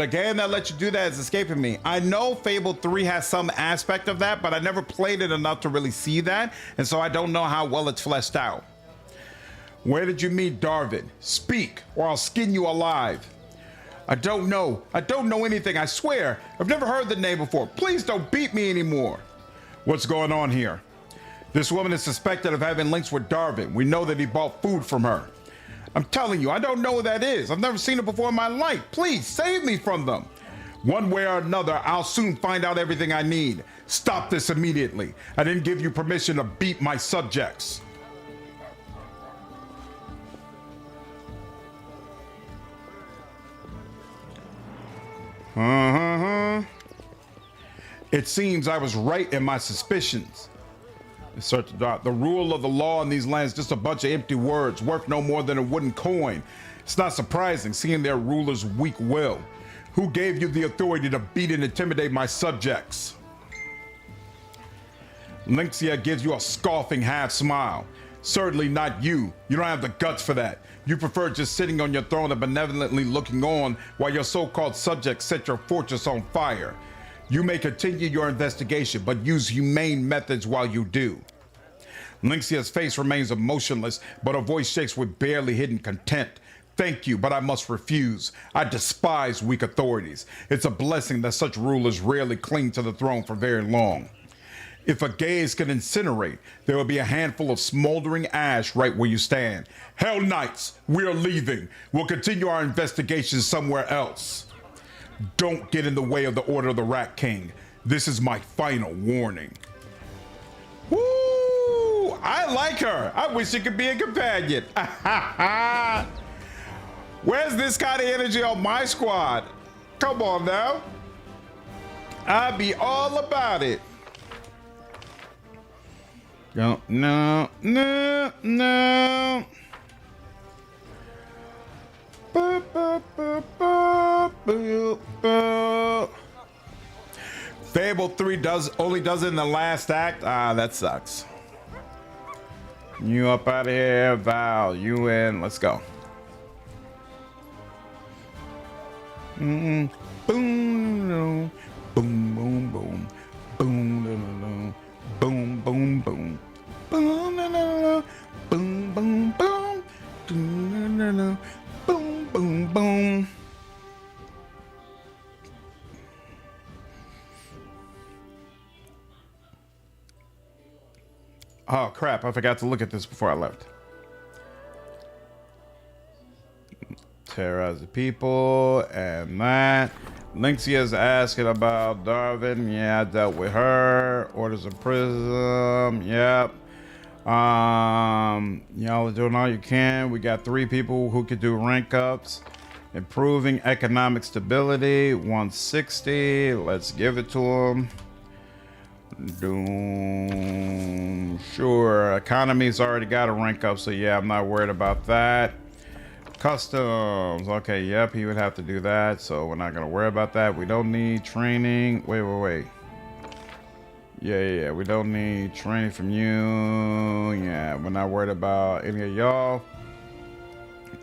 a game that lets you do that is escaping me. I know Fable 3 has some aspect of that, but I never played it enough to really see that, and so I don't know how well it's fleshed out. Where did you meet Darvin? Speak, or I'll skin you alive. I don't know. I don't know anything, I swear. I've never heard the name before. Please don't beat me anymore. What's going on here? This woman is suspected of having links with Darvin. We know that he bought food from her. I'm telling you, I don't know who that is. I've never seen it before in my life. Please save me from them. One way or another, I'll soon find out everything I need. Stop this immediately. I didn't give you permission to beat my subjects. It seems I was right in my suspicions. The rule of the law in these lands is just a bunch of empty words worth no more than a wooden coin. It's not surprising seeing their ruler's weak will. Who gave you the authority to beat and intimidate my subjects? Lynxia gives you a scoffing half smile. Certainly not you. You don't have the guts for that. You prefer just sitting on your throne and benevolently looking on while your so-called subjects set your fortress on fire. You may continue your investigation, but use humane methods while you do. Lynxia's face remains emotionless, but her voice shakes with barely hidden contempt. Thank you, but I must refuse. I despise weak authorities. It's a blessing that such rulers rarely cling to the throne for very long. If a gaze can incinerate, there will be a handful of smoldering ash right where you stand. Hell Knights, we're leaving. We'll continue our investigation somewhere else. Don't get in the way of the Order of the Rat King. This is my final warning. Woo! I like her. I wish she could be a companion. Where's this kind of energy on my squad? Come on now. I'd be all about it. No, no, no, no. Fable 3 only does it in the last act. Ah, that sucks. You up out of here, Val. You in. Let's go. Boom, boom, boom, boom, boom, boom, boom, boom, boom, boom, boom, boom, boom, boom, boom, boom. Oh crap, I forgot to look at this before I left. Terrorize the people and that. Lynxia's asking about Darvin. Yeah, I dealt with her. Orders of Prism. Yep. Y'all are doing all you can. We got 3 people who could do rank ups. Improving economic stability. 160. Let's give it to them. Sure. Economy's already got a rank up, so yeah, I'm not worried about that. Customs. Okay, yep, he would have to do that, so we're not gonna worry about that. We don't need training. Wait. Yeah, we don't need training from you. Yeah, we're not worried about any of y'all.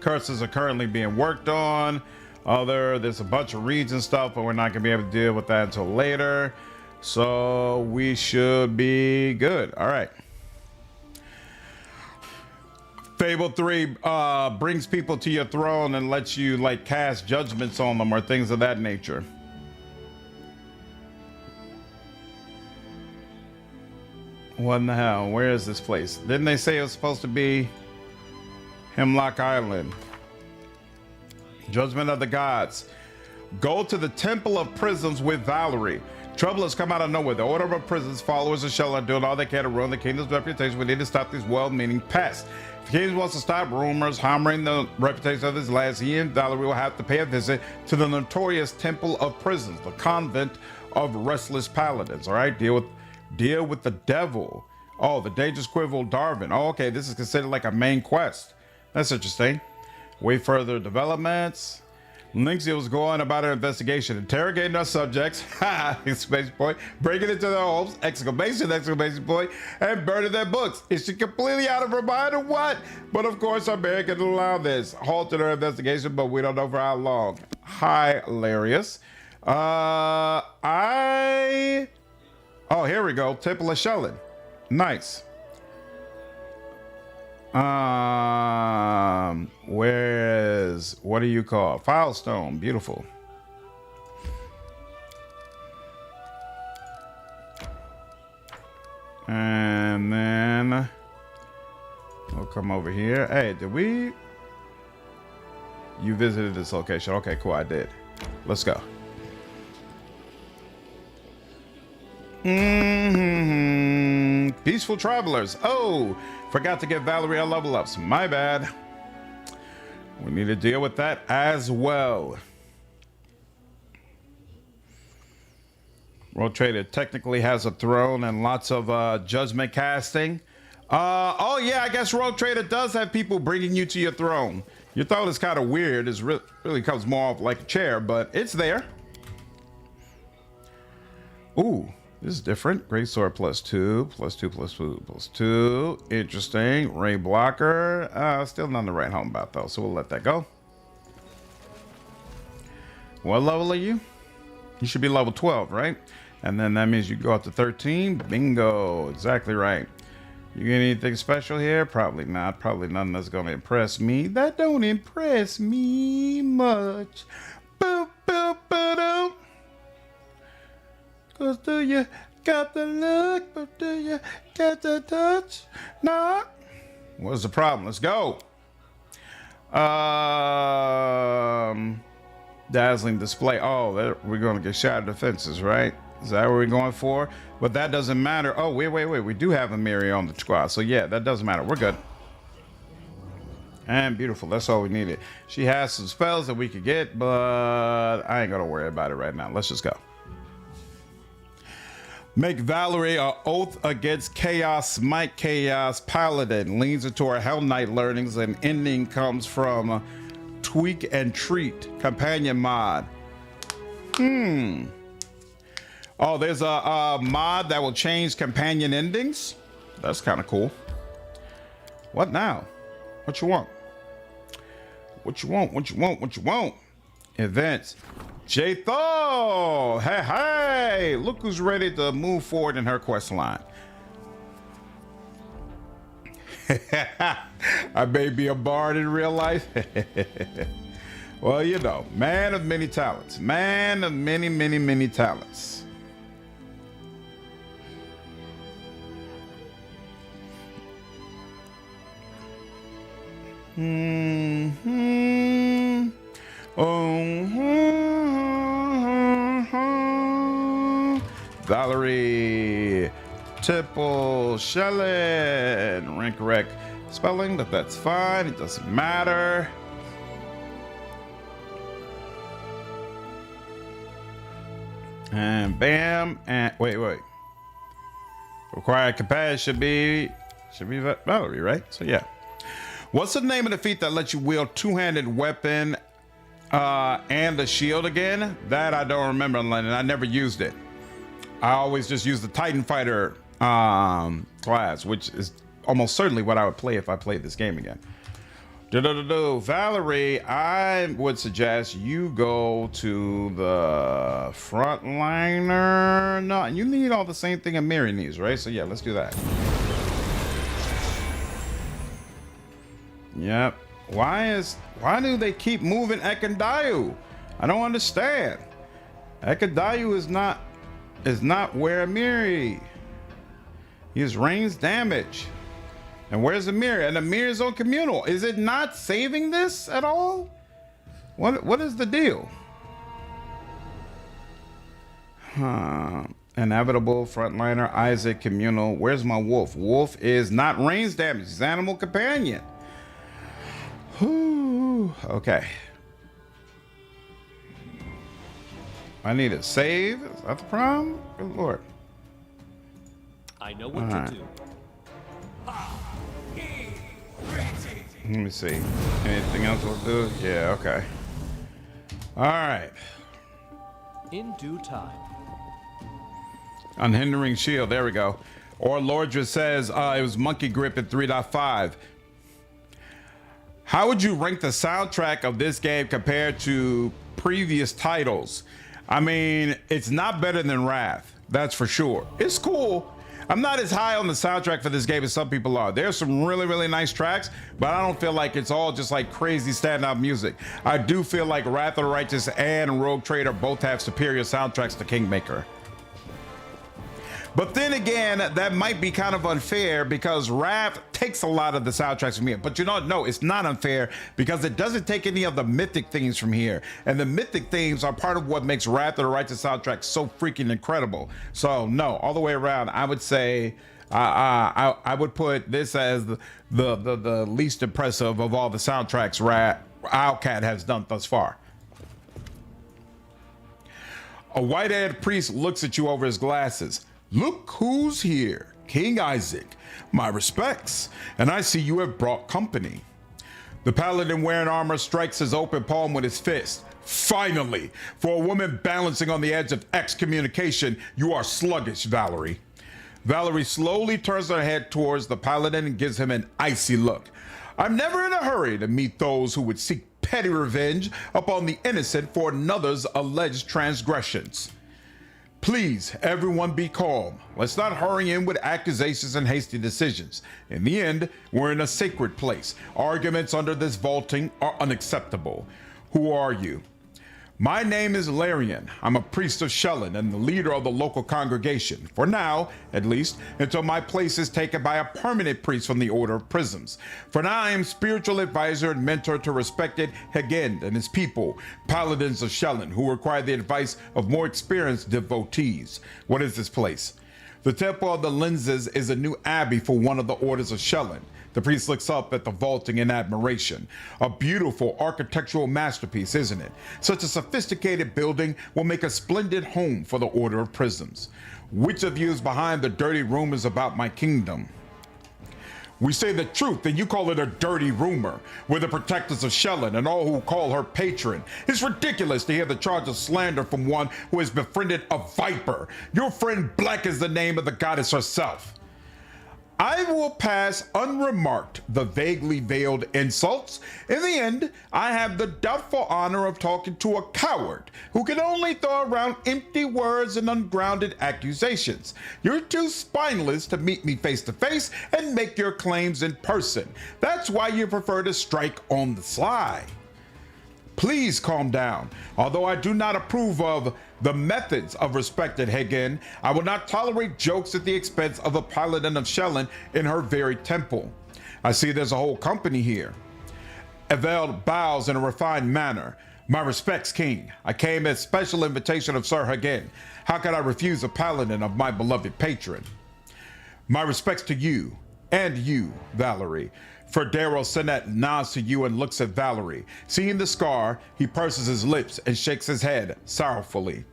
Curses are currently being worked on. There's a bunch of reads and stuff, but we're not gonna be able to deal with that until later. So we should be good. All right. Fable 3 brings people to your throne and lets you like cast judgments on them or things of that nature. What in the hell? Where is this place? Didn't they say it was supposed to be Hemlock Island? Judgment of the Gods. Go to the Temple of Prisms with Valerie. Trouble has come out of nowhere. The Order of Prisons followers of Shell are doing all they can to ruin the kingdom's reputation. We need to stop these well-meaning pests. If the king wants to stop rumors harming the reputation of his lands, he and Valerie will have to pay a visit to the notorious Temple of Prisons, the convent of restless paladins. All right, deal with the devil. Oh, the dangerous quiver Darvin. Oh, okay, this is considered like a main quest. That's interesting. Wait further developments. Linksy was going about her investigation, interrogating our subjects, exclamation point, breaking into their homes, exclamation point, and burning their books. Is she completely out of her mind or what? But of course, our mayor can allow this. Halted her investigation, but we don't know for how long. Hilarious. Oh, here we go. Temple of Shellin. Nice. Where's, what do you call? Filestone. Beautiful. And then we'll come over here. Hey, did we? You visited this location. Okay, cool. I did. Let's go. Peaceful travelers. Oh, forgot to get Valerie our level ups. My bad. We need to deal with that as well. World Trader technically has a throne and lots of judgment casting. Oh yeah, I guess Rogue Trader does have people bringing you to your throne. Your throne is kind of weird. It really comes more off like a chair, but it's there. Ooh. This is different. Great sword +2, +2, +2, +2. Interesting. Ray blocker. Still none to write home about though, so we'll let that go. What level are you? You should be level 12, right? And then that means you go up to 13. Bingo. Exactly right. You get anything special here? Probably not. Probably nothing that's gonna impress me. That don't impress me much. Boop, boop, ba-dum. 'Cause do you got the look, but do you got the touch? Nah. What's the problem? Let's go. Dazzling display. Oh, we're going to get shattered defenses, right? Is that what we're going for? But that doesn't matter. Oh, wait. We do have a Miri on the squad. So, yeah, that doesn't matter. We're good. And beautiful. That's all we needed. She has some spells that we could get, but I ain't going to worry about it right now. Let's just go. Make Valerie an oath against chaos, smite chaos, paladin. Leans into her Hell Knight learnings, and ending comes from tweak and treat companion mod. Oh, there's a mod that will change companion endings. That's kind of cool. What now? What you want? What you want? What you want? What you want? Events. Jatho! Hey! Look who's ready to move forward in her quest line. I may be a bard in real life. Well, you know, man of many talents. Man of many, many, many talents. Valerie, Tipple, Shellin, rank correct spelling, but that's fine. It doesn't matter. And bam, and wait. Required capacity should be Valerie, right? So yeah. What's the name of the feat that lets you wield two-handed weapon and a shield again? That I don't remember, and I never used it. I always just use the Titan Fighter class, which is almost certainly what I would play if I played this game again. Valerie, I would suggest you go to the frontliner. No, you need all the same thing Amiri needs, right? So yeah, let's do that. Yep. Why do they keep moving Ekandayu? I don't understand. Ekandayu is not where Amiri. He has range damage. And where's Amiri? And Amiri's on communal. Is it not saving this at all? What is the deal? Inevitable, frontliner, Isaac, communal. Where's my wolf? Wolf is not range damage. He's animal companion. Whew. Okay. I need a save. Is that the problem? Good Lord. I know what to do. Let me see. Anything else we'll do? Yeah, okay. All right. In due time. Unhindering shield. There we go. Or Lordra says it was monkey grip at 3.5. How would you rank the soundtrack of this game compared to previous titles? I mean, it's not better than Wrath. That's for sure. It's cool. I'm not as high on the soundtrack for this game as some people are. There's some really, really nice tracks, but I don't feel like it's all just like crazy standout music. I do feel like Wrath of the Righteous and Rogue Trader both have superior soundtracks to Kingmaker. But then again, that might be kind of unfair because Wrath takes a lot of the soundtracks from here. But you know, no, it's not unfair because it doesn't take any of the mythic themes from here. And the mythic themes are part of what makes Wrath of the Righteous soundtrack so freaking incredible. So no, all the way around, I would say I would put this as the least impressive of all the soundtracks Owlcat has done thus far. A white-haired priest looks at you over his glasses. Look who's here, King Isaac. My respects, and I see you have brought company. The paladin wearing armor strikes his open palm with his fist. Finally, for a woman balancing on the edge of excommunication, you are sluggish, Valerie. Valerie slowly turns her head towards the paladin and gives him an icy look. I'm never in a hurry to meet those who would seek petty revenge upon the innocent for another's alleged transgressions. Please, everyone be calm. Let's not hurry in with accusations and hasty decisions. In the end, we're in a sacred place. Arguments under this vaulting are unacceptable. Who are you? My name is Larian. I'm a priest of Shellen and the leader of the local congregation. For now, at least, until my place is taken by a permanent priest from the Order of Prisms. For now, I am spiritual advisor and mentor to respected Hegend and his people, paladins of Shellen, who require the advice of more experienced devotees. What is this place? The Temple of the Lenses is a new abbey for one of the orders of Shellen. The priest looks up at the vaulting in admiration. A beautiful architectural masterpiece, isn't it? Such a sophisticated building will make a splendid home for the Order of Prisms. Which of you is behind the dirty rumors about my kingdom? We say the truth, and you call it a dirty rumor. We're the protectors of Shellen and all who call her patron. It's ridiculous to hear the charge of slander from one who has befriended a viper. Your friend Black is the name of the goddess herself. I will pass unremarked the vaguely veiled insults. In the end, I have the doubtful honor of talking to a coward who can only throw around empty words and ungrounded accusations. You're too spineless to meet me face to face and make your claims in person. That's why you prefer to strike on the sly. Please calm down. Although I do not approve of the methods of respected Hagen, I will not tolerate jokes at the expense of a paladin of Shellen in her very temple. I see there's a whole company here. Eveld bows in a refined manner. My respects, King. I came at special invitation of Sir Hagen. How could I refuse a paladin of my beloved patron? My respects to you, and you, Valerie. Ferdero Sinet nods to you and looks at Valerie. Seeing the scar, he purses his lips and shakes his head sorrowfully.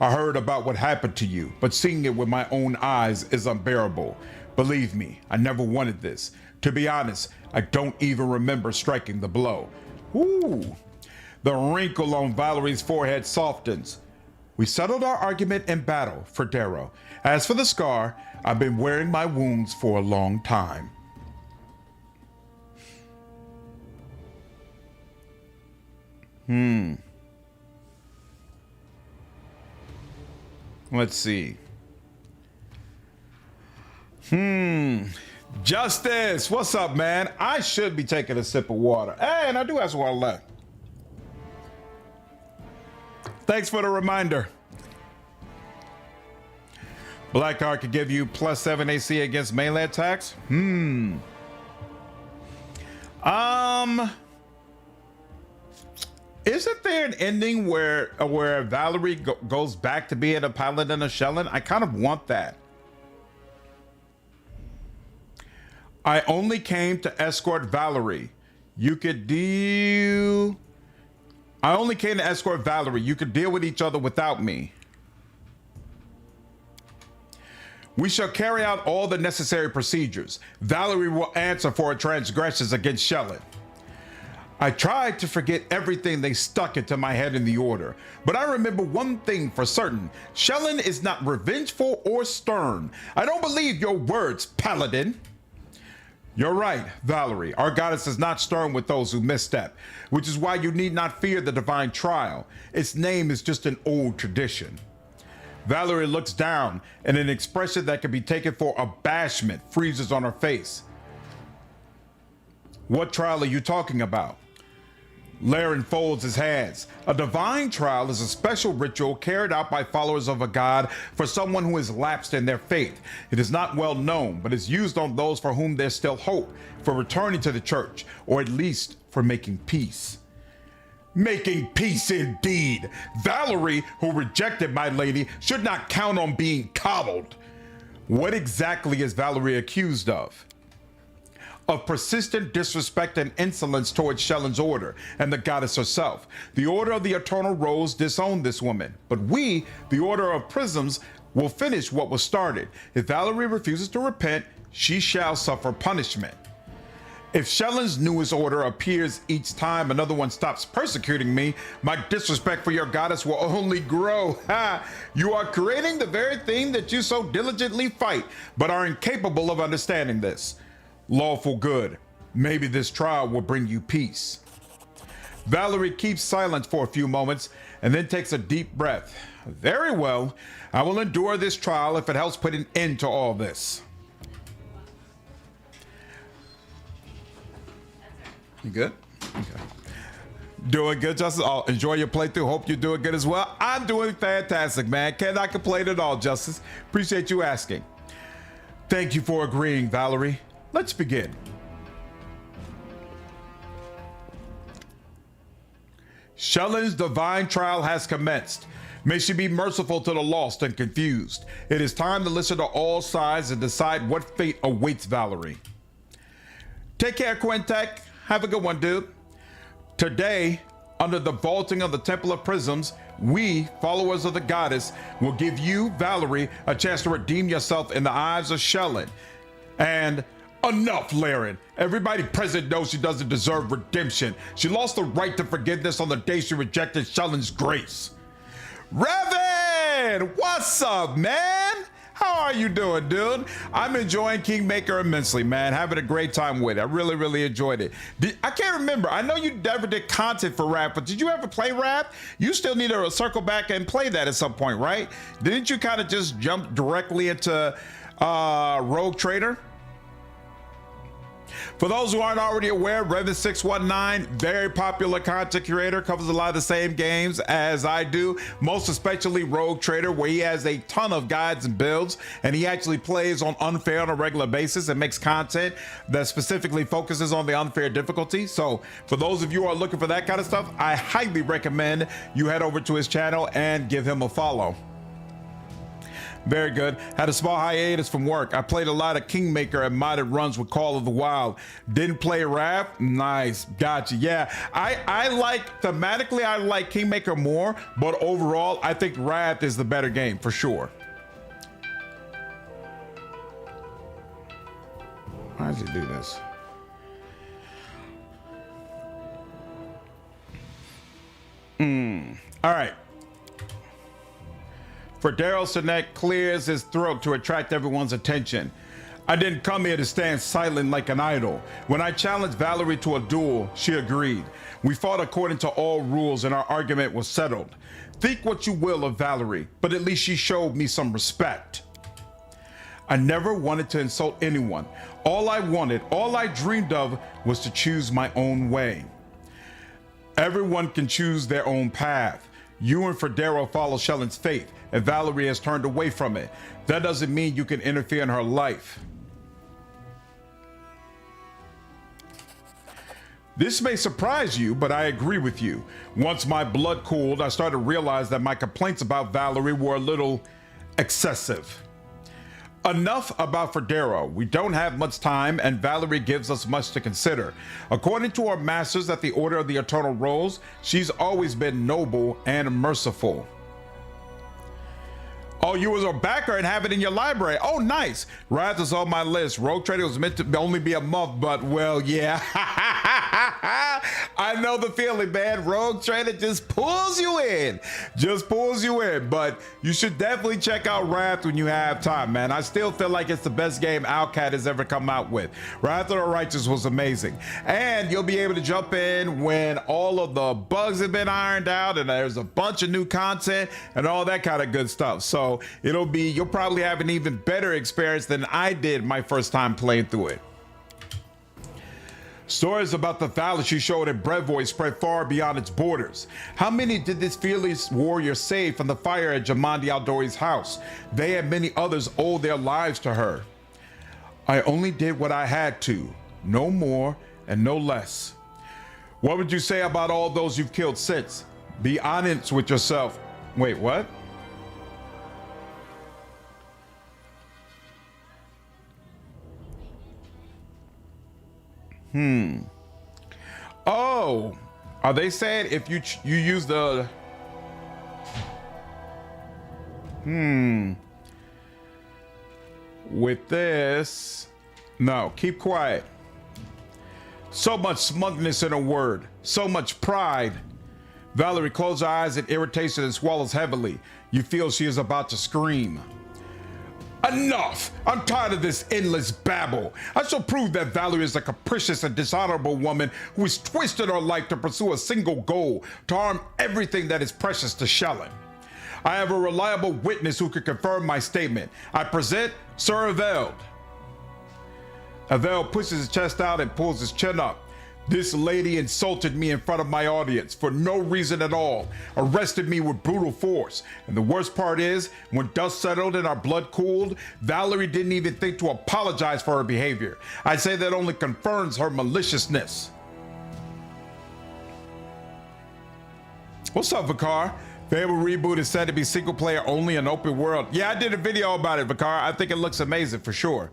I heard about what happened to you, but seeing it with my own eyes is unbearable. Believe me, I never wanted this. To be honest, I don't even remember striking the blow. Ooh. The wrinkle on Valerie's forehead softens. We settled our argument in battle, Ferdero. As for the scar, I've been wearing my wounds for a long time. Let's see. Justice, what's up, man? I should be taking a sip of water. Hey, and I do have some water left. Thanks for the reminder. Black Art could give you +7 AC against melee attacks. Isn't there an ending where Valerie goes back to being a paladin of Shellen? I kind of want that. I only came to escort Valerie. You could deal. I only came to escort Valerie. You could deal with each other without me. We shall carry out all the necessary procedures. Valerie will answer for her transgressions against Shellen. I tried to forget everything they stuck into my head in the order, but I remember one thing for certain. Shellen is not revengeful or stern. I don't believe your words, Paladin. You're right, Valerie. Our goddess is not stern with those who misstep, which is why you need not fear the divine trial. Its name is just an old tradition. Valerie looks down, and an expression that can be taken for abashment freezes on her face. What trial are you talking about? Laren folds his hands. A divine trial is a special ritual carried out by followers of a god for someone who has lapsed in their faith. It is not well known, but is used on those for whom there's still hope for returning to the church, or at least for making peace. Making peace indeed. Valerie, who rejected my lady, should not count on being coddled. What exactly is Valerie accused of? Of persistent disrespect and insolence towards Shellen's order and the goddess herself. The Order of the Eternal Rose disowned this woman, but we, the Order of Prisms, will finish what was started. If Valerie refuses to repent, she shall suffer punishment. If Shellen's newest order appears each time another one stops persecuting me, my disrespect for your goddess will only grow. Ha! You are creating the very thing that you so diligently fight, but are incapable of understanding this. Lawful good. Maybe this trial will bring you peace. Valerie keeps silent for a few moments and then takes a deep breath. Very well. I will endure this trial if it helps put an end to all this. You good? Okay. Doing good, Justice? Oh, enjoy your playthrough. Hope you're doing good as well. I'm doing fantastic, man. Cannot complain at all, Justice. Appreciate you asking. Thank you for agreeing, Valerie. Let's begin. Shellen's divine trial has commenced. May she be merciful to the lost and confused. It is time to listen to all sides and decide what fate awaits Valerie. Take care, Quintek. Have a good one, dude. Today, under the vaulting of the Temple of Prisms, we, followers of the goddess, will give you, Valerie, a chance to redeem yourself in the eyes of Shellen. And enough, Laren. Everybody present knows she doesn't deserve redemption. She lost the right to forgiveness on the day she rejected Shellen's grace. Revan! What's up, man? How are you doing, dude? I'm enjoying Kingmaker immensely, man. Having a great time with it. I really enjoyed it. I can't remember. I know you never did content for Rap, but did you ever play Rap? You still need to circle back and play that at some point, right? Didn't you kind of just jump directly into Rogue Trader? For those who aren't already aware, Revan619, very popular content creator, covers a lot of the same games as I do, most especially Rogue Trader, where he has a ton of guides and builds, and he actually plays on Unfair on a regular basis and makes content that specifically focuses on the unfair difficulty. So for those of you who are looking for that kind of stuff, I highly recommend you head over to his channel and give him a follow. Very good. Had a small hiatus from work. I played a lot of Kingmaker and modded runs with Call of the Wild. Didn't play Wrath? Nice. Gotcha. Yeah, I like, thematically, I like Kingmaker more, but overall, I think Wrath is the better game for sure. Why does he do this? All right. For Daryl Sinek clears his throat to attract everyone's attention. I didn't come here to stand silent like an idol. When I challenged Valerie to a duel, she agreed. We fought according to all rules and our argument was settled. Think what you will of Valerie, but at least she showed me some respect. I never wanted to insult anyone. All I wanted, all I dreamed of was to choose my own way. Everyone can choose their own path. You and Federo follow Shellen's fate, and Valerie has turned away from it. That doesn't mean you can interfere in her life. This may surprise you, but I agree with you. Once my blood cooled, I started to realize that my complaints about Valerie were a little excessive. Enough about Federo. We don't have much time, and Valerie gives us much to consider. According to our masters at the Order of the Eternal Rose, she's always been noble and merciful. Oh, you was a backer and have it in your library. Oh, nice. Wrath is on my list. Rogue Trader was meant to only be a month, but well, yeah. I know the feeling, man. Rogue Trader just pulls you in. Just pulls you in. But you should definitely check out Wrath when you have time, man. I still feel like it's the best game Outcat has ever come out with. Wrath of the Righteous was amazing. And you'll be able to jump in when all of the bugs have been ironed out and there's a bunch of new content and all that kind of good stuff. So you'll probably have an even better experience than I did my first time playing through it. Stories about the valor she showed in Brevoy spread far beyond its borders. How many did this fearless warrior save from the fire at Jamandi Aldori's house? They and many others owe their lives to her. I only did what I had to, no more and no less. What would you say about all those you've killed since? Be honest with yourself. Wait, what? Oh, are they saying if you use the with this? No, keep quiet. So much smugness in a word, so much pride. Valerie closes her eyes in irritation and swallows heavily. You feel she is about to scream. Enough! I'm tired of this endless babble. I shall prove that Valerie is a capricious and dishonorable woman who has twisted her life to pursue a single goal, to harm everything that is precious to Shellen. I have a reliable witness who can confirm my statement. I present Sir Aveld. Aveld pushes his chest out and pulls his chin up. This lady insulted me in front of my audience for no reason at all, arrested me with brutal force. And the worst part is, when dust settled and our blood cooled, Valerie didn't even think to apologize for her behavior. I say that only confirms her maliciousness. What's up, Vakar? Fable Reboot is said to be single player only and open world. Yeah, I did a video about it, Vakar. I think it looks amazing for sure.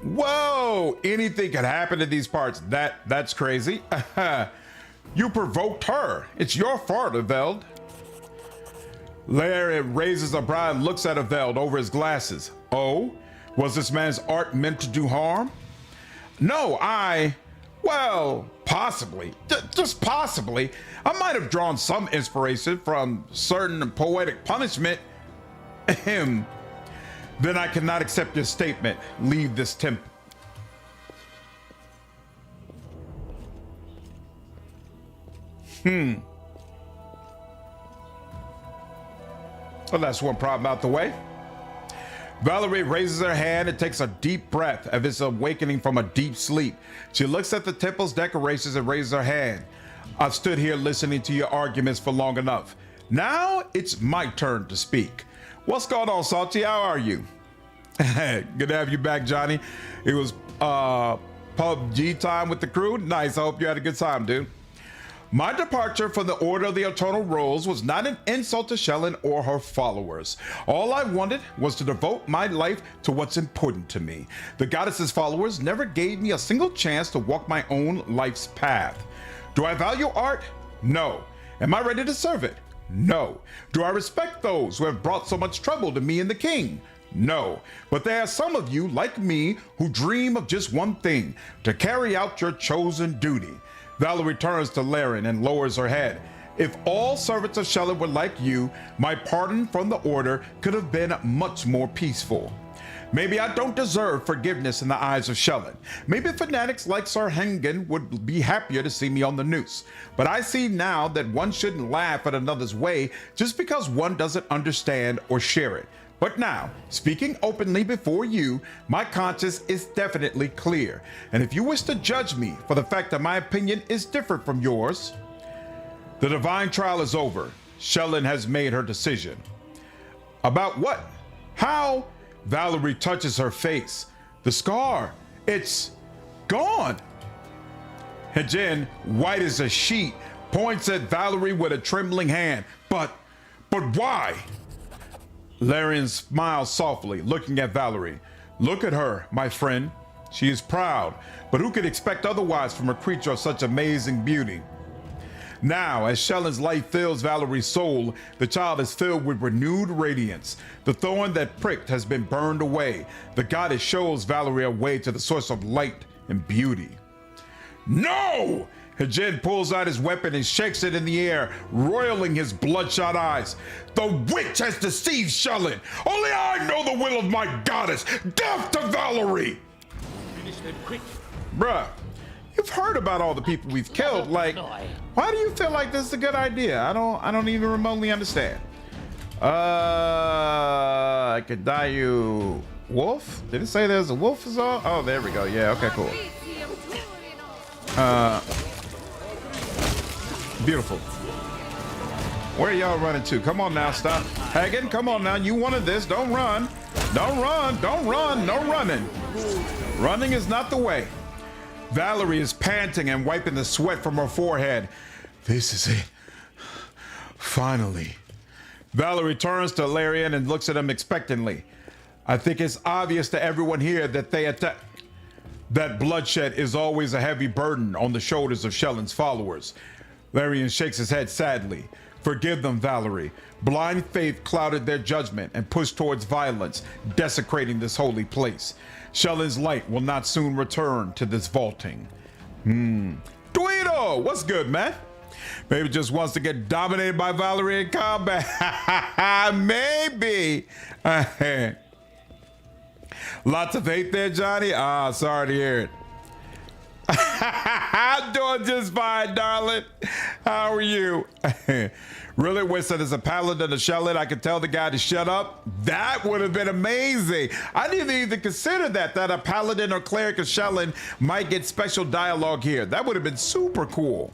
Whoa! Anything could happen in these parts. That's crazy. You provoked her. It's your fault, Aveld. Larry raises a brow and looks at Aveld over his glasses. Oh? Was this man's art meant to do harm? No, well, possibly. Just possibly. I might have drawn some inspiration from certain poetic punishment. Ahem. Then I cannot accept your statement. Leave this temple. Well, that's one problem out the way. Valerie raises her hand and takes a deep breath as if awakening from a deep sleep. She looks at the temple's decorations and raises her hand. I've stood here listening to your arguments for long enough. Now it's my turn to speak. What's going on, Salty? How are you? Good to have you back, Johnny. It was PUBG time with the crew. Nice. I hope you had a good time, dude. My departure from the Order of the Eternal Rose was not an insult to Shellen or her followers. All I wanted was to devote my life to what's important to me. The goddess's followers never gave me a single chance to walk my own life's path. Do I value art? No. Am I ready to serve it? No. Do I respect those who have brought so much trouble to me and the king? No. But there are some of you, like me, who dream of just one thing, to carry out your chosen duty. Valerie turns to Laren and lowers her head. If all servants of Shellen were like you, my pardon from the order could have been much more peaceful. Maybe I don't deserve forgiveness in the eyes of Shellen. Maybe fanatics like Sir Hengen would be happier to see me on the noose. But I see now that one shouldn't laugh at another's way just because one doesn't understand or share it. But now, speaking openly before you, my conscience is definitely clear. And if you wish to judge me for the fact that my opinion is different from yours, the divine trial is over. Shellen has made her decision. About what? How? Valerie touches her face. The scar, it's gone. Hejin, white as a sheet, points at Valerie with a trembling hand. But why? Larian smiles softly, looking at Valerie. Look at her, my friend. She is proud, but who could expect otherwise from a creature of such amazing beauty? Now, as Shellen's light fills Valerie's soul, the child is filled with renewed radiance. The thorn that pricked has been burned away. The goddess shows Valerie a way to the source of light and beauty. No! Hajin pulls out his weapon and shakes it in the air, roiling his bloodshot eyes. The witch has deceived Shellen. Only I know the will of my goddess. Death to Valerie! Finish them quick. Bruh, you've heard about all the people we've killed. Like, why do you feel like this is a good idea? I don't even remotely understand. I could die you wolf? Did it say there's a wolf as well? Oh, there we go. Yeah, okay, cool. Beautiful. Where y'all running to? Come on now, stop. Hagen, come on now. You wanted this. Don't run. Don't run. Don't run. No running. Running is not the way. Valerie is panting and wiping the sweat from her forehead. This is it. Finally. Valerie turns to Larian and looks at him expectantly. I think it's obvious to everyone here that that bloodshed is always a heavy burden on the shoulders of Shellen's followers. Larian shakes his head sadly. Forgive them, Valerie. Blind faith clouded their judgment and pushed towards violence, desecrating this holy place. Shellen's light will not soon return to this vaulting. Dweedo, what's good, man? Maybe just wants to get dominated by Valerie in combat. Maybe. Lots of hate there, Johnny. Ah, sorry to hear it. I'm doing just fine, darling. How are you? Really wish that as a paladin of Shellen, I could tell the guy to shut up. That would have been amazing. I didn't even consider that a paladin or cleric of Shellen might get special dialogue here. That would have been super cool.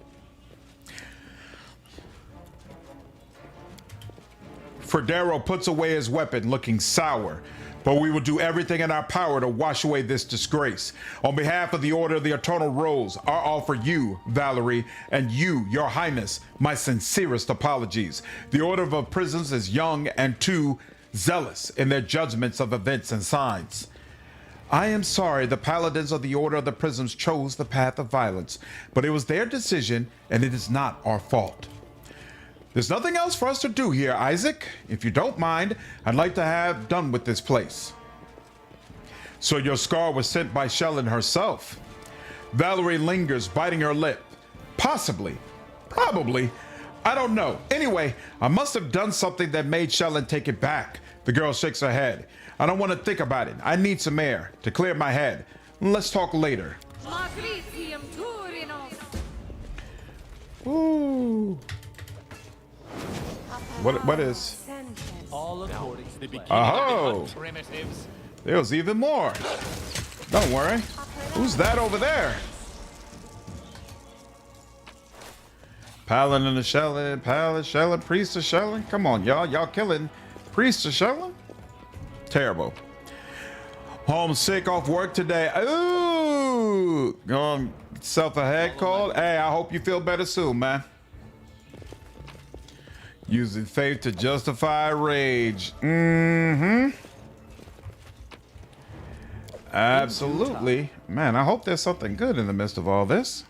Ferdero puts away his weapon, looking sour. But we will do everything in our power to wash away this disgrace. On behalf of the Order of the Eternal Rose, I offer you, Valerie, and you, Your Highness, my sincerest apologies. The Order of Prisons is young and too zealous in their judgments of events and signs. I am sorry the Paladins of the Order of the Prisms chose the path of violence, but it was their decision and it is not our fault. There's nothing else for us to do here, Isaac. If you don't mind, I'd like to have done with this place. So your scar was sent by Shellen herself. Valerie lingers, biting her lip. Possibly. Probably. I don't know. Anyway, I must have done something that made Shellen take it back. The girl shakes her head. I don't want to think about it. I need some air to clear my head. Let's talk later. Ooh. What is? All according to the beginning. Oh, Primitives. there's even more. Don't worry. Who's that over there? Paladin of Shellen, Paladin Shellen, Priest of Shellen. Come on, y'all. Y'all killing Priest of Shellen? Terrible. Homesick off work today. Ooh. Going self a head cold. Hey, I hope you feel better soon, man. Using faith to justify rage. Absolutely. Man, I hope there's something good in the midst of all this.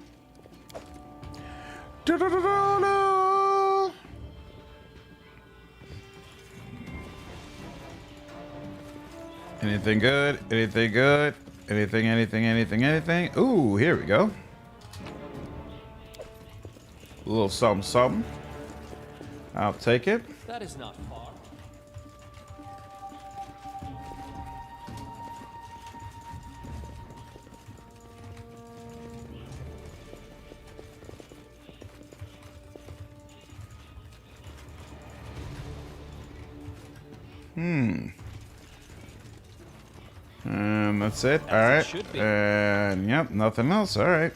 Anything good? Anything good? Anything? Ooh, here we go. A little something. I'll take it. That is not far. And that's it. All right. And yep, nothing else. All right.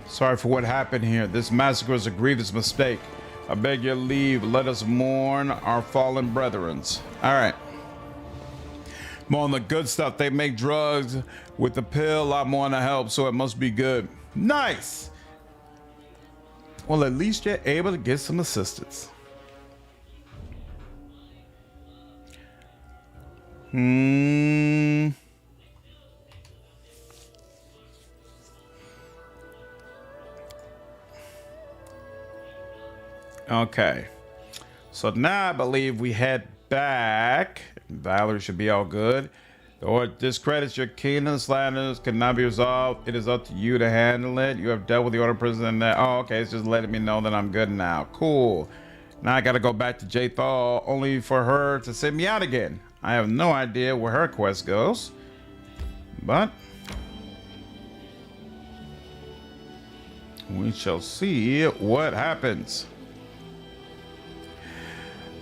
Sorry for what happened here. This massacre is a grievous mistake. I beg your leave. Let us mourn our fallen brethrens. All right. More on the good stuff. They make drugs with the pill. A lot more on the help, so it must be good. Nice. Well, at least you're able to get some assistance. Okay. So now I believe we head back. Valor should be all good. The order discredits your kingdom. Slanders cannot be resolved. It is up to you to handle it. You have dealt with the order prison and that. Oh, okay. It's just letting me know that I'm good now. Cool. Now I got to go back to Jathal only for her to send me out again. I have no idea where her quest goes. But we shall see what happens.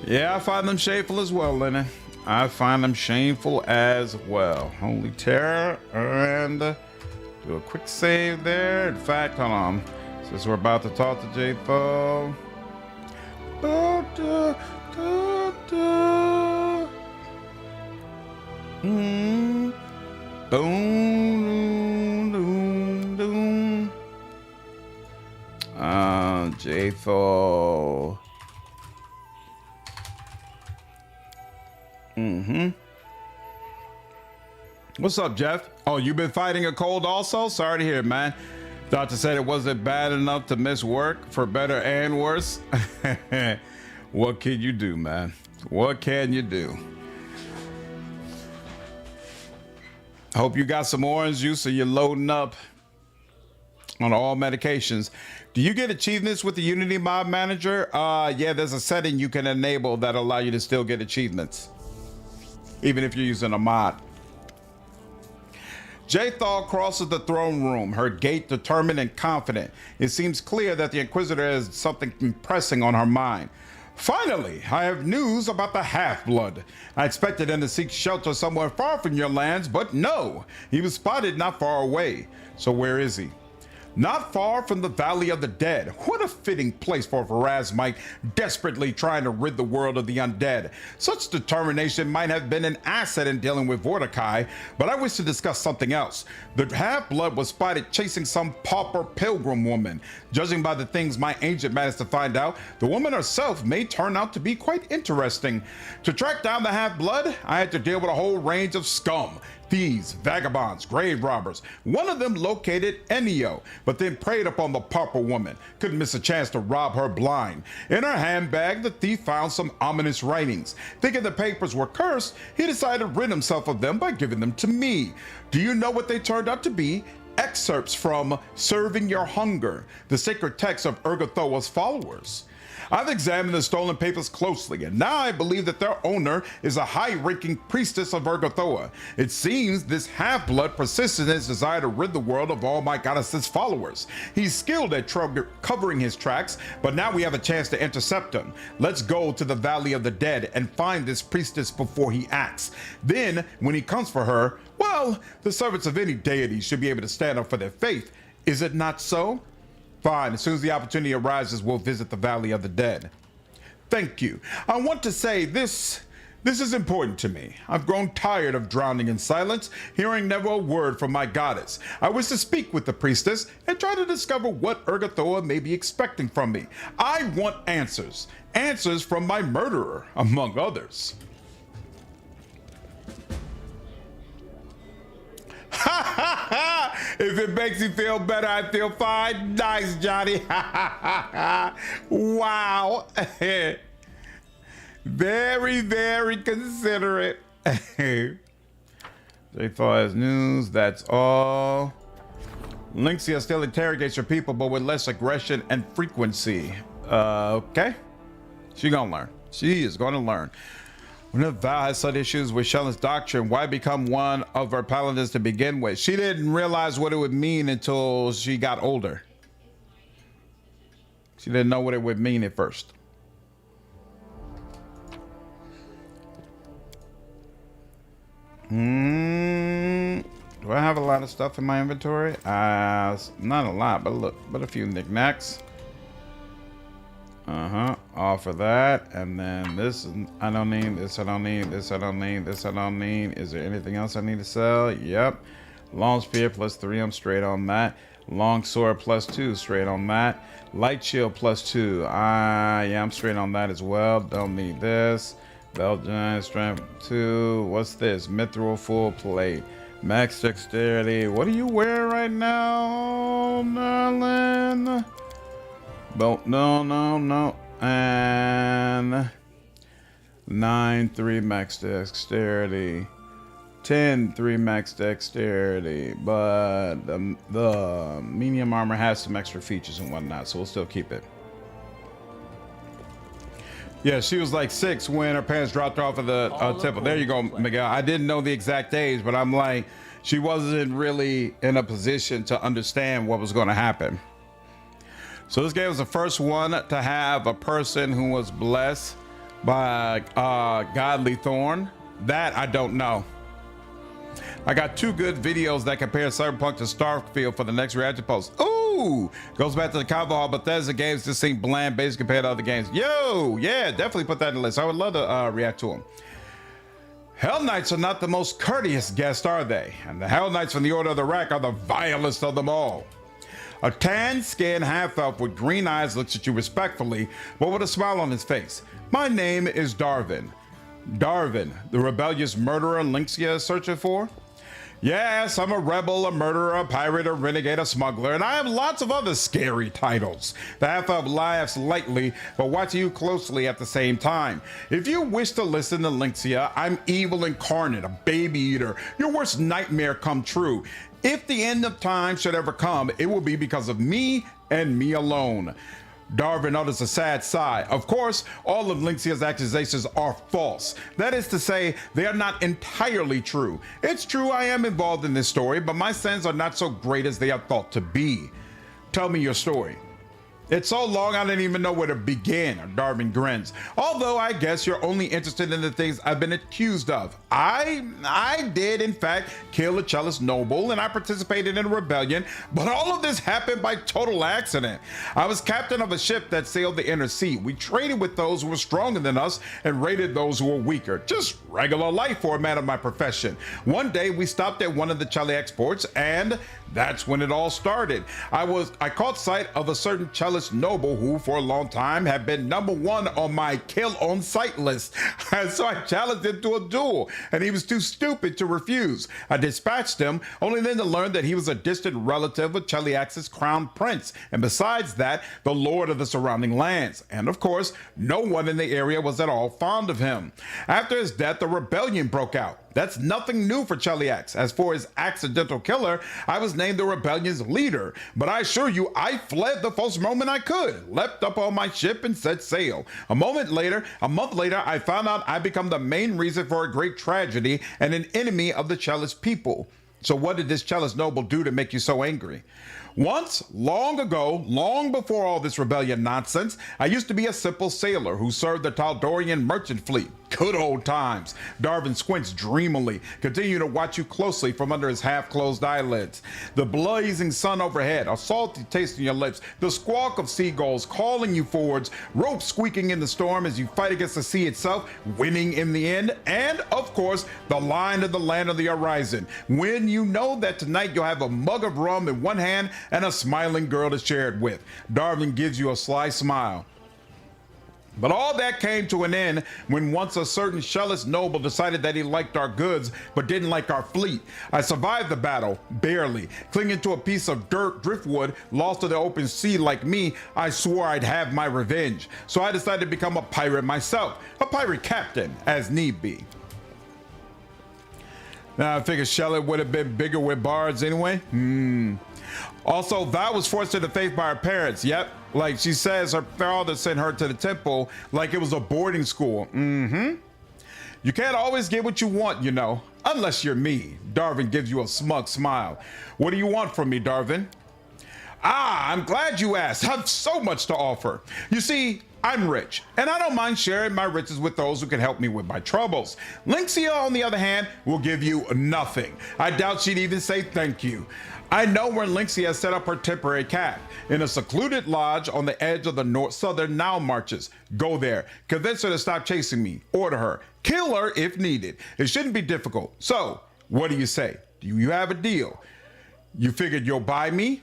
Yeah, I find them shameful as well, Lennon. I find them shameful as well. Holy terror. And do a quick save there. In fact, hold on. Since we're about to talk to J-Fo. Boom, doom, doom. J-Fo. What's up, Jeff? Oh, you've been fighting a cold also? Sorry to hear, man. Doctor said it wasn't bad enough to miss work, for better and worse. What can you do, man? What can you do? Hope you got some orange juice so you're loading up on all medications. Do you get achievements with the Unity Mod Manager? Yeah, there's a setting you can enable that allow you to still get achievements, even if you're using a mod. Jathal crosses the throne room, her gait determined and confident. It seems clear that the Inquisitor has something pressing on her mind. Finally, I have news about the Half-Blood. I expected him to seek shelter somewhere far from your lands, but no, he was spotted not far away. So where is he? Not far from the Valley of the Dead. What a fitting place for a Pharasmite desperately trying to rid the world of the undead. Such determination might have been an asset in dealing with Vortikai, but I wish to discuss something else. The Half-Blood was spotted chasing some pauper pilgrim woman. Judging by the things my agent managed to find out, the woman herself may turn out to be quite interesting. To track down the Half-Blood, I had to deal with a whole range of scum. Thieves, vagabonds, grave robbers. One of them located Enio, but then preyed upon the pauper woman. Couldn't miss a chance to rob her blind. In her handbag, the thief found some ominous writings. Thinking the papers were cursed, he decided to rid himself of them by giving them to me. Do you know what they turned out to be? Excerpts from Serving Your Hunger, the sacred text of Urgathoa's followers. I've examined the stolen papers closely, and now I believe that their owner is a high-ranking priestess of Urgathoa. It seems this half-blood persists in his desire to rid the world of all my goddess's followers. He's skilled at covering his tracks, but now we have a chance to intercept him. Let's go to the Valley of the Dead and find this priestess before he acts. Then, when he comes for her, well, the servants of any deity should be able to stand up for their faith. Is it not so? Fine, as soon as the opportunity arises, we'll visit the Valley of the Dead. Thank you. I want to say this is important to me. I've grown tired of drowning in silence, hearing never a word from my goddess. I wish to speak with the priestess and try to discover what Urgathoa may be expecting from me. I want answers. Answers from my murderer, among others. If it makes you feel better, I feel fine. Nice, Johnny. Wow. Very, very considerate. J-Far has news, that's all. Lynxia still interrogates your people, but with less aggression and frequency. Okay. She gonna learn. She is gonna learn. When Val has such issues with Shellen's doctrine, why become one of her paladins to begin with? She didn't realize what it would mean until she got older. She didn't know what it would mean at first. Do I have a lot of stuff in my inventory? Not a lot, but a few knickknacks. All for that, and then this I don't need, this I don't need, this I don't need, this I don't need. Is there anything else I need to sell? Yep. Long spear +3, I'm straight on that. Long sword +2, straight on that. Light shield +2, yeah, I'm straight on that as well. Don't need this. Belt giant strength 2. What's this? Mithril full plate. Max dexterity. What are you wearing right now, darling? Belt, no. And 9-3 max dexterity. 10-3 max dexterity. But the medium armor has some extra features and whatnot, so we'll still keep it. Yeah, she was like 6 when her parents dropped her off at the temple. There you go, Miguel. I didn't know the exact age, but I'm like, she wasn't really in a position to understand what was going to happen. So this game was the first one to have a person who was blessed by godly thorn. That I don't know. I got 2 good videos that compare Cyberpunk to Starfield for the next reaction post. Ooh, goes back to the Cavall Bethesda games just seem bland based compared to other games. Yo, yeah, definitely put that in the list. I would love to react to them. Hell Knights are not the most courteous guests, are they? And the Hell Knights from the Order of the Rack are the vilest of them all. A tan-skinned half-elf with green eyes looks at you respectfully, but with a smile on his face. My name is Darvin. Darvin, the rebellious murderer Lynxia is searching for? Yes, I'm a rebel, a murderer, a pirate, a renegade, a smuggler, and I have lots of other scary titles. The half-elf laughs lightly, but watching you closely at the same time. If you wish to listen to Lynxia, I'm evil incarnate, a baby eater, your worst nightmare come true. If the end of time should ever come, it will be because of me and me alone. Darvin utters a sad sigh. Of course, all of Lynxia's accusations are false. That is to say, they are not entirely true. It's true I am involved in this story, but my sins are not so great as they are thought to be. Tell me your story. It's so long I didn't even know where to begin, Darvin grins. Although I guess you're only interested in the things I've been accused of. I did, in fact, kill a cellist noble and I participated in a rebellion, but all of this happened by total accident. I was captain of a ship that sailed the inner sea. We traded with those who were stronger than us and raided those who were weaker. Just regular life for a man of my profession. One day we stopped at one of the Chile exports and that's when it all started. I caught sight of a certain cellist noble who for a long time had been #1 on my kill on sight list. And so I challenged him to a duel and he was too stupid to refuse. I dispatched him only then to learn that he was a distant relative of Cheliax's crown prince. And besides that, the lord of the surrounding lands. And of course, no one in the area was at all fond of him. After his death, a rebellion broke out. That's nothing new for Cheliax. As for his accidental killer, I was named the rebellion's leader. But I assure you, I fled the first moment I could, leapt up on my ship and set sail. A month later, I found out I'd become the main reason for a great tragedy and an enemy of the Cellist people. So what did this Cellist noble do to make you so angry? Once, long ago, long before all this rebellion nonsense, I used to be a simple sailor who served the Taldorian merchant fleet. Good old times. Darvin squints dreamily, continuing to watch you closely from under his half-closed eyelids. The blazing sun overhead, a salty taste in your lips, the squawk of seagulls calling you forwards, ropes squeaking in the storm as you fight against the sea itself, winning in the end, and, of course, the line of the land of the horizon, when you know that tonight you'll have a mug of rum in one hand and a smiling girl to share it with. Darvin gives you a sly smile. But all that came to an end when once a certain Cellist noble decided that he liked our goods but didn't like our fleet. I survived the battle, barely. Clinging to a piece of dirt driftwood, lost to the open sea like me, I swore I'd have my revenge. So I decided to become a pirate myself, a pirate captain, as need be. Now I figure Shelley would have been bigger with bards anyway. Also, Val was forced to the faith by her parents. Yep, like she says her father sent her to the temple like it was a boarding school. You can't always get what you want, you know, unless you're me. Darvin gives you a smug smile. What do you want from me, Darvin? I'm glad you asked. I have so much to offer. You see, I'm rich, and I don't mind sharing my riches with those who can help me with my troubles. Lynxia, on the other hand, will give you nothing. I doubt she'd even say thank you. I know where Lynxia has set up her temporary camp, in a secluded lodge on the edge of the southern Nile marches. Go there, convince her to stop chasing me, order her, kill her if needed. It shouldn't be difficult. So, what do you say? Do you have a deal? You figured you'll buy me?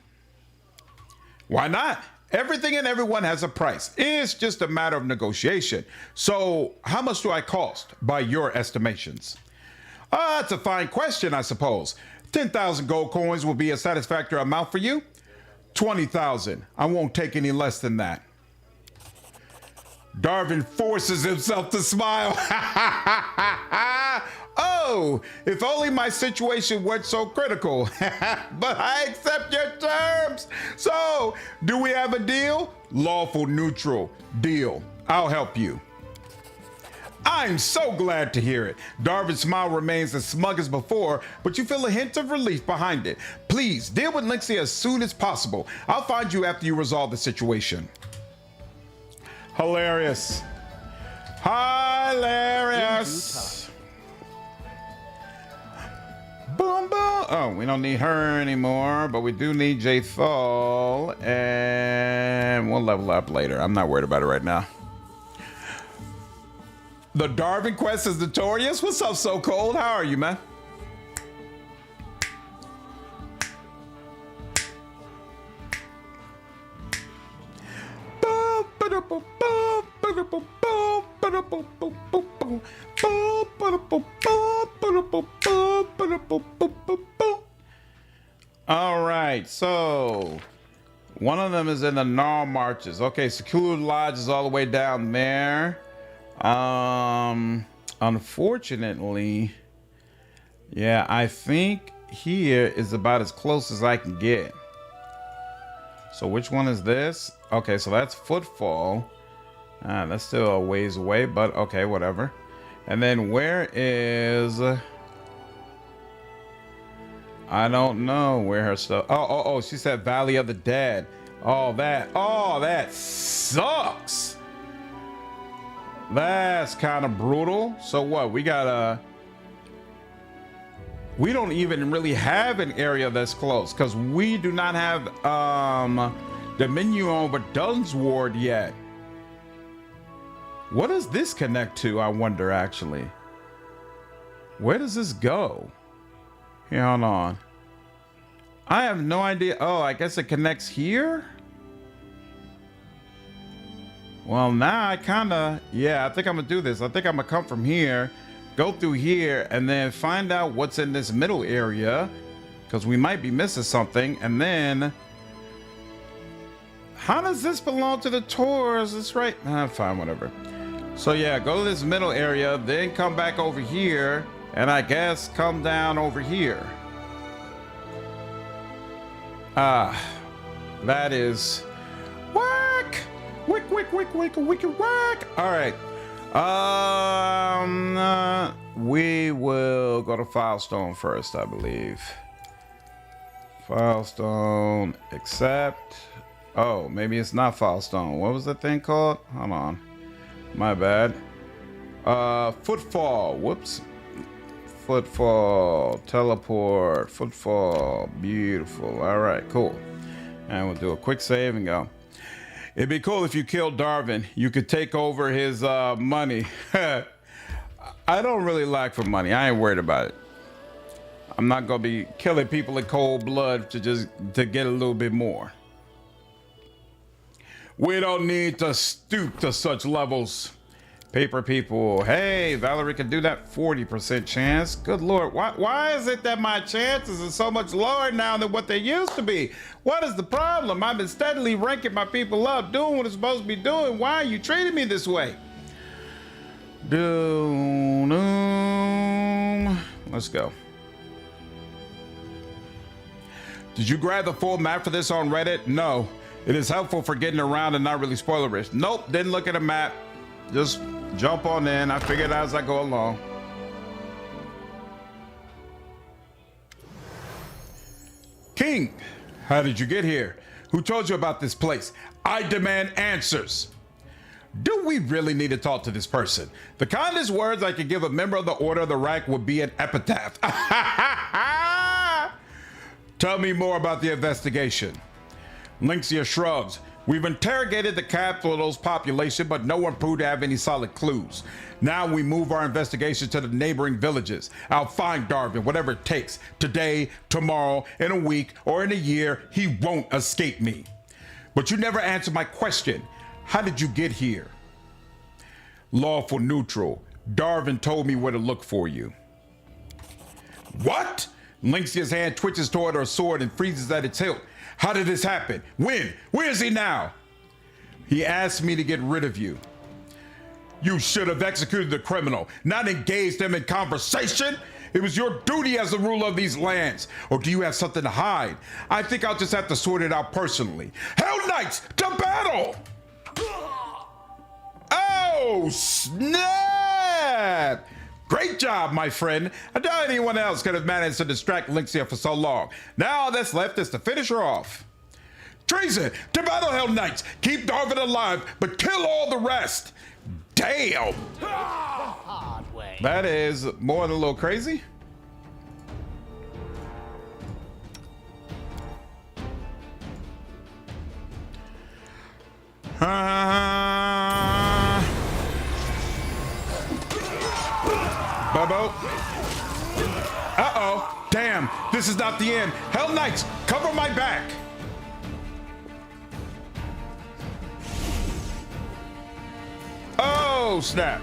Why not? Everything and everyone has a price. It's just a matter of negotiation. So how much do I cost by your estimations? That's a fine question, I suppose. 10,000 gold coins will be a satisfactory amount for you. 20,000. I won't take any less than that. Darvin forces himself to smile. Oh, if only my situation weren't so critical. But I accept your terms. So, do we have a deal? Lawful, neutral, deal. I'll help you. I'm so glad to hear it. Darvin's smile remains as smug as before, but you feel a hint of relief behind it. Please, deal with Lynxie as soon as possible. I'll find you after you resolve the situation. Hilarious. Hilarious. Boom, boom. Oh, we don't need her anymore, but we do need Jathal, and we'll level up later. I'm not worried about it right now. The Darvin quest is notorious. What's up, So Cold? How are you, man? All right, so one of them is in the Gnarl Marches. Okay, Secluded Lodge is all the way down there. Unfortunately, yeah, I think here is about as close as I can get. So which one is this? Okay, so that's Footfall. That's still a ways away, but okay, whatever. And then where is... I don't know where her stuff... Oh, she said Valley of the Dead. Oh, that sucks. That's kind of brutal. So what? We gotta... We don't even really have an area that's close because we do not have Dominion over Dunsward yet. What does this connect to, I wonder, actually? Where does this go? Here, hold on. I have no idea. Oh, I guess it connects here? Well, now I kind of... Yeah, I think I'm going to do this. I think I'm going to come from here, go through here, and then find out what's in this middle area, because we might be missing something. And then... How does this belong to the tours? That's right. Fine, whatever. So yeah, go to this middle area, then come back over here, and I guess come down over here. That is whack, wick, wick, wick, wick, wick, whack. All right. We will go to Filestone first, I believe. Filestone, accept. Oh, maybe it's not Filestone. What was that thing called? Hold on. My bad. Footfall. Whoops. Footfall. Teleport. Footfall. Beautiful. All right, cool. And we'll do a quick save and go. It'd be cool if you killed Darvin. You could take over his money. I don't really lack for money. I ain't worried about it. I'm not gonna be killing people in cold blood to get a little bit more. We don't need to stoop to such levels. Paper people. Hey, Valerie can do that 40% chance. Good Lord. Why is it that my chances are so much lower now than what they used to be? What is the problem? I've been steadily ranking my people up, doing what I'm supposed to be doing. Why are you treating me this way? Let's go. Did you grab the full map for this on Reddit? No. It is helpful for getting around and not really spoilerish. Nope, didn't look at a map. Just jump on in. I figured out as I go along. King, how did you get here? Who told you about this place? I demand answers. Do we really need to talk to this person? The kindest words I could give a member of the Order of the Rack would be an epitaph. Tell me more about the investigation. Lynxia shrugs. We've interrogated the capital's population, but no one proved to have any solid clues. Now we move our investigation to the neighboring villages. I'll find Darvin, whatever it takes. Today, tomorrow, in a week, or in a year, he won't escape me. But you never answered my question. How did you get here? Lawful neutral. Darvin told me where to look for you. What? Lynxia's hand twitches toward her sword and freezes at its hilt. How did this happen? When? Where is he now? He asked me to get rid of you. You should have executed the criminal, not engaged him in conversation. It was your duty as the ruler of these lands. Or do you have something to hide? I think I'll just have to sort it out personally. Hell Knights, to battle! Oh, snap! Great job, my friend. I doubt anyone else could have managed to distract Lynxia for so long. Now all that's left is to finish her off. Treason! To battle, Hell Knights! Keep Darvin alive, but kill all the rest! Damn! Hard way. That is more than a little crazy. Bubbo. Uh-oh. Damn, this is not the end. Hell Knights, cover my back. Oh, snap.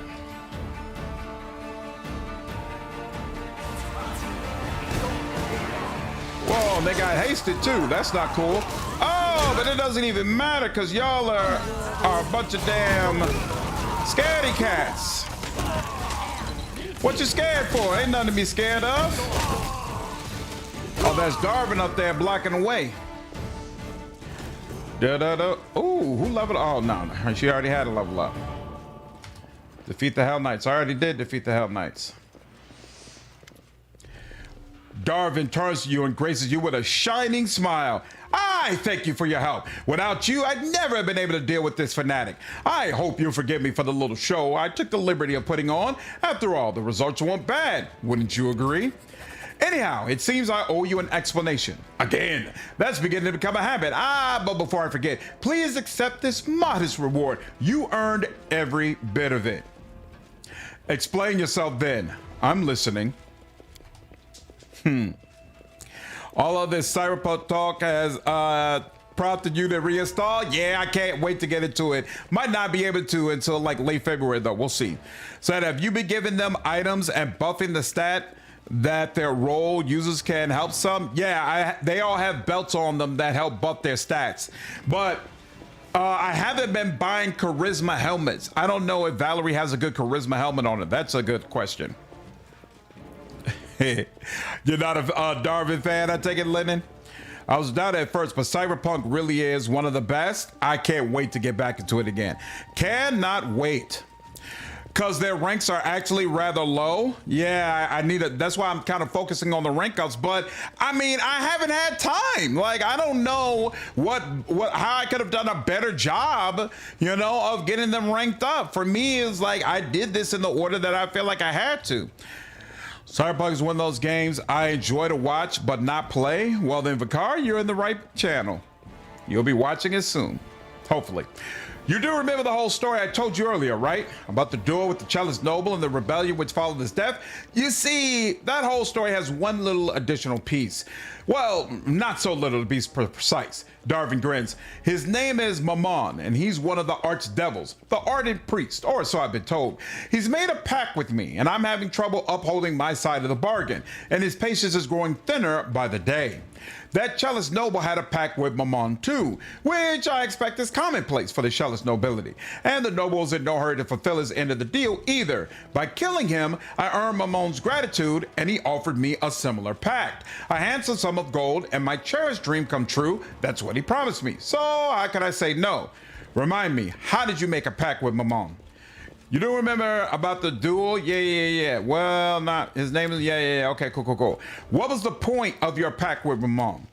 Whoa, they got hasted too. That's not cool. Oh, but it doesn't even matter because y'all are a bunch of damn scaredy cats. What you scared for? Ain't nothing to be scared of. Oh, that's Darvin up there blocking the way. Da-da-da. Ooh, who leveled? Oh, no, she already had a level up. Defeat the Hell Knights. I already did defeat the Hell Knights. Darvin turns to you and graces you with a shining smile. I thank you for your help. Without you, I'd never have been able to deal with this fanatic. I hope you forgive me for the little show I took the liberty of putting on. After all, the results weren't bad. Wouldn't you agree? Anyhow, it seems I owe you an explanation. Again, that's beginning to become a habit. But before I forget, please accept this modest reward. You earned every bit of it. Explain yourself then. I'm listening. All of this cyberpunk talk has prompted you to reinstall? Yeah, I can't wait to get into it. Might not be able to until like late February though, we'll see. So have you been giving them items and buffing the stat that their role users can help some? Yeah, they all have belts on them that help buff their stats. But I haven't been buying charisma helmets. I don't know if Valerie has a good charisma helmet on it. That's a good question. You're not a Darvin fan, I take it, Lennon? I was down at first, but Cyberpunk really is one of the best. I can't wait to get back into it again. Cannot wait. Because their ranks are actually rather low. Yeah, I need it. That's why I'm kind of focusing on the rank ups. But I mean, I haven't had time. Like, I don't know how I could have done a better job, you know, of getting them ranked up. For me, it's like I did this in the order that I feel like I had to. Cyberpunk is one of those games I enjoy to watch but not play. Well then, Vicar, you're in the right channel. You'll be watching it soon, hopefully. You do remember the whole story I told you earlier, right? About the duel with the Cellist Noble and the rebellion which followed his death? You see, that whole story has one little additional piece. Well, not so little to be precise. Darvin grins. His name is Mammon, and he's one of the archdevils, the ardent priest, or so I've been told. He's made a pact with me, and I'm having trouble upholding my side of the bargain, and his patience is growing thinner by the day. That Cellist Noble had a pact with Mammon too, which I expect is commonplace for the Cellist nobility. And the noble's in no hurry to fulfill his end of the deal either. By killing him, I earned Mammon's gratitude, and he offered me a similar pact. A handsome sum of gold, and my cherished dream come true. That's what he promised me. So how could I say no? Remind me, how did you make a pact with Mammon? You do remember about the duel? Yeah. Well, not his name is yeah. Okay, cool. What was the point of your pact with Mammon?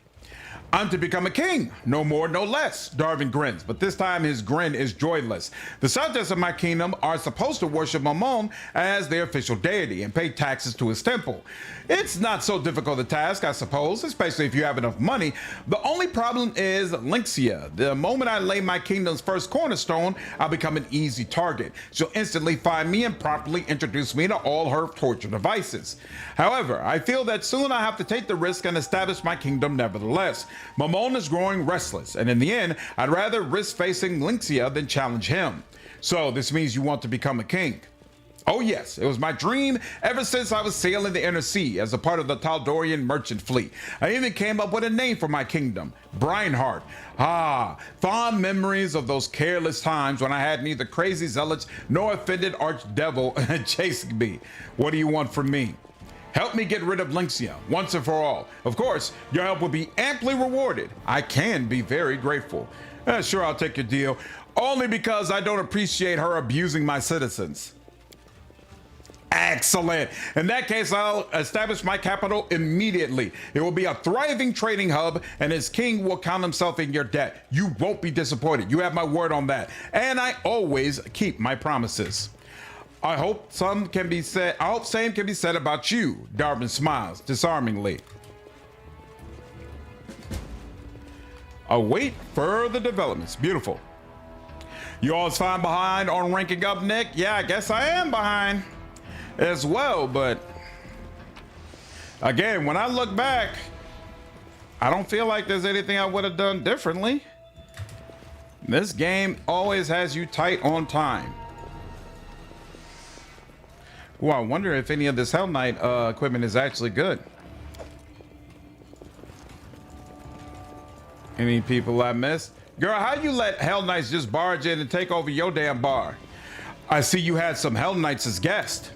I'm to become a king, no more, no less. Darvin grins, but this time his grin is joyless. The subjects of my kingdom are supposed to worship Mammon as their official deity and pay taxes to his temple. It's not so difficult a task, I suppose, especially if you have enough money. The only problem is Lynxia. The moment I lay my kingdom's first cornerstone, I'll become an easy target. She'll instantly find me and properly introduce me to all her torture devices. However, I feel that soon I have to take the risk and establish my kingdom nevertheless. Mammon is growing restless, and in the end, I'd rather risk facing Lynxia than challenge him. So this means you want to become a king. Oh yes, it was my dream ever since I was sailing the inner sea as a part of the Taldorian merchant fleet. I even came up with a name for my kingdom, Brineheart. Ah, fond memories of those careless times when I had neither crazy zealots nor offended archdevil chasing me. What do you want from me? Help me get rid of Lynxia once and for all. Of course, your help will be amply rewarded. I can be very grateful. Sure, I'll take your deal, only because I don't appreciate her abusing my citizens. Excellent. In that case, I'll establish my capital immediately. It will be a thriving trading hub, and its king will count himself in your debt. You won't be disappointed. You have my word on that. And I always keep my promises. I hope same can be said about you. Darwin smiles disarmingly. Await further developments. Beautiful. You always find behind on ranking up, Nick? Yeah, I guess I am behind as well, but again, when I look back, I don't feel like there's anything I would have done differently. This game always has you tight on time. Well, I wonder if any of this Hell Knight equipment is actually good. Any people I missed? Girl, how you let Hell Knights just barge in and take over your damn bar? I see you had some Hell Knights as guests.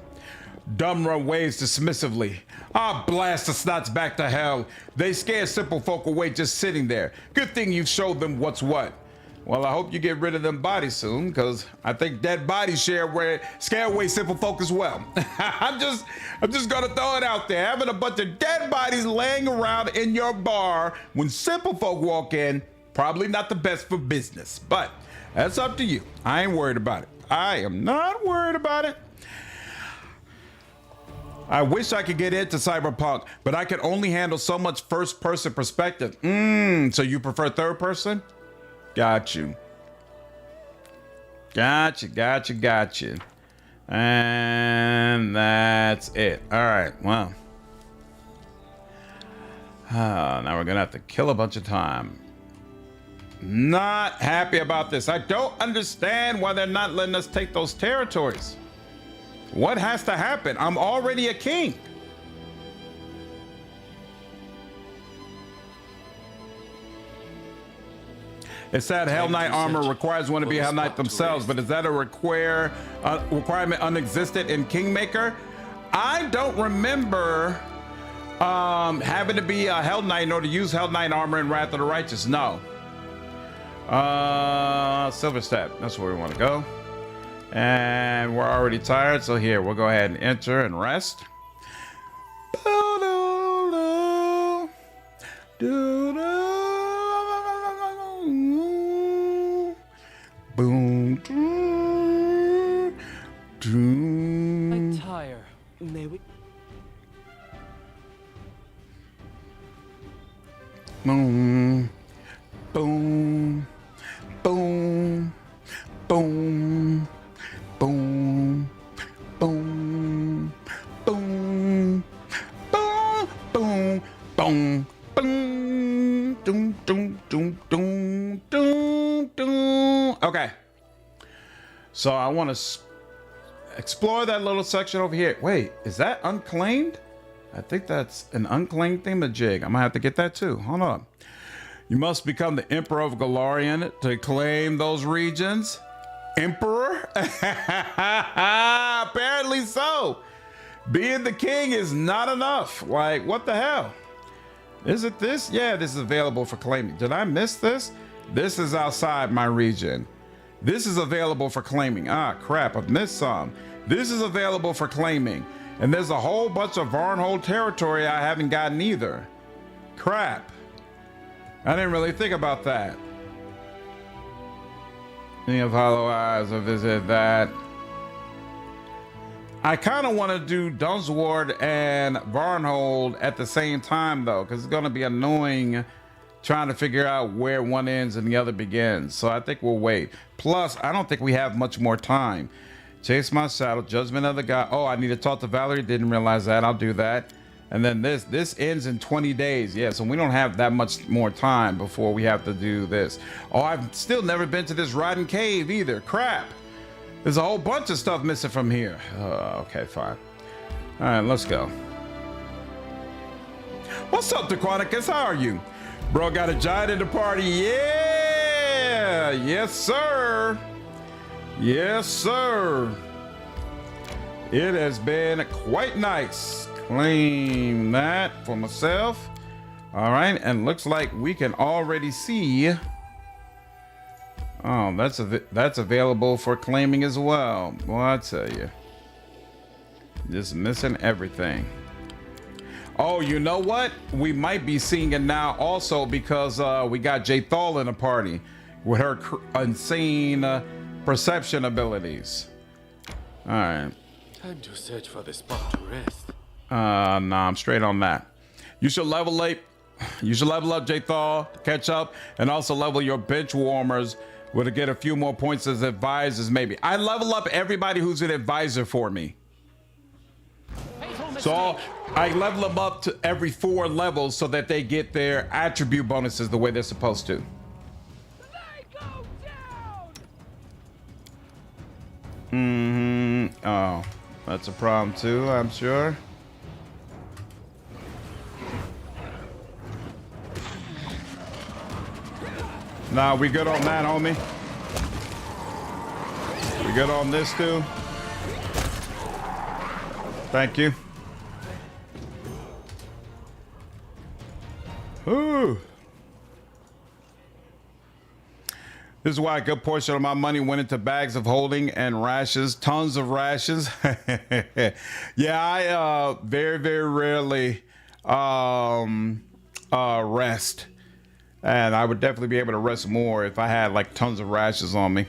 Dumra waves dismissively. Ah, blast the snots back to hell. They scare simple folk away just sitting there. Good thing you showed them what's what. Well, I hope you get rid of them bodies soon, because I think dead bodies scare away simple folk as well. I'm just gonna throw it out there. Having a bunch of dead bodies laying around in your bar when simple folk walk in, probably not the best for business. But that's up to you. I ain't worried about it. I am not worried about it. I wish I could get into Cyberpunk, but I can only handle so much first-person perspective. So you prefer third person? Got you. Gotcha. And that's it. All right, well. Now we're gonna have to kill a bunch of time. Not happy about this. I don't understand why they're not letting us take those territories. What has to happen? I'm already a king. It said Hell Knight armor requires one to be Hell Knight themselves, but is that a requirement unexistent in Kingmaker? I don't remember having to be a Hell Knight in order to use Hell Knight armor in Wrath of the Righteous. No. Silver Step. That's where we want to go. And we're already tired, so here we'll go ahead and enter and rest. Boom. I tire. May we? Boom. Boom. Boom. Boom. Boom, boom, boom, boom, boom, boom, boom, doom, doom, doom, doom, doom, doom. Okay. So I want to explore that little section over here. Wait, is that unclaimed? I think that's an unclaimed thingamajig. I'm gonna have to get that too. Hold on. You must become the Emperor of Galarian to claim those regions. Emperor? Apparently so. Being the king is not enough. Like, what the hell? Is it this? Yeah, this is available for claiming. Did I miss this? This is outside my region. This is available for claiming. Ah, crap, I've missed some. This is available for claiming. And there's a whole bunch of Varnhold territory I haven't gotten either. Crap. I didn't really think about that. Any of Hollow Eyes, I visit that. I kind of want to do Dunsward and Varnhold at the same time, though, because it's going to be annoying trying to figure out where one ends and the other begins. So I think we'll wait. Plus, I don't think we have much more time. Chase my shadow, Judgment of the God. Oh, I need to talk to Valerie. Didn't realize that. I'll do that. And then this ends in 20 days. Yeah, so we don't have that much more time before we have to do this. Oh, I've still never been to this rotten cave either. Crap. There's a whole bunch of stuff missing from here. Okay, fine. All right, let's go. What's up, Dequanicus? How are you? Bro, got a giant in the party. Yeah! Yes, sir. Yes, sir. It has been quite nice. Claim that for myself. All right, and looks like we can already see. Oh, that's available for claiming as well. Well, I tell you, just missing everything. Oh, you know what? We might be seeing it now also because we got Jthal in the party with her insane perception abilities. All right. Time to search for the spot to rest. Nah, I'm straight on that. You should level up. You should level up Jthal, catch up, and also level your bench warmers to get a few more points as advisors. Maybe I level up everybody who's an advisor for me. So I level them up to every 4 levels so that they get their attribute bonuses the way they're supposed to. Oh, that's a problem too, I'm sure. Nah, we good on that, homie. We good on this too. Thank you. Ooh. This is why a good portion of my money went into bags of holding and rations, tons of rations. Yeah, I very, very rarely rest. And I would definitely be able to rest more if I had like tons of rations on me.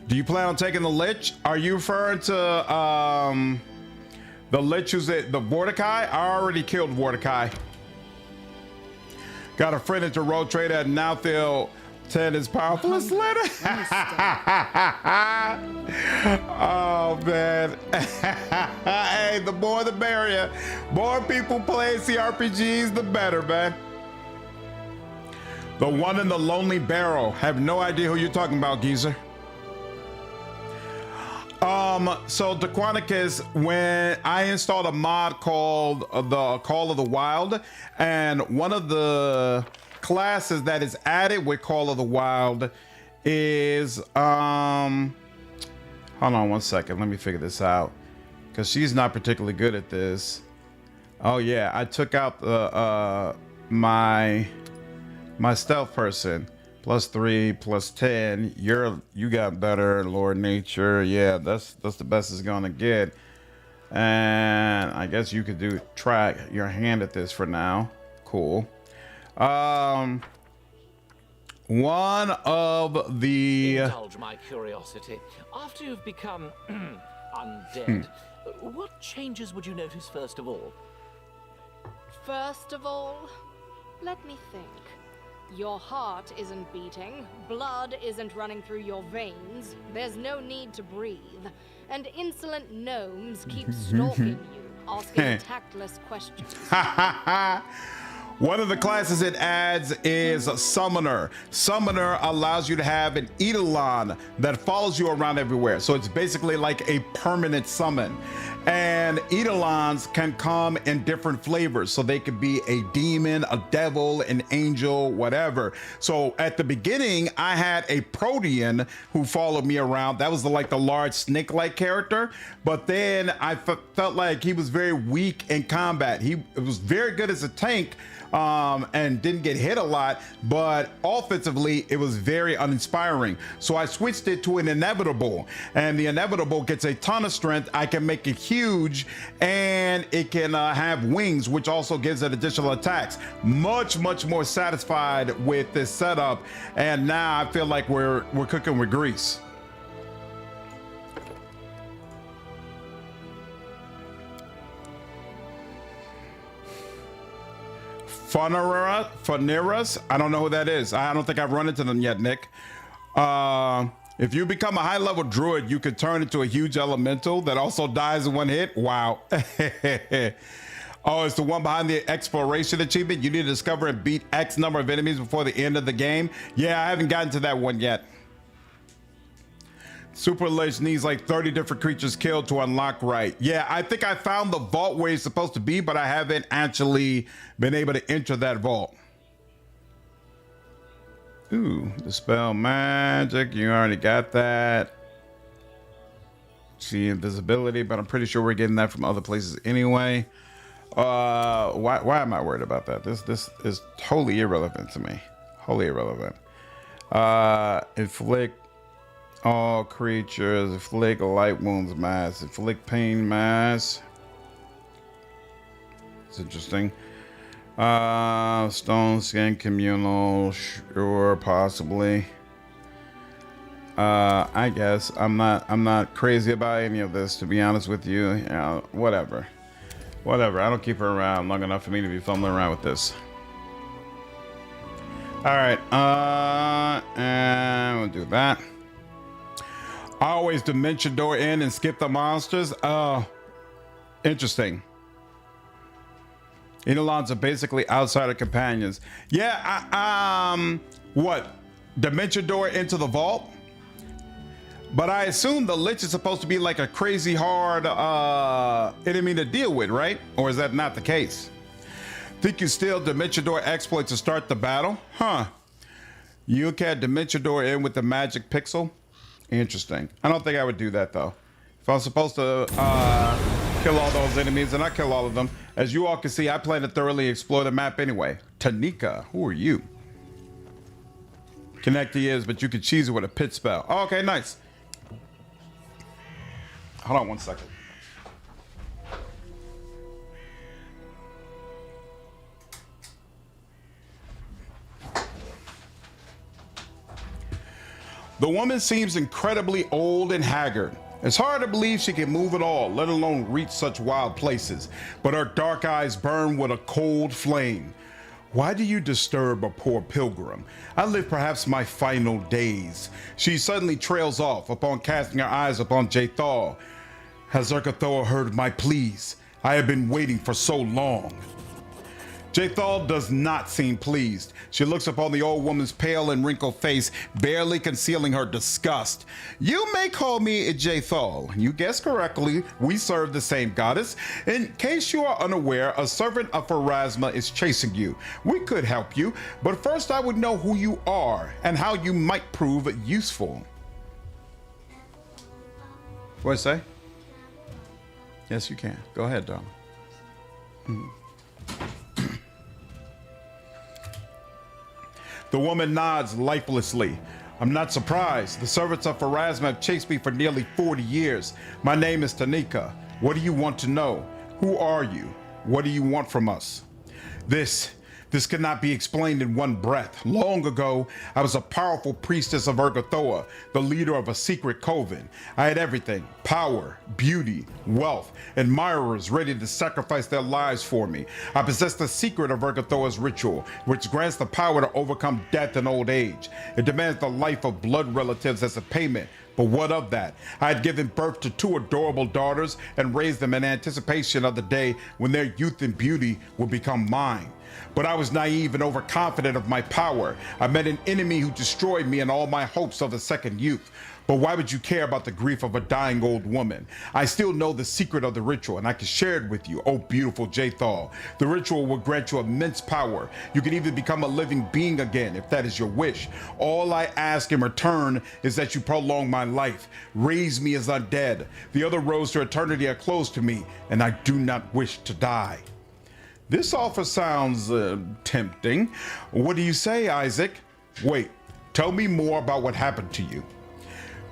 Do you plan on taking the Lich? Are you referring to the Lich who's at the Mordecai? I already killed Mordecai. Got a friend at the road trader and now feel 10 is powerful as letter. Oh man. Hey, the more the merrier. More people playing CRPGs, the better, man. The one in the lonely barrel. Have no idea who you're talking about, geezer. So Dequanicus, when I installed a mod called the Call of the Wild, and one of the classes that is added with Call of the Wild is hold on one second, let me figure this out, because she's not particularly good at this. Oh yeah, I took out the my stealth person. +3, +10. You got better, Lord Nature. Yeah, that's the best it's gonna get. And I guess you could try your hand at this for now. Cool. One of the Indulge my curiosity. After you've become undead, what changes would you notice first of all? First of all, let me think. Your heart isn't beating, blood isn't running through your veins, there's no need to breathe, and insolent gnomes keep stalking you, asking tactless questions. One of the classes it adds is Summoner. Summoner allows you to have an Eidolon that follows you around everywhere. So it's basically like a permanent summon. And Eidolons can come in different flavors. So they could be a demon, a devil, an angel, whatever. So at the beginning, I had a Protean who followed me around. That was the large snake-like character. But then I felt like he was very weak in combat. He was very good as a tank, and didn't get hit a lot, but offensively it was very uninspiring. So I switched it to an Inevitable, and the Inevitable gets a ton of strength. I can make it huge, and it can have wings, which also gives it additional attacks. Much more satisfied with this setup, and now I feel like we're cooking with grease. Funeras, I don't know who that is. I don't think I've run into them yet, Nick. If you become a high-level druid, you could turn into a huge elemental that also dies in one hit. Wow. Oh, it's the one behind the exploration achievement. You need to discover and beat X number of enemies before the end of the game. Yeah, I haven't gotten to that one yet. Super Lich needs like 30 different creatures killed to unlock right. Yeah, I think I found the vault where it's supposed to be, but I haven't actually been able to enter that vault. Ooh, dispel magic. You already got that. See invisibility, but I'm pretty sure we're getting that from other places anyway. Why am I worried about that? This is totally irrelevant to me. Wholly irrelevant. Inflict all creatures, inflict light wounds mass, inflict pain mass. It's interesting. Stone skin communal, sure, possibly. I guess I'm not crazy about any of this, to be honest with you. You know, whatever. I don't keep her around long enough for me to be fumbling around with this. All right, and we'll do that. I always dimension door in and skip the monsters. Interesting. Eidolons are basically outsider companions. Yeah, what? Dimension door into the vault? But I assume the Lich is supposed to be like a crazy hard enemy to deal with, right? Or is that not the case? Think you steal Dimension Door exploit to start the battle? Huh. You can Dimension Door in with the magic pixel? Interesting. I don't think I would do that though. If I was supposed to kill all those enemies, and I kill all of them. As you all can see, I plan to thoroughly explore the map anyway. Tanika, who are you? Connect he is, but you can cheese it with a pit spell. Oh, okay, nice. Hold on one second. The woman seems incredibly old and haggard. It's hard to believe she can move at all, let alone reach such wild places, but her dark eyes burn with a cold flame. Why do you disturb a poor pilgrim? I live perhaps my final days. She suddenly trails off upon casting her eyes upon Jathal. Has Urgathoa heard my pleas? I have been waiting for so long. Jathal does not seem pleased. She looks upon the old woman's pale and wrinkled face, barely concealing her disgust. You may call me Jathal. You guessed correctly, we serve the same goddess. In case you are unaware, a servant of Pharasma is chasing you. We could help you, but first I would know who you are and how you might prove useful. What did I say? Yes, you can. Go ahead, darling. The woman nods lifelessly. I'm not surprised. The servants of Pharasma have chased me for nearly 40 years. My name is Tanika. What do you want to know? Who are you? What do you want from us? This cannot be explained in one breath. Long ago, I was a powerful priestess of Urgathoa, the leader of a secret coven. I had everything: power, beauty, wealth, admirers ready to sacrifice their lives for me. I possessed the secret of Urgathoa's ritual, which grants the power to overcome death and old age. It demands the life of blood relatives as a payment. But what of that? I had given birth to 2 adorable daughters and raised them in anticipation of the day when their youth and beauty would become mine. But I was naive and overconfident of my power. I met an enemy who destroyed me and all my hopes of a second youth. But why would you care about the grief of a dying old woman? I still know the secret of the ritual, and I can share it with you, oh beautiful Jathal. The ritual will grant you immense power. You can even become a living being again, if that is your wish. All I ask in return is that you prolong my life, raise me as undead. The other roads to eternity are closed to me, and I do not wish to die. This offer sounds tempting. What do you say, Isaac? Wait, tell me more about what happened to you.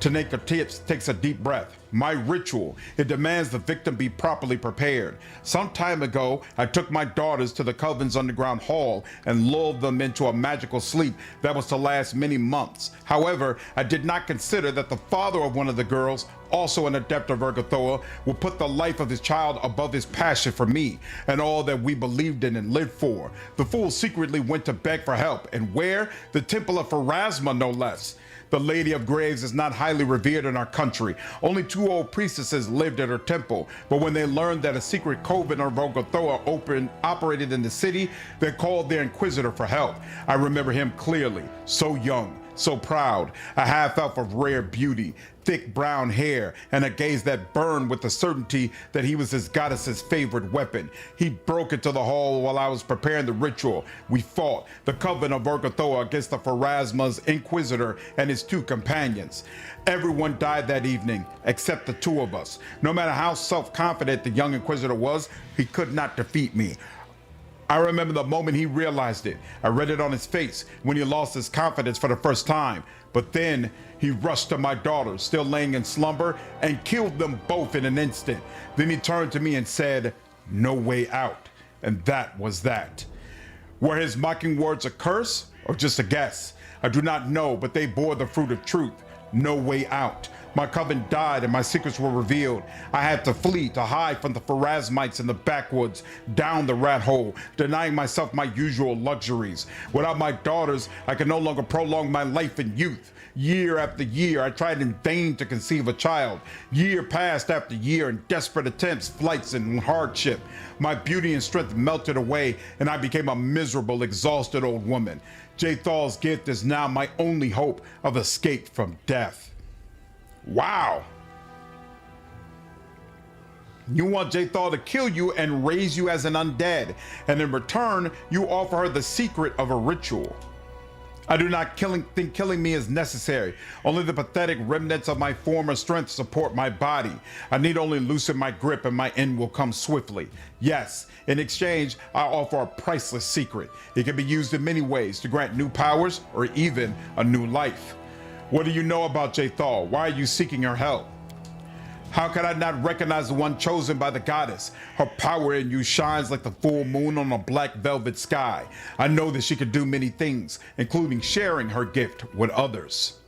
Tanika takes a deep breath. My ritual, it demands the victim be properly prepared. Some time ago, I took my daughters to the Coven's underground hall and lulled them into a magical sleep that was to last many months. However, I did not consider that the father of one of the girls, also an adept of Urgathoa, would put the life of his child above his passion for me and all that we believed in and lived for. The fool secretly went to beg for help, and where? The Temple of Pharasma, no less. The Lady of Graves is not highly revered in our country. Only 2 old priestesses lived at her temple, but when they learned that a secret coven of Urgathoa operated in the city, they called their inquisitor for help. I remember him clearly, so young, so proud, a half elf of rare beauty, thick brown hair, and a gaze that burned with the certainty that he was his goddess's favorite weapon. He broke into the hall while I was preparing the ritual. We fought, the coven of Urgathoa against the Pharasma's Inquisitor and his 2 companions. Everyone died that evening, except the 2 of us. No matter how self-confident the young Inquisitor was, he could not defeat me. I remember the moment he realized it. I read it on his face when he lost his confidence for the first time. But then he rushed to my daughters, still laying in slumber, and killed them both in an instant. Then he turned to me and said, "No way out." And that was that. Were his mocking words a curse or just a guess? I do not know, but they bore the fruit of truth. No way out. My coven died and my secrets were revealed. I had to flee, to hide from the Pharasmites in the backwoods, down the rat hole, denying myself my usual luxuries. Without my daughters, I could no longer prolong my life in youth. Year after year, I tried in vain to conceive a child. Year passed after year in desperate attempts, flights, and hardship. My beauty and strength melted away, and I became a miserable, exhausted old woman. Jathal's gift is now my only hope of escape from death. Wow. You want Jathal to kill you and raise you as an undead, and in return, you offer her the secret of a ritual. I do not think killing me is necessary. Only the pathetic remnants of my former strength support my body. I need only loosen my grip and my end will come swiftly. Yes, in exchange, I offer a priceless secret. It can be used in many ways to grant new powers or even a new life. What do you know about Jathal? Why are you seeking her help? How could I not recognize the one chosen by the goddess? Her power in you shines like the full moon on a black velvet sky. I know that she could do many things, including sharing her gift with others.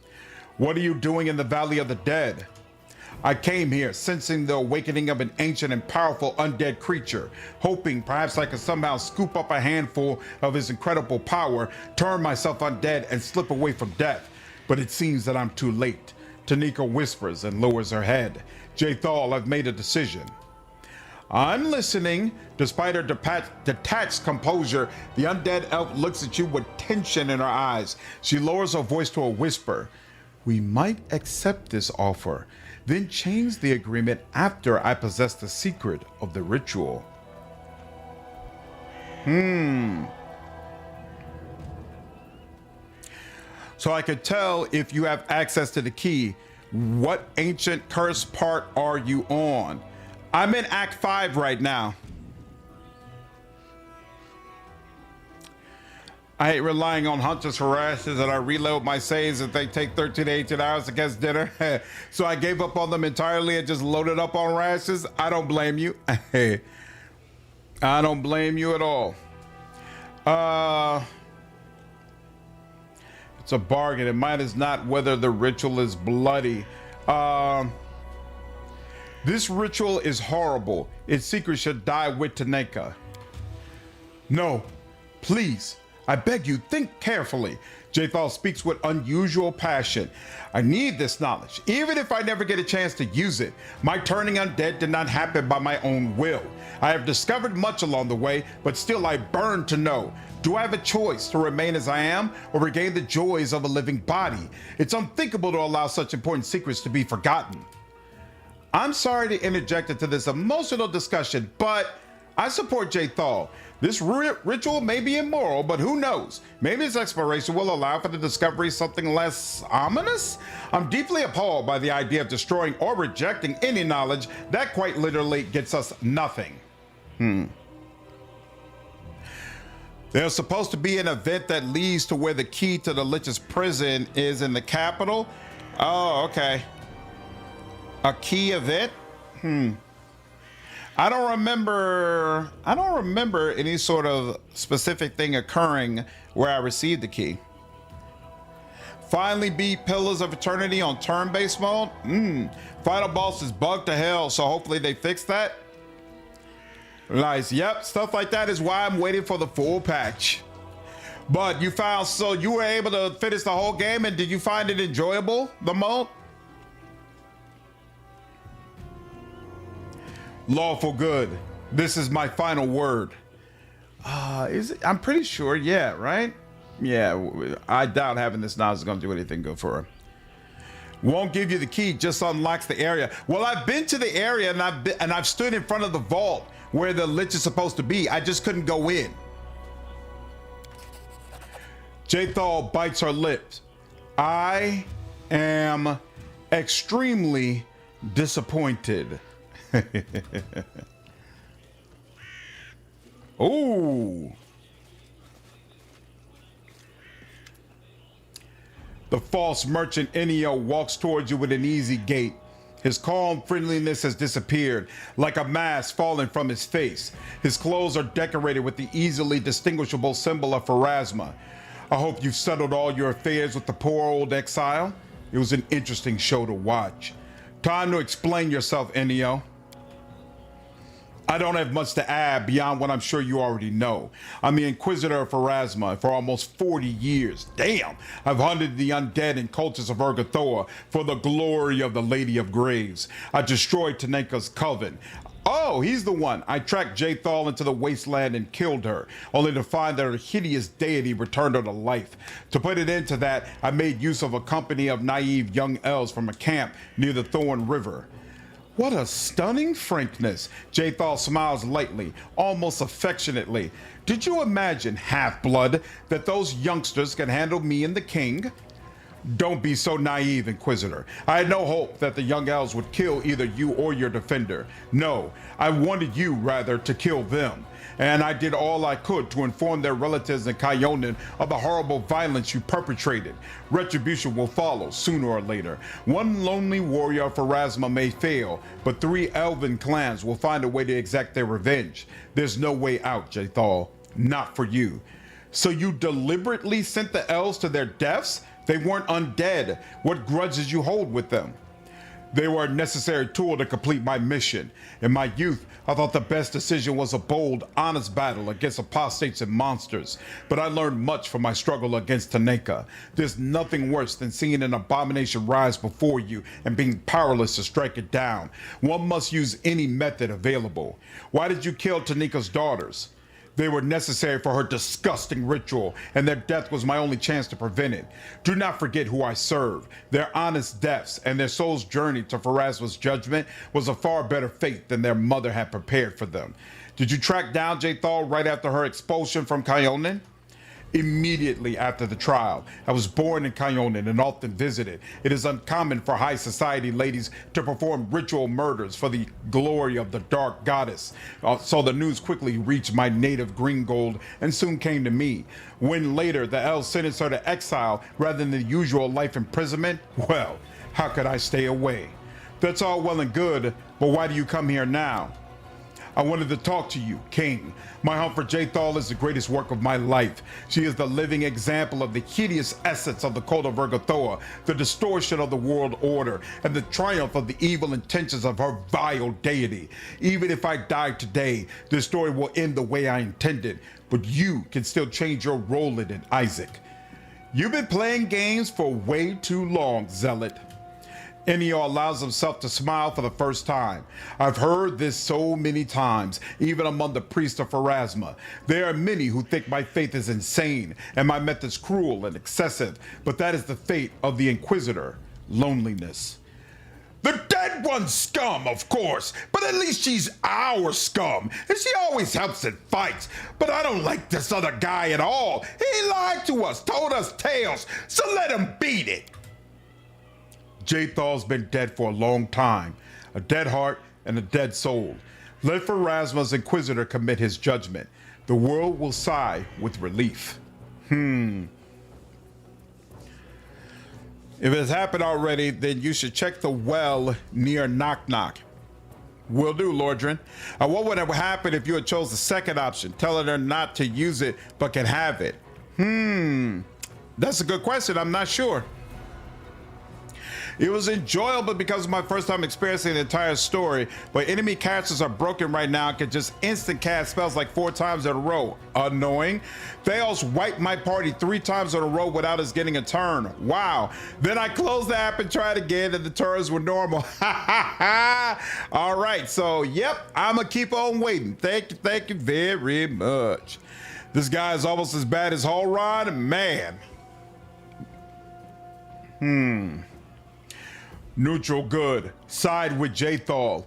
What are you doing in the Valley of the Dead? I came here sensing the awakening of an ancient and powerful undead creature, hoping perhaps I could somehow scoop up a handful of his incredible power, turn myself undead, and slip away from death. But it seems that I'm too late. Tanika whispers and lowers her head. Jathal, I've made a decision. I'm listening. Despite her detached composure, the undead elf looks at you with tension in her eyes. She lowers her voice to a whisper. We might accept this offer, then change the agreement after I possess the secret of the ritual. So I could tell if you have access to the key. What ancient curse part are you on? I'm in Act 5 right now. I hate relying on hunters for rashes, and I reload my saves if they take 13 to 18 hours to catch dinner. So I gave up on them entirely and just loaded up on rashes. I don't blame you. I don't blame you at all. It's a bargain, and mine is not whether the ritual is bloody. This ritual is horrible. Its secret should die with Tanika. No, please, I beg you, think carefully. Jathal speaks with unusual passion. I need this knowledge, even if I never get a chance to use it. My turning undead did not happen by my own will. I have discovered much along the way, but still I burn to know. Do I have a choice to remain as I am or regain the joys of a living body? It's unthinkable to allow such important secrets to be forgotten. I'm sorry to interject into this emotional discussion, but I support Jathal. This ritual may be immoral, but who knows? Maybe its exploration will allow for the discovery of something less ominous? I'm deeply appalled by the idea of destroying or rejecting any knowledge that quite literally gets us nothing. There's supposed to be an event that leads to where the key to the Lich's prison is in the capital. Oh, okay. A key event? I don't remember any sort of specific thing occurring where I received the key. Finally beat Pillars of Eternity on turn-based mode. Final boss is bugged to hell, so hopefully they fix that. Nice. Yep, stuff like that is why I'm waiting for the full patch. But you found, so you were able to finish the whole game, and did you find it enjoyable, the mode? Lawful good. This is my final word. I'm pretty sure, yeah, right? Yeah, I doubt having this knowledge is going to do anything good for her. Won't give you the key, just unlocks the area. Well, I've been to the area and I've stood in front of the vault where the lich is supposed to be. I just couldn't go in. Jathal bites her lips. I am extremely disappointed. Ooh. The false merchant Enio walks towards you with an easy gait. His calm friendliness has disappeared, like a mask falling from his face. His clothes are decorated with the easily distinguishable symbol of Pharasma. I hope you've settled all your affairs with the poor old exile. It was an interesting show to watch. Time to explain yourself, Enio. I don't have much to add beyond what I'm sure you already know. I'm the Inquisitor of Pharasma for almost 40 years. Damn! I've hunted the undead and cultists of Urgathoa for the glory of the Lady of Graves. I destroyed Taneka's coven. Oh, he's the one. I tracked Jathal into the wasteland and killed her, only to find that her hideous deity returned her to life. To put it into that, I made use of a company of naive young elves from a camp near the Thorn River. What a stunning frankness. Jathal smiles lightly, almost affectionately. Did you imagine, half-blood, that those youngsters can handle me and the king? Don't be so naive, Inquisitor. I had no hope that the young elves would kill either you or your defender. No, I wanted you, rather, to kill them. And I did all I could to inform their relatives in Kyonin of the horrible violence you perpetrated. Retribution will follow, sooner or later. One lonely warrior of Pharasma may fail, but 3 elven clans will find a way to exact their revenge. There's no way out, Jathal. Not for you. So you deliberately sent the elves to their deaths? They weren't undead. What grudges you hold with them? They were a necessary tool to complete my mission. In my youth, I thought the best decision was a bold, honest battle against apostates and monsters. But I learned much from my struggle against Taneka. There's nothing worse than seeing an abomination rise before you and being powerless to strike it down. One must use any method available. Why did you kill Taneka's daughters? They were necessary for her disgusting ritual, and their death was my only chance to prevent it. Do not forget who I serve. Their honest deaths and their soul's journey to Pharasma's judgment was a far better fate than their mother had prepared for them. Did you track down Jathal right after her expulsion from Kyonin? Immediately after the trial. I was born in Kyonin and often visited. It is uncommon for high society ladies to perform ritual murders for the glory of the dark goddess. So the news quickly reached my native Greengold and soon came to me. When later the elves sentenced her to exile rather than the usual life imprisonment, well, how could I stay away? That's all well and good, but why do you come here now? I wanted to talk to you, King. My hunt for Jathal is the greatest work of my life. She is the living example of the hideous essence of the cult of Urgathoa, the distortion of the world order, and the triumph of the evil intentions of her vile deity. Even if I die today, this story will end the way I intended, but you can still change your role in it, Isaac. You've been playing games for way too long, Zealot. Enio allows himself to smile for the first time. I've heard this so many times, even among the priests of Pharasma. There are many who think my faith is insane and my methods cruel and excessive, but that is the fate of the Inquisitor, loneliness. The dead one's scum, of course, but at least she's our scum, and she always helps in fights. But I don't like this other guy at all. He lied to us, told us tales, so let him beat it. Jathal's been dead for a long time, a dead heart and a dead soul. Let Pharasma's Inquisitor commit his judgment. The world will sigh with relief. If it has happened already, then you should check the well near Knock Knock. Will do, Lordran. What would have happened if you had chose the second option, telling her not to use it but can have it? That's a good question. I'm not sure. It was enjoyable because of my first time experiencing the entire story, but enemy casters are broken right now and can just instant cast spells like 4 times in a row. Annoying. Theos wiped my party 3 times in a row without us getting a turn. Wow. Then I closed the app and tried again and the turns were normal. All right, so yep, I'm gonna keep on waiting. Thank you very much. This guy is almost as bad as Holron. Man. Neutral, good. Side with Jathal.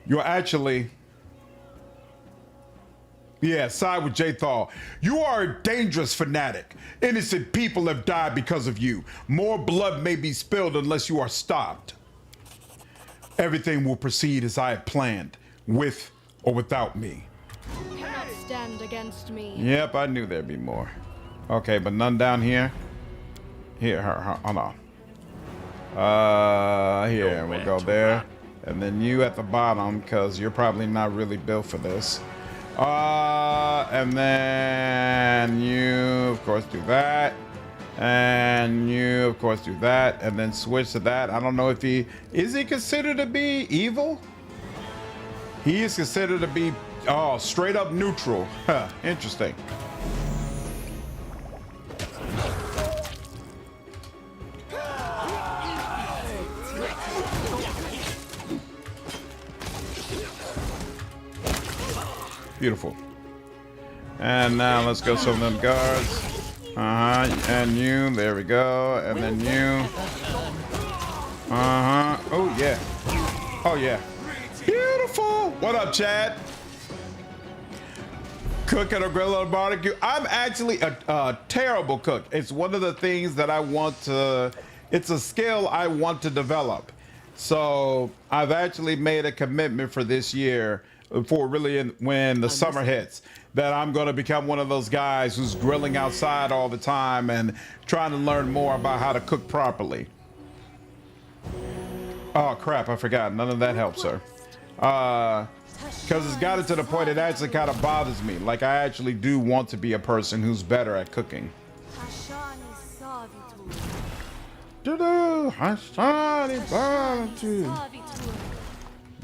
You're actually... Yeah, side with Jathal. You are a dangerous fanatic. Innocent people have died because of you. More blood may be spilled unless you are stopped. Everything will proceed as I have planned, with or without me. You cannot stand against me. Yep, I knew there'd be more. Okay, but none down here. Here, hold on. Here, we'll go there. And then you at the bottom, because you're probably not really built for this. And then you, of course, do that. And you, of course, do that. And then switch to that. I don't know if is he considered to be evil? He is considered to be, straight up neutral. Huh, interesting. Beautiful. And now let's go some of them guards. And you, there we go. And then you. Oh yeah. Oh yeah. Beautiful. What up, Chad? Cook at a grill on a barbecue. I'm actually a terrible cook. It's one of the things that I want to, it's a skill I want to develop. So I've actually made a commitment for this year, for really when the summer hits, that I'm going to become one of those guys who's grilling outside all the time and trying to learn more about how to cook properly. Oh crap, I forgot. None of that helps, sir. Because it's gotten to the point it actually kind of bothers me. Like, I actually do want to be a person who's better at cooking.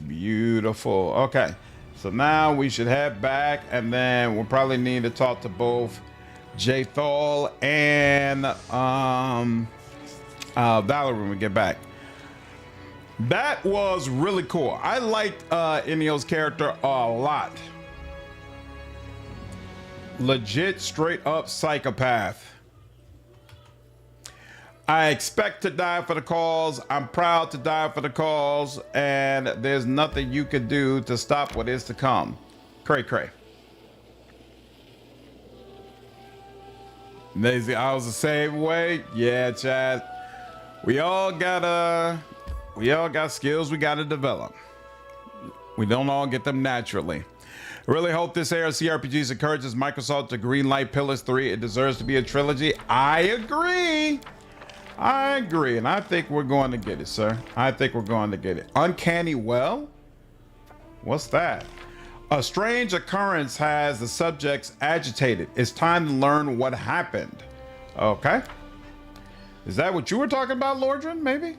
Beautiful. Okay, so now we should head back, and then we'll probably need to talk to both Jathal and Valerie when we get back. That was really cool. I liked Enio's character a lot. Legit, straight up psychopath. I expect to die for the cause. I'm proud to die for the cause, and there's nothing you can do to stop what is to come. Cray cray. Lazy, I was the same way. Yeah, Chad. We all got skills we gotta develop. We don't all get them naturally. I really hope this era of CRPGs encourages Microsoft to greenlight Pillars 3. It deserves to be a trilogy. I agree. And I think we're going to get it, sir. I think we're going to get it. Uncanny well? What's that? A strange occurrence has the subjects agitated. It's time to learn what happened. Okay. Is that what you were talking about, Lordran, maybe?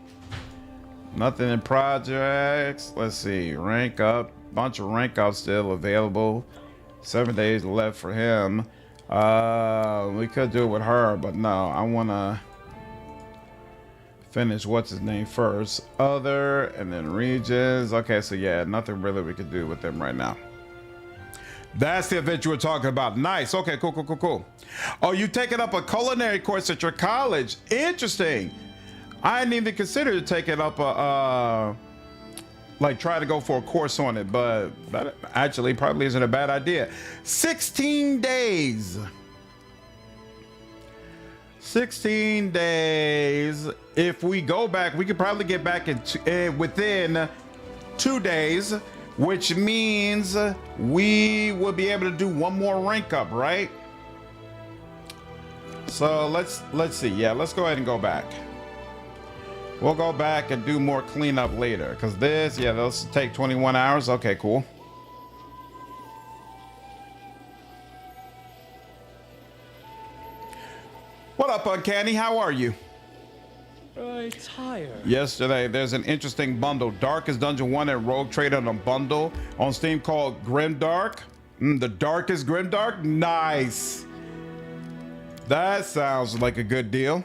Nothing in projects. Let's see. Rank up. Bunch of rank ups still available. 7 days left for him. We could do it with her, but no. I want to finish what's his name first. Other, and then regions. Okay, so yeah, nothing really we could do with them right now. That's the event you were talking about. Nice. Okay, cool. Oh, you taking up a culinary course at your college. Interesting. I didn't even consider taking up a like try to go for a course on it, but that actually probably isn't a bad idea. 16 days. 16 days. If we go back, we could probably get back within 2 days, which means we will be able to do one more rank up, right? So let's see. Yeah, let's go ahead and go back. We'll go back and do more cleanup later, because this, yeah, those take 21 hours. Okay, cool. What up, Uncanny? How are you? Tired. Yesterday, there's an interesting bundle. Darkest Dungeon 1 and Rogue Trader on a bundle on Steam called Grimdark. The Darkest Grimdark? Nice. That sounds like a good deal.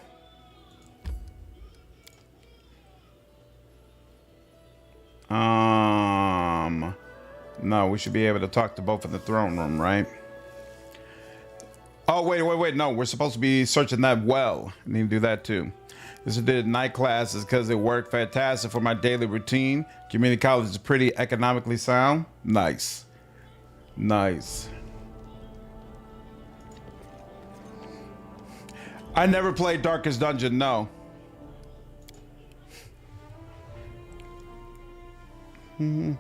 No, we should be able to talk to both in the throne room, right? Oh, wait. No, we're supposed to be searching that well. I need to do that too. This did night classes because it worked fantastic for my daily routine. Community college is pretty economically sound. Nice. Nice. I never played Darkest Dungeon, no. And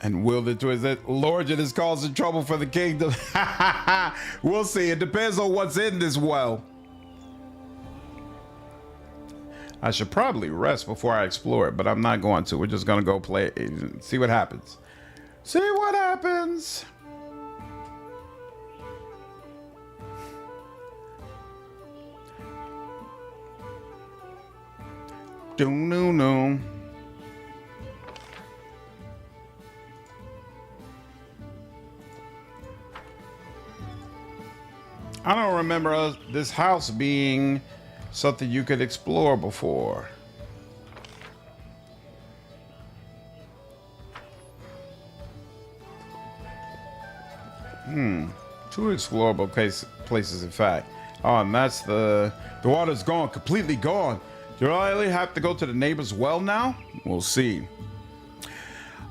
wielded to his Lordship is causing trouble for the kingdom. We'll see. It depends on what's in this well. I should probably rest before I explore it, but I'm not going to. We're just going to go play it and see what happens. See what happens. No. I don't remember this house being something you could explore before. Two explorable places, in fact. Oh, and that's the water's gone, completely gone. Do I really have to go to the neighbor's well now? We'll see.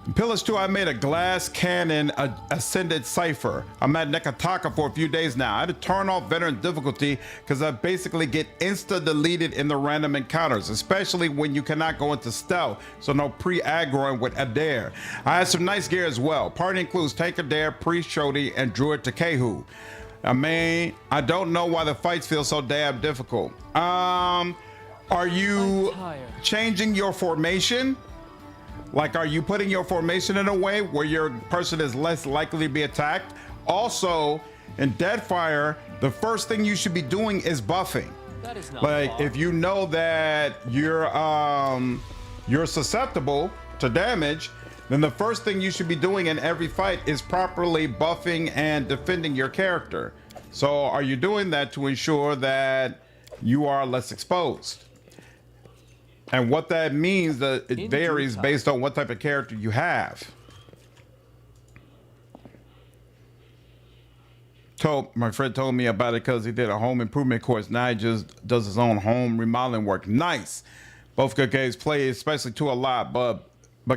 In Pillars 2, I made a glass cannon ascended cipher. I'm at Nekataka for a few days now. I had to turn off veteran difficulty because I basically get insta-deleted in the random encounters, especially when you cannot go into stealth, so no pre-aggroing with Adair. I had some nice gear as well. Party includes Tank Adair, Priest Shodi, and Druid Takehu. I don't know why the fights feel so damn difficult. Are you changing your formation? Like, are you putting your formation in a way where your person is less likely to be attacked? Also, in Deadfire, the first thing you should be doing is buffing. That is not like, hard. if you know that you're susceptible to damage, then the first thing you should be doing in every fight is properly buffing and defending your character. So, are you doing that to ensure that you are less exposed? And what that means, it varies based on what type of character you have. My friend told me about it because he did a home improvement course. Now he just does his own home remodeling work. Nice. Both good games played, especially 2 a lot, but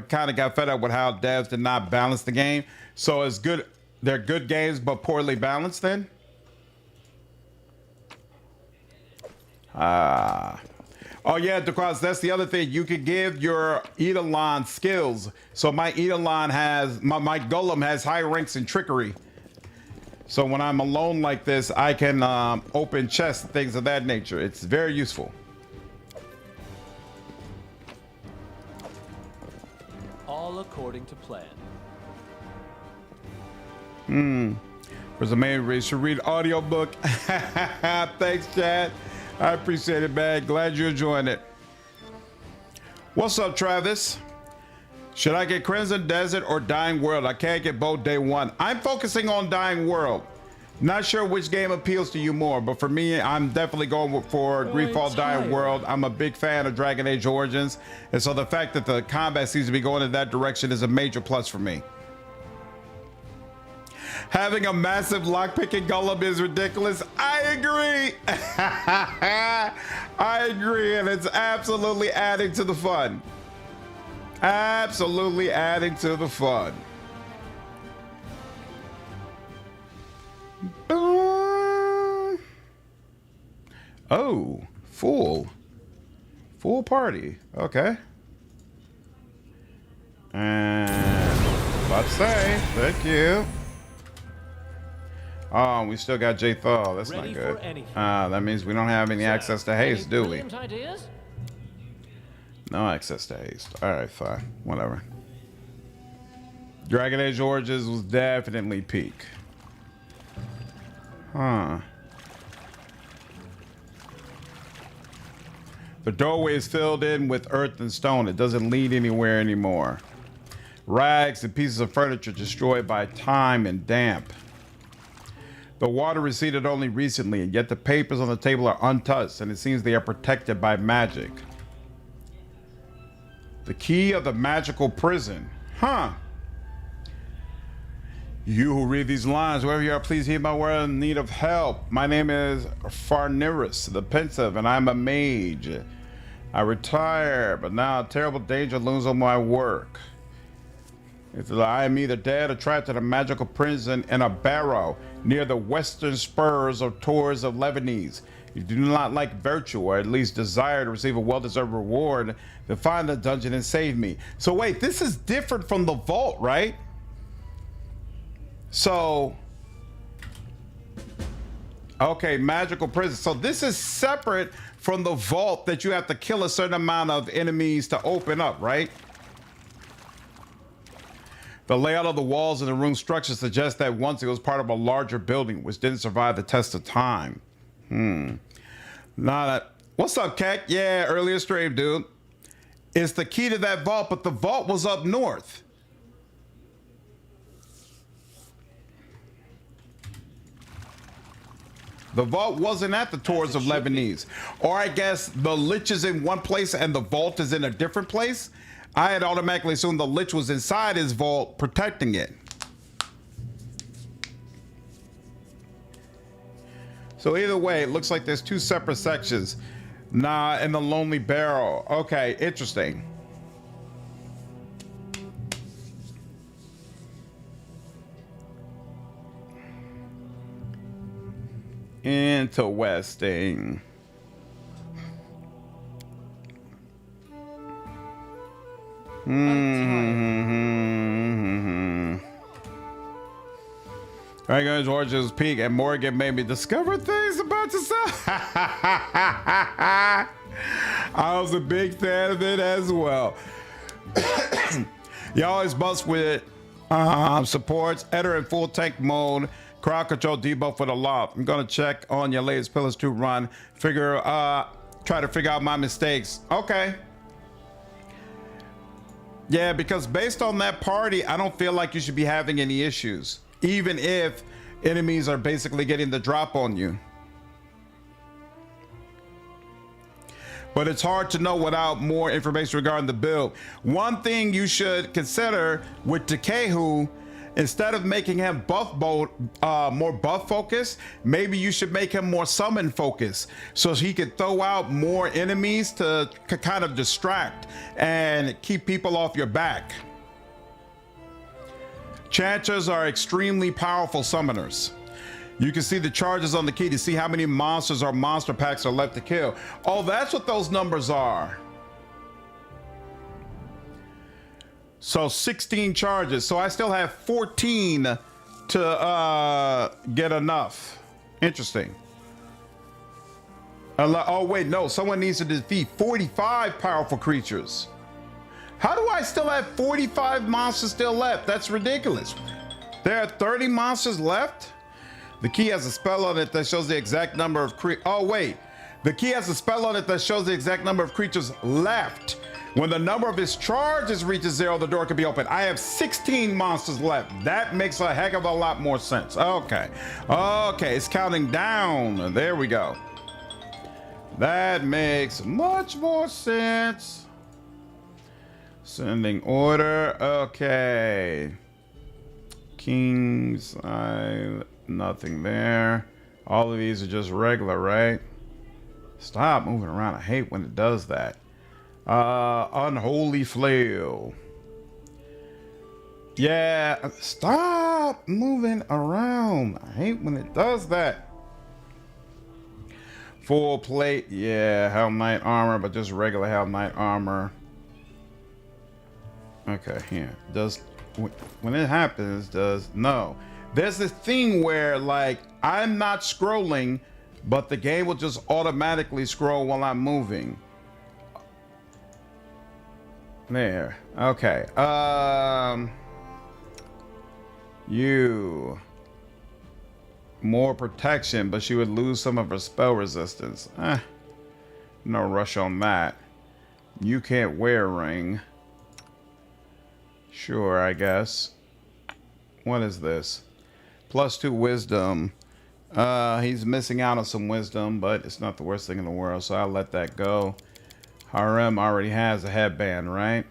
kind of got fed up with how devs did not balance the game. So it's good. They're good games, but poorly balanced then? Oh yeah, because that's the other thing. You could give your Eidolon skills. So my Eidolon has, my Golem has high ranks in trickery. So when I'm alone like this, I can open chests and things of that nature. It's very useful. All according to plan. There's a main race. Should read audiobook. Thanks, Chad. I appreciate it, man. Glad you're enjoying it. What's up, Travis? Should I get Crimson Desert or Dying World? I can't get both day one. I'm focusing on Dying World. Not sure which game appeals to you more, but for me, I'm definitely going for Greedfall Dying World. I'm a big fan of Dragon Age Origins, and so the fact that the combat seems to be going in that direction is a major plus for me. Having a massive lockpicking golem is ridiculous. I agree. I agree, and it's absolutely adding to the fun. Absolutely adding to the fun. Oh, full party. Okay. And let's say thank you. Oh, we still got J Thal. That's not good. That means we don't have any access to haste, do we? No access to haste. All right, fine. Whatever. Dragon Age Origins was definitely peak. Huh. The doorway is filled in with earth and stone. It doesn't lead anywhere anymore. Rags and pieces of furniture destroyed by time and damp. The water receded only recently, and yet the papers on the table are untouched, and it seems they are protected by magic. The key of the magical prison. Huh. You who read these lines, wherever you are, please heed my word in need of help. My name is Farnirus the Pensive, and I'm a mage. I retired, but now a terrible danger looms on my work. I am either dead or trapped in a magical prison in a barrow near the western spurs of Tours of Lebanese. If you do not like virtue, or at least desire to receive a well-deserved reward, then find the dungeon and save me. So wait, this is different from the vault, right? So, okay, magical prison. So this is separate from the vault that you have to kill a certain amount of enemies to open up, right? The layout of the walls and the room structure suggests that once it was part of a larger building, which didn't survive the test of time. What's up, Keck? Yeah, earlier stream, dude. It's the key to that vault, but the vault was up north. The vault wasn't at the Tours of Lebanese. Or I guess the lich is in one place and the vault is in a different place. I had automatically assumed the lich was inside his vault protecting it. So either way, it looks like there's two separate sections. Nah, in the Lonely Barrel. Okay, interesting. Interesting. Right, guys, George's Peak and Morgan made me discover things about yourself. I was a big fan of it as well. You always bust with supports, enter in full tank mode, crowd control debuff for the loft. I'm gonna check on your latest Pillars 2 run, try to figure out my mistakes. Okay. Yeah, because based on that party, I don't feel like you should be having any issues, even if enemies are basically getting the drop on you. But it's hard to know without more information regarding the build. One thing you should consider with Dekehu, instead of making him more buff focused, maybe you should make him more summon focused, so he could throw out more enemies to kind of distract and keep people off your back. Chanters are extremely powerful summoners. You can see the charges on the key to see how many monsters or monster packs are left to kill. Oh, that's what those numbers are. So 16 charges. So I still have 14 to get enough. Interesting. Oh, wait, no. Someone needs to defeat 45 powerful creatures. How do I still have 45 monsters still left? That's ridiculous. There are 30 monsters left? The key has a spell on it that shows the exact number of Oh, wait. The key has a spell on it that shows the exact number of creatures left. When the number of his charges reaches 0, the door can be opened. I have 16 monsters left. That makes a heck of a lot more sense. Okay. Okay, it's counting down. There we go. That makes much more sense. Sending order. Okay. King's Eye. Nothing there. All of these are just regular, right? Stop moving around. I hate when it does that. Unholy Flail. Yeah, stop moving around. I hate when it does that. Full plate. Yeah, Helm Knight armor, but just regular Helm Knight armor. Okay, here. Does when it happens, no. There's this thing where, like, I'm not scrolling, but the game will just automatically scroll while I'm moving. There. Okay. You. More protection, but she would lose some of her spell resistance. No rush on that. You can't wear a ring. Sure, I guess. What is this? +2 wisdom. He's missing out on some wisdom, but it's not the worst thing in the world, so I'll let that go. Harem already has a headband, right?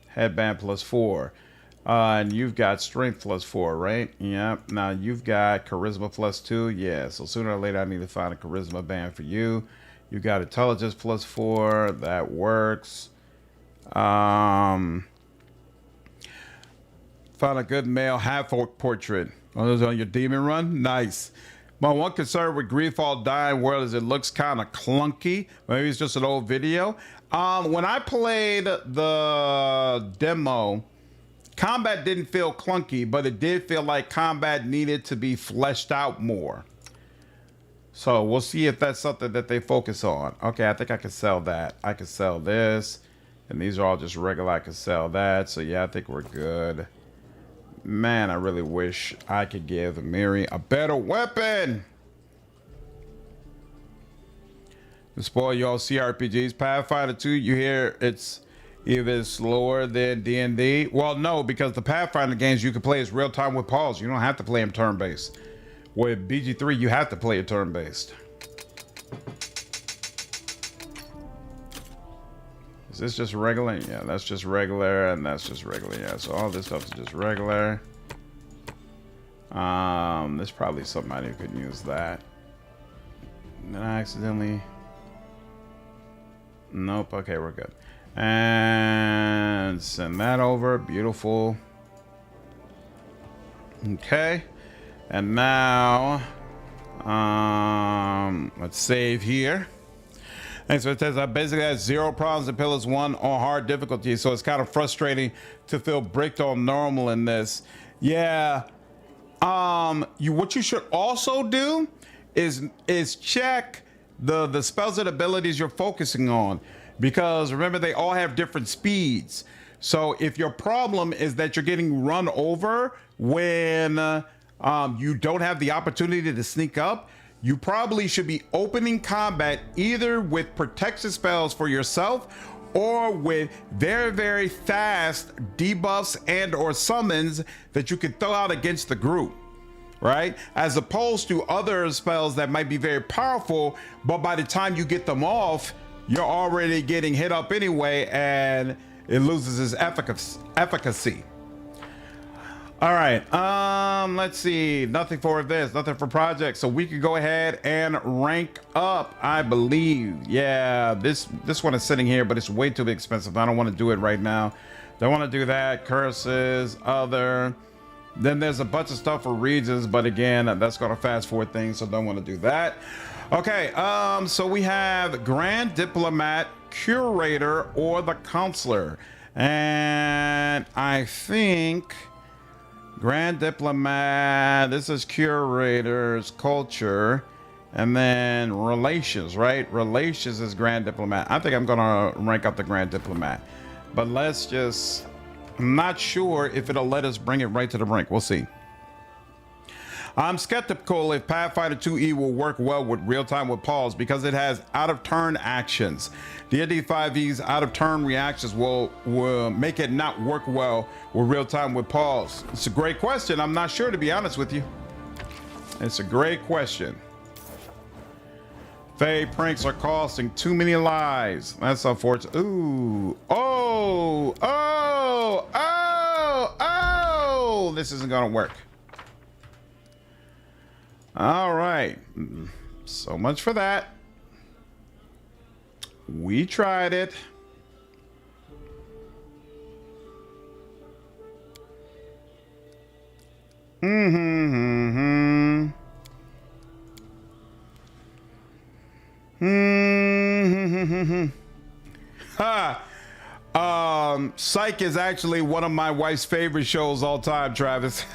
Headband +4. And you've got strength +4, right? Yep. Now you've got charisma +2. Yeah. So sooner or later, I need to find a charisma band for you. You got intelligence +4. That works. Found a good male half-orc portrait. Oh, those on your demon run? Nice. My one concern with Griefall Dying World is it looks kind of clunky. Maybe it's just an old video. When I played the demo, combat didn't feel clunky, but it did feel like combat needed to be fleshed out more. So we'll see if that's something that they focus on. Okay, I think I can sell that. I can sell this. And these are all just regular. I can sell that. So yeah, I think we're good. Man, I really wish I could give Miri a better weapon. To spoil y'all CRPGs, Pathfinder 2, you hear it's even slower than D&D. Well, no, because the Pathfinder games you can play is real time with pause. You don't have to play them turn-based. With BG3, you have to play it turn-based. Is this just regular? Yeah, that's just regular, and that's just regular. Yeah, so all this stuff is just regular. There's probably somebody who could use that. And then I accidentally... Nope, okay, we're good. And send that over, beautiful. Okay, and now, let's save here. And so it says I basically had 0 problems in Pillars 1 on hard difficulty, so it's kind of frustrating to feel bricked on normal in this. Yeah. What you should also do is check the spells and abilities you're focusing on, because remember they all have different speeds. So if your problem is that you're getting run over when you don't have the opportunity to sneak up, you probably should be opening combat either with protection spells for yourself or with very, very fast debuffs and or summons that you can throw out against the group, right? As opposed to other spells that might be very powerful, but by the time you get them off, you're already getting hit up anyway and it loses its efficacy. All right, let's see, nothing for this, nothing for projects. So we could go ahead and rank up, I believe. Yeah, this one is sitting here, but it's way too expensive. I don't want to do it right now. Don't want to do that. Curses, other. Then there's a bunch of stuff for regions, but again, that's going to fast forward things, so don't want to do that. Okay, so we have Grand Diplomat, Curator, or the Counselor. And I think... Grand Diplomat, this is Curators, Culture, and then Relations, right? Relations is Grand Diplomat. I think I'm gonna rank up the Grand Diplomat, but let's just, I'm not sure if it'll let us bring it right to the brink. We'll see. I'm skeptical if Pathfinder 2E will work well with real-time with pause because it has out-of-turn actions. D&D 5e's out-of-turn reactions will make it not work well with real-time with pause. It's a great question. I'm not sure, to be honest with you. It's a great question. Fae pranks are costing too many lives. That's unfortunate. Ooh. Oh. Oh. Oh. Oh. This isn't gonna work. All right, so much for that. We tried it. Psych is actually one of my wife's favorite shows all time, Travis.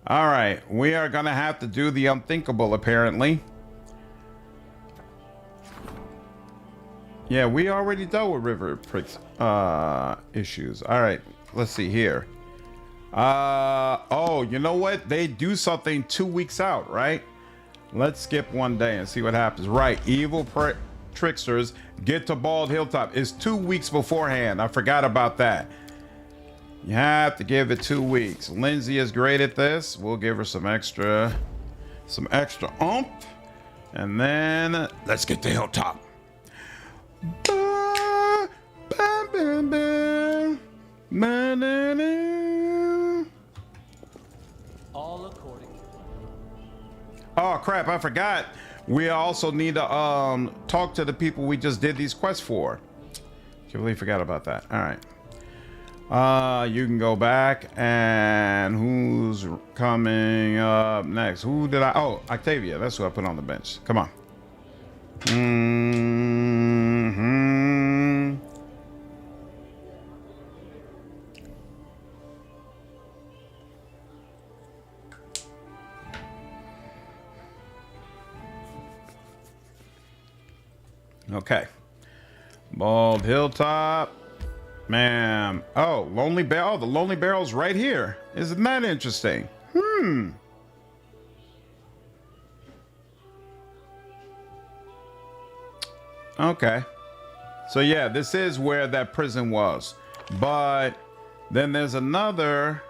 All right, we are gonna have to do the unthinkable, apparently. Yeah, we already dealt with river pricks issues. All right, let's see here. Oh, you know what? They do something 2 weeks out, right? Let's skip one day and see what happens. Right, evil tricksters get to Bald Hilltop. It's 2 weeks beforehand. I forgot about that. You have to give it 2 weeks. Lindsay is great at this. We'll give her some extra oomph. And then let's get to Hilltop. Ba, ba, Na-na-na. All according to plan. Oh crap, I forgot. We also need to talk to the people we just did these quests for. Completely forgot about that. All right. You can go back, and who's coming up next? Who did I? Oh, Octavia. That's who I put on the bench. Come on. Okay. Bald Hilltop. Man. Oh, Lonely Barrel. Oh, the Lonely Barrel's right here. Isn't that interesting? Okay. So yeah, this is where that prison was. But then there's another.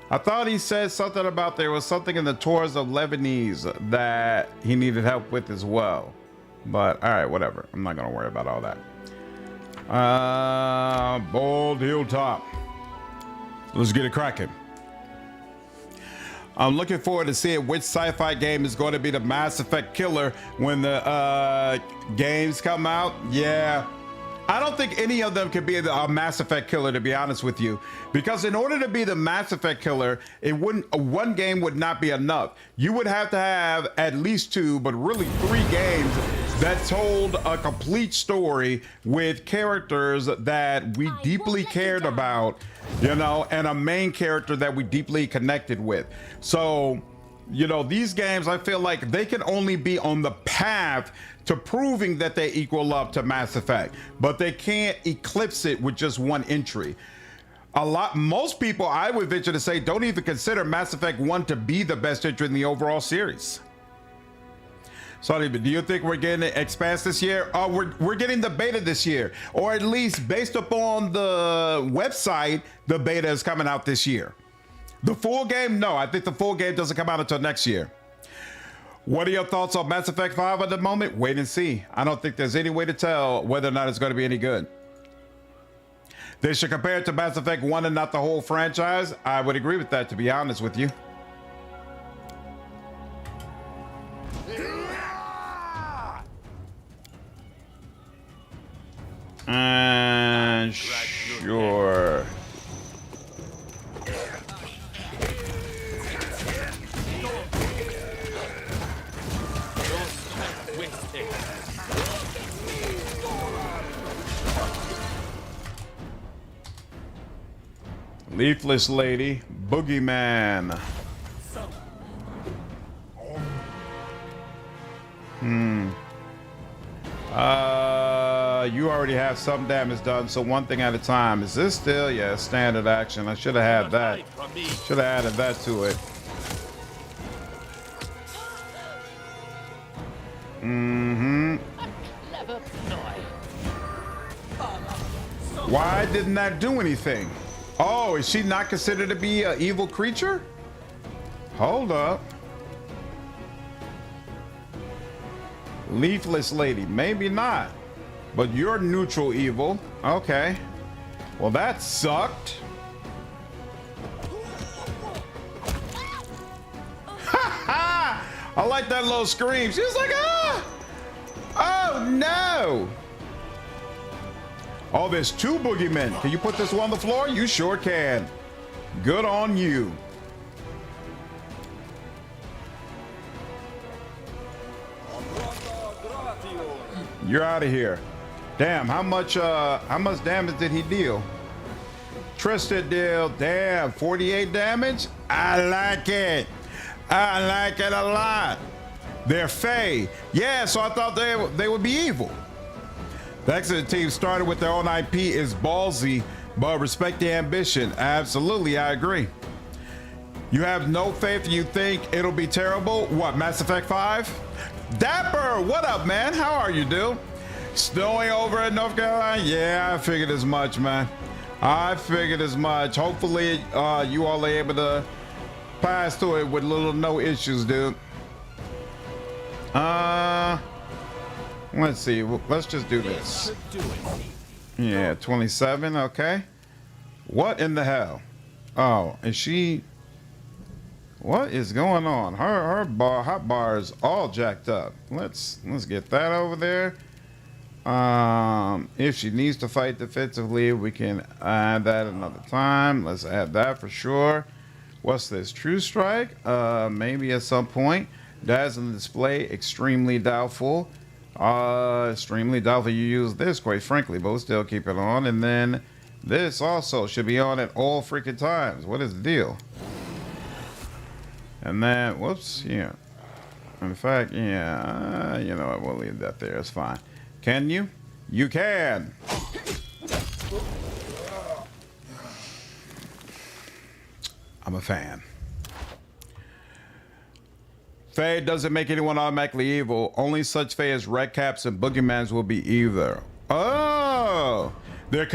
I thought he said something about there was something in the tours of Lebanese that he needed help with as well. But all right, whatever. I'm not gonna worry about all that. Bald Hilltop. Let's get it cracking. I'm looking forward to seeing which sci-fi game is going to be the Mass Effect killer when the games come out. Yeah. I don't think any of them could be a Mass Effect killer, to be honest with you, because in order to be the Mass Effect killer, one game would not be enough. You would have to have at least 2, but really 3 games that told a complete story with characters that we deeply cared about, you know, and a main character that we deeply connected with. So, you know, these games, I feel like they can only be on the path to proving that they equal up to Mass Effect, but they can't eclipse it with just one entry. Most people, I would venture to say, don't even consider Mass Effect 1 to be the best entry in the overall series. Sorry, but do you think we're getting it expanse this year? We're getting the beta this year, or at least based upon the website, the beta is coming out this year. The full game, no, I think the full game doesn't come out until next year. What are your thoughts on Mass Effect 5 at the moment? Wait and see. I don't think there's any way to tell whether or not it's going to be any good. They should compare it to Mass Effect 1 and not the whole franchise. I would agree with that, to be honest with you. Sure. Leafless Lady, Boogeyman. You already have some damage done, so one thing at a time. Is this still? Yeah, standard action. I should have had that. Should have added that to it. Why didn't that do anything? Oh, is she not considered to be an evil creature? Hold up. Leafless Lady, maybe not. But you're neutral evil. Okay. Well, that sucked. I like that little scream. She was like, ah! Oh, no! Oh, there's 2 boogeymen. Can you put this one on the floor? You sure can. Good on you. You're out of here. Damn, how much damage did he deal? Tristan deal, damn, 48 damage? I like it. I like it a lot. They're Fae. Yeah, so I thought they would be evil. The Exodus team started with their own IP is ballsy, but respect the ambition. Absolutely, I agree. You have no faith and you think it'll be terrible? What, Mass Effect 5? Dapper, what up, man? How are you, dude? Snowing over in North Carolina? Yeah, I figured as much, man. I figured as much. Hopefully, you all are able to pass through it with little no issues, dude. Let's see. Let's just do this. Yeah, 27. Okay. What in the hell? Oh, is she? What is going on? Her hot bar is all jacked up. Let's get that over there. If she needs to fight defensively, we can add that another time. Let's add that for sure. What's this? True strike? Maybe at some point. Dazzling display, extremely doubtful. Extremely doubtful you use this, quite frankly, but we'll still keep it on. And then this also should be on at all freaking times. What is the deal? And then, whoops, yeah. In fact, yeah, you know what, we'll leave that there. It's fine. Can you? You can. I'm a fan. Fae doesn't make anyone automatically evil. Only such Fae as Red Caps and Boogeymans will be either. Oh, they're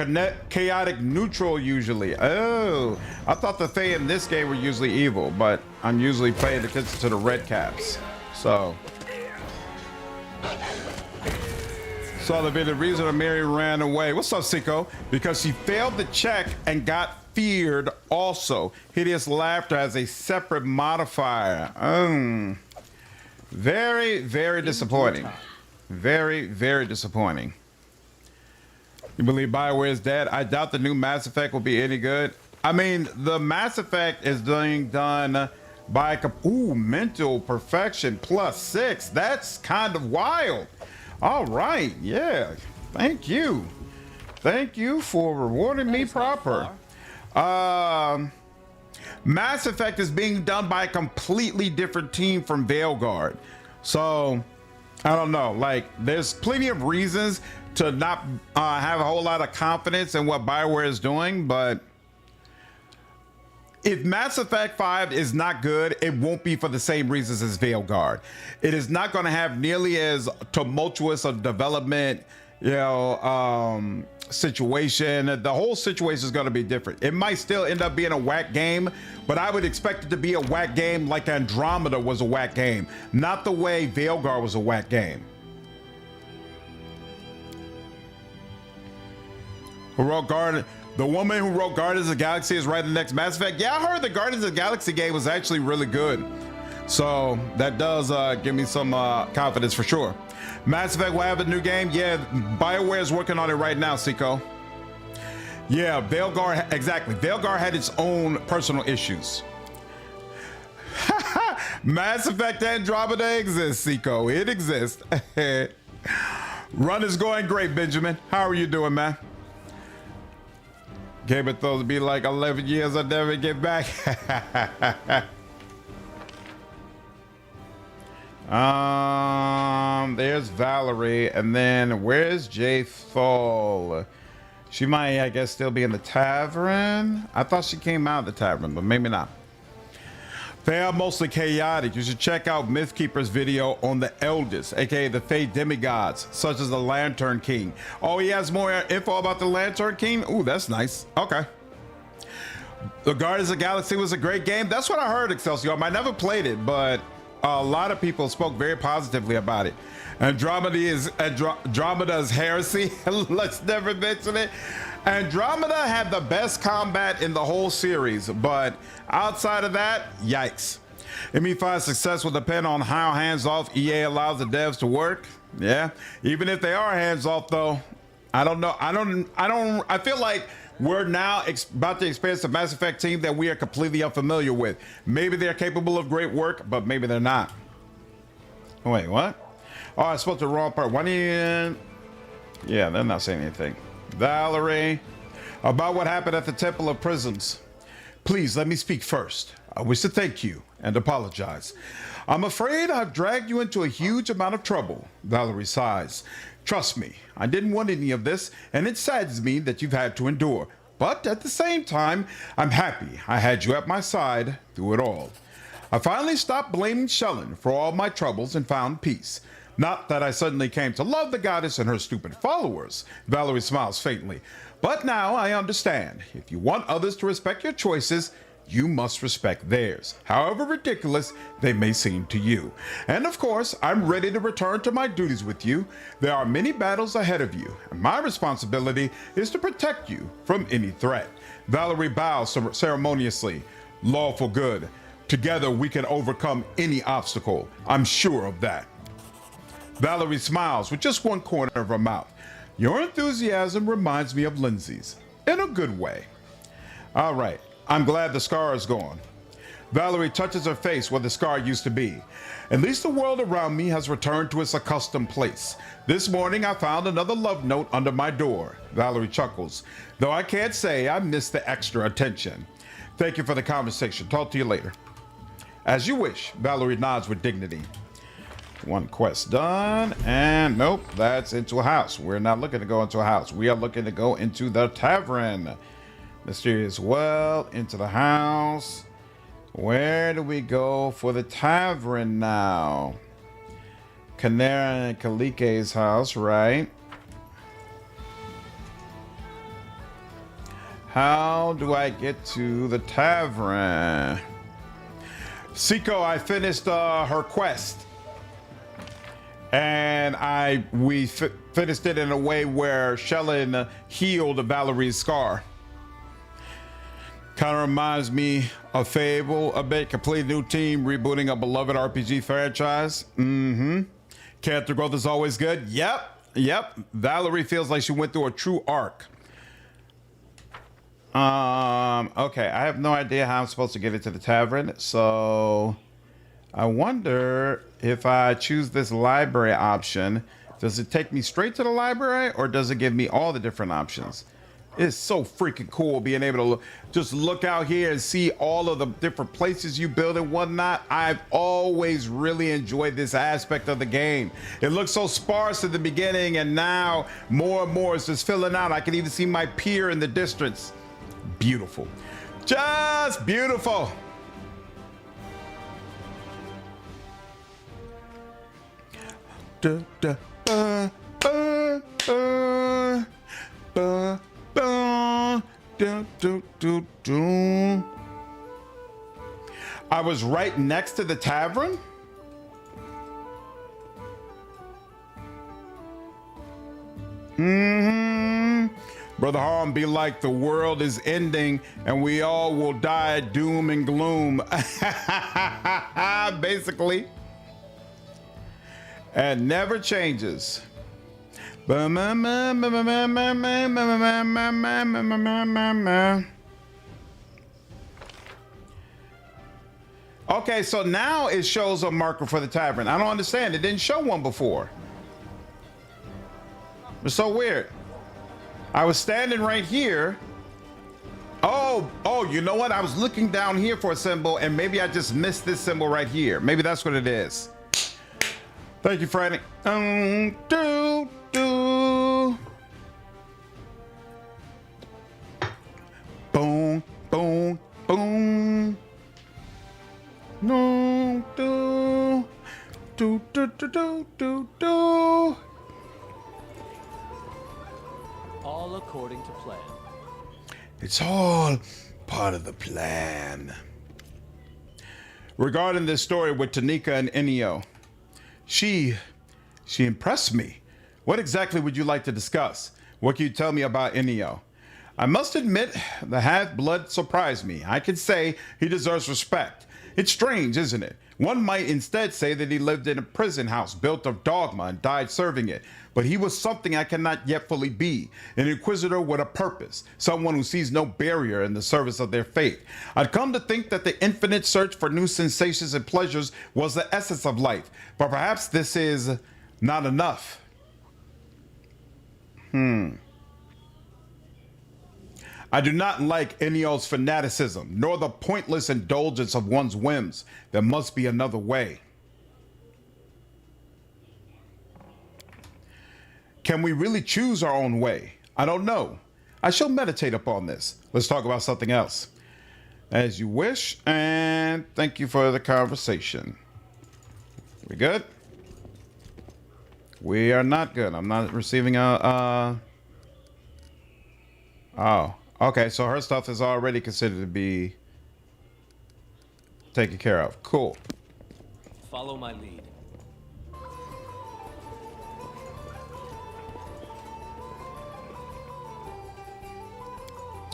chaotic neutral usually. Oh, I thought the Fae in this game were usually evil, but I'm usually paying attention to the Red Caps. So the reason Mary ran away. What's up, Siko? Because she failed the check and got feared also. Hideous laughter has a separate modifier. Very, very disappointing. Very, very disappointing. You believe BioWare is dead? I doubt the new Mass Effect will be any good. I mean, the Mass Effect is being done by mental perfection +6. That's kind of wild. All right, yeah. Thank you. Thank you for rewarding me proper. Mass Effect is being done by a completely different team from Veilguard. So, I don't know. Like, there's plenty of reasons to not have a whole lot of confidence in what BioWare is doing, but if Mass Effect 5 is not good, it won't be for the same reasons as Veilguard. It is not going to have nearly as tumultuous a development, situation. The whole situation is going to be different. It might still end up being a whack game, but I would expect it to be a whack game like Andromeda was a whack game, not the way Veilguard was a whack game. Who wrote Guardian? The woman who wrote Guardians of the Galaxy is writing the next Mass Effect. Yeah, I heard the Guardians of the Galaxy game was actually really good. So that does give me some confidence for sure. Mass Effect will have a new game. Yeah, BioWare is working on it right now, Siko. Yeah, Veilguard, exactly. Veilguard had its own personal issues. Mass Effect Andromeda exists, Siko. It exists. Run is going great, Benjamin. How are you doing, man? Game of Thrones be like 11 years, I'll never get back. There's Valerie, and then where's Jay Fall? She might, I guess, still be in the tavern. I thought she came out of the tavern, but maybe not. They are mostly chaotic. You should check out Mythkeeper's video on the Eldest, aka the Fae demigods, such as the Lantern King. Oh, he has more info about the Lantern King? Ooh, that's nice. Okay. The Guardians of the Galaxy was a great game. That's what I heard, Excelsior. I never played it, but a lot of people spoke very positively about it. Andromeda's heresy. Let's never mention it. Andromeda had the best combat in the whole series, but outside of that, yikes. ME5 success will depend on how hands-off EA allows the devs to work. Yeah, even if they are hands-off though, I don't know. I feel like we're now about to experience a Mass Effect team that we are completely unfamiliar with. Maybe they're capable of great work, but maybe they're not. Wait, what? Oh, I spoke the wrong part. Why didn't... Yeah, they're not saying anything. Valerie, about what happened at the Temple of Prisms. Please let me speak first. I wish to thank you and apologize. I'm afraid I've dragged you into a huge amount of trouble. Valerie sighs. Trust me, I didn't want any of this, and it saddens me that you've had to endure. But at the same time, I'm happy I had you at my side through it all. I finally stopped blaming Shellen for all my troubles and found peace. Not that I suddenly came to love the goddess and her stupid followers. Valerie smiles faintly. But now I understand. If you want others to respect your choices, you must respect theirs, however ridiculous they may seem to you. And of course, I'm ready to return to my duties with you. There are many battles ahead of you, and my responsibility is to protect you from any threat. Valerie bows ceremoniously. Lawful good. Together we can overcome any obstacle. I'm sure of that. Valerie smiles with just one corner of her mouth. Your enthusiasm reminds me of Lindsay's, in a good way. All right, I'm glad the scar is gone. Valerie touches her face where the scar used to be. At least the world around me has returned to its accustomed place. This morning I found another love note under my door. Valerie chuckles, though I can't say I missed the extra attention. Thank you for the conversation. Talk to you later. As you wish, Valerie nods with dignity. One quest done, and nope, that's into a house. We're not looking to go into a house. We are looking to go into the tavern. Mysterious well, into the house. Where do we go for the tavern now? Canera and Kalike's house, right? How do I get to the tavern? Siko, I finished her quest. And we finished it in a way where Shellen healed Valerie's scar. Kind of reminds me of Fable a bit. Complete new team, rebooting a beloved RPG franchise. Character growth is always good. Yep. Valerie feels like she went through a true arc. Okay, I have no idea how I'm supposed to get into the tavern, so I wonder if I choose this library option, does it take me straight to the library or does it give me all the different options? It's so freaking cool being able to just look out here and see all of the different places you build and whatnot. I've always really enjoyed this aspect of the game. It looks so sparse at the beginning, and now more and more is just filling out. I can even see my pier in the distance. Beautiful. Just beautiful. Da, da, ba, ba, ba, ba, ba, da, do, do, do. I was right next to the tavern. Brother Harm be like, the world is ending and we all will die doom and gloom. Basically. And never changes. Okay, so now it shows a marker for the tavern. I don't understand. It didn't show one before. It's so weird. I was standing right here. Oh, you know what? I was looking down here for a symbol and maybe I just missed this symbol right here. Maybe that's what it is. Thank you, Franny. Do. Boom, boom, boom. No, do. All according to plan. It's all part of the plan. Regarding this story with Tanika and Enio, she impressed me. What exactly would you like to discuss? What can you tell me about Enio? I must admit, the half-blood surprised me. I could say he deserves respect. It's strange, isn't it? One might instead say that he lived in a prison house built of dogma and died serving it. But he was something I cannot yet fully be, an inquisitor with a purpose, someone who sees no barrier in the service of their faith. I'd come to think that the infinite search for new sensations and pleasures was the essence of life, but perhaps this is not enough. I do not like Enio's fanaticism, nor the pointless indulgence of one's whims. There must be another way. Can we really choose our own way? I don't know. I shall meditate upon this. Let's talk about something else. As you wish, and thank you for the conversation. We good? We are not good. I'm not receiving a, Oh, okay, so her stuff is already considered to be taken care of. Cool. Follow my lead.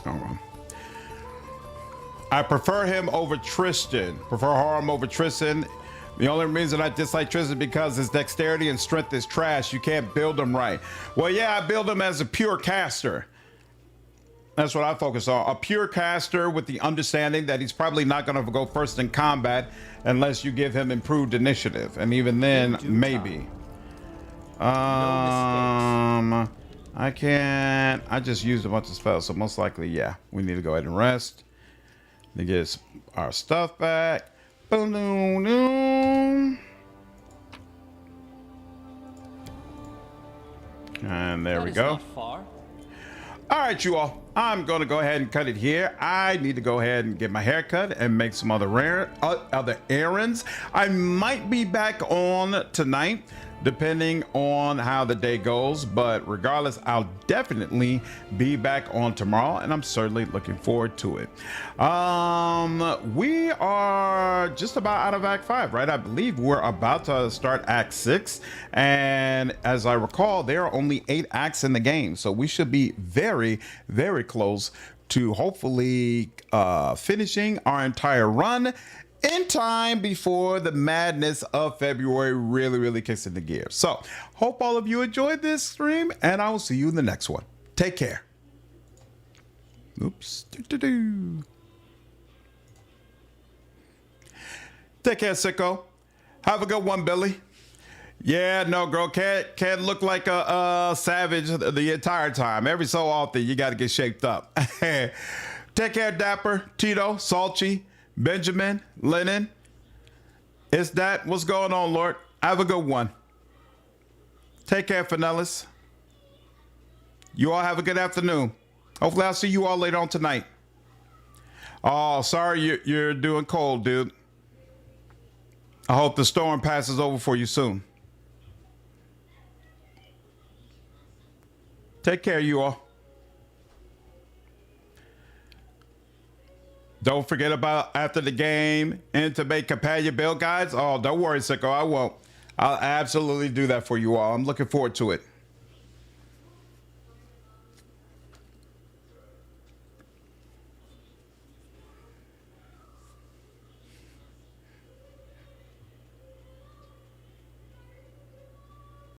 Hold on. I prefer him over Tristan. Prefer Harm over Tristan. The only reason I dislike Tristan is because his dexterity and strength is trash. You can't build him right. Well, yeah, I build him as a pure caster. That's what I focus on. A pure caster with the understanding that he's probably not going to go first in combat unless you give him improved initiative. And even then, maybe. I can't. I just used a bunch of spells, so most likely, yeah. We need to go ahead and rest to get our stuff back. Boom. And there we go. Not far. All right, you all. I'm going to go ahead and cut it here. I need to go ahead and get my hair cut and make some other errands. I might be back on tonight, depending on how the day goes. But regardless, I'll definitely be back on tomorrow, and I'm certainly looking forward to it. We are just about out of Act 5, right? I believe we're about to start Act 6. And as I recall, there are only 8 acts in the game. So we should be very, very close to hopefully finishing our entire run in time before the madness of February really kicks into gear. So hope all of you enjoyed this stream, and I will see you in the next one. Take care. Oops. Take care, sicko. Have a good one, Billy. Yeah, no, girl, can't look like a savage the entire time. Every so often, you got to get shaped up. Take care, Dapper, Tito, Salchi, Benjamin, Lennon. It's that. What's going on, Lord? Have a good one. Take care, Finellis. You all have a good afternoon. Hopefully, I'll see you all later on tonight. Oh, sorry you're doing cold, dude. I hope the storm passes over for you soon. Take care, you all. Don't forget about after the game and to make companion build guides. Oh, don't worry, sicko. I won't. I'll absolutely do that for you all. I'm looking forward to it.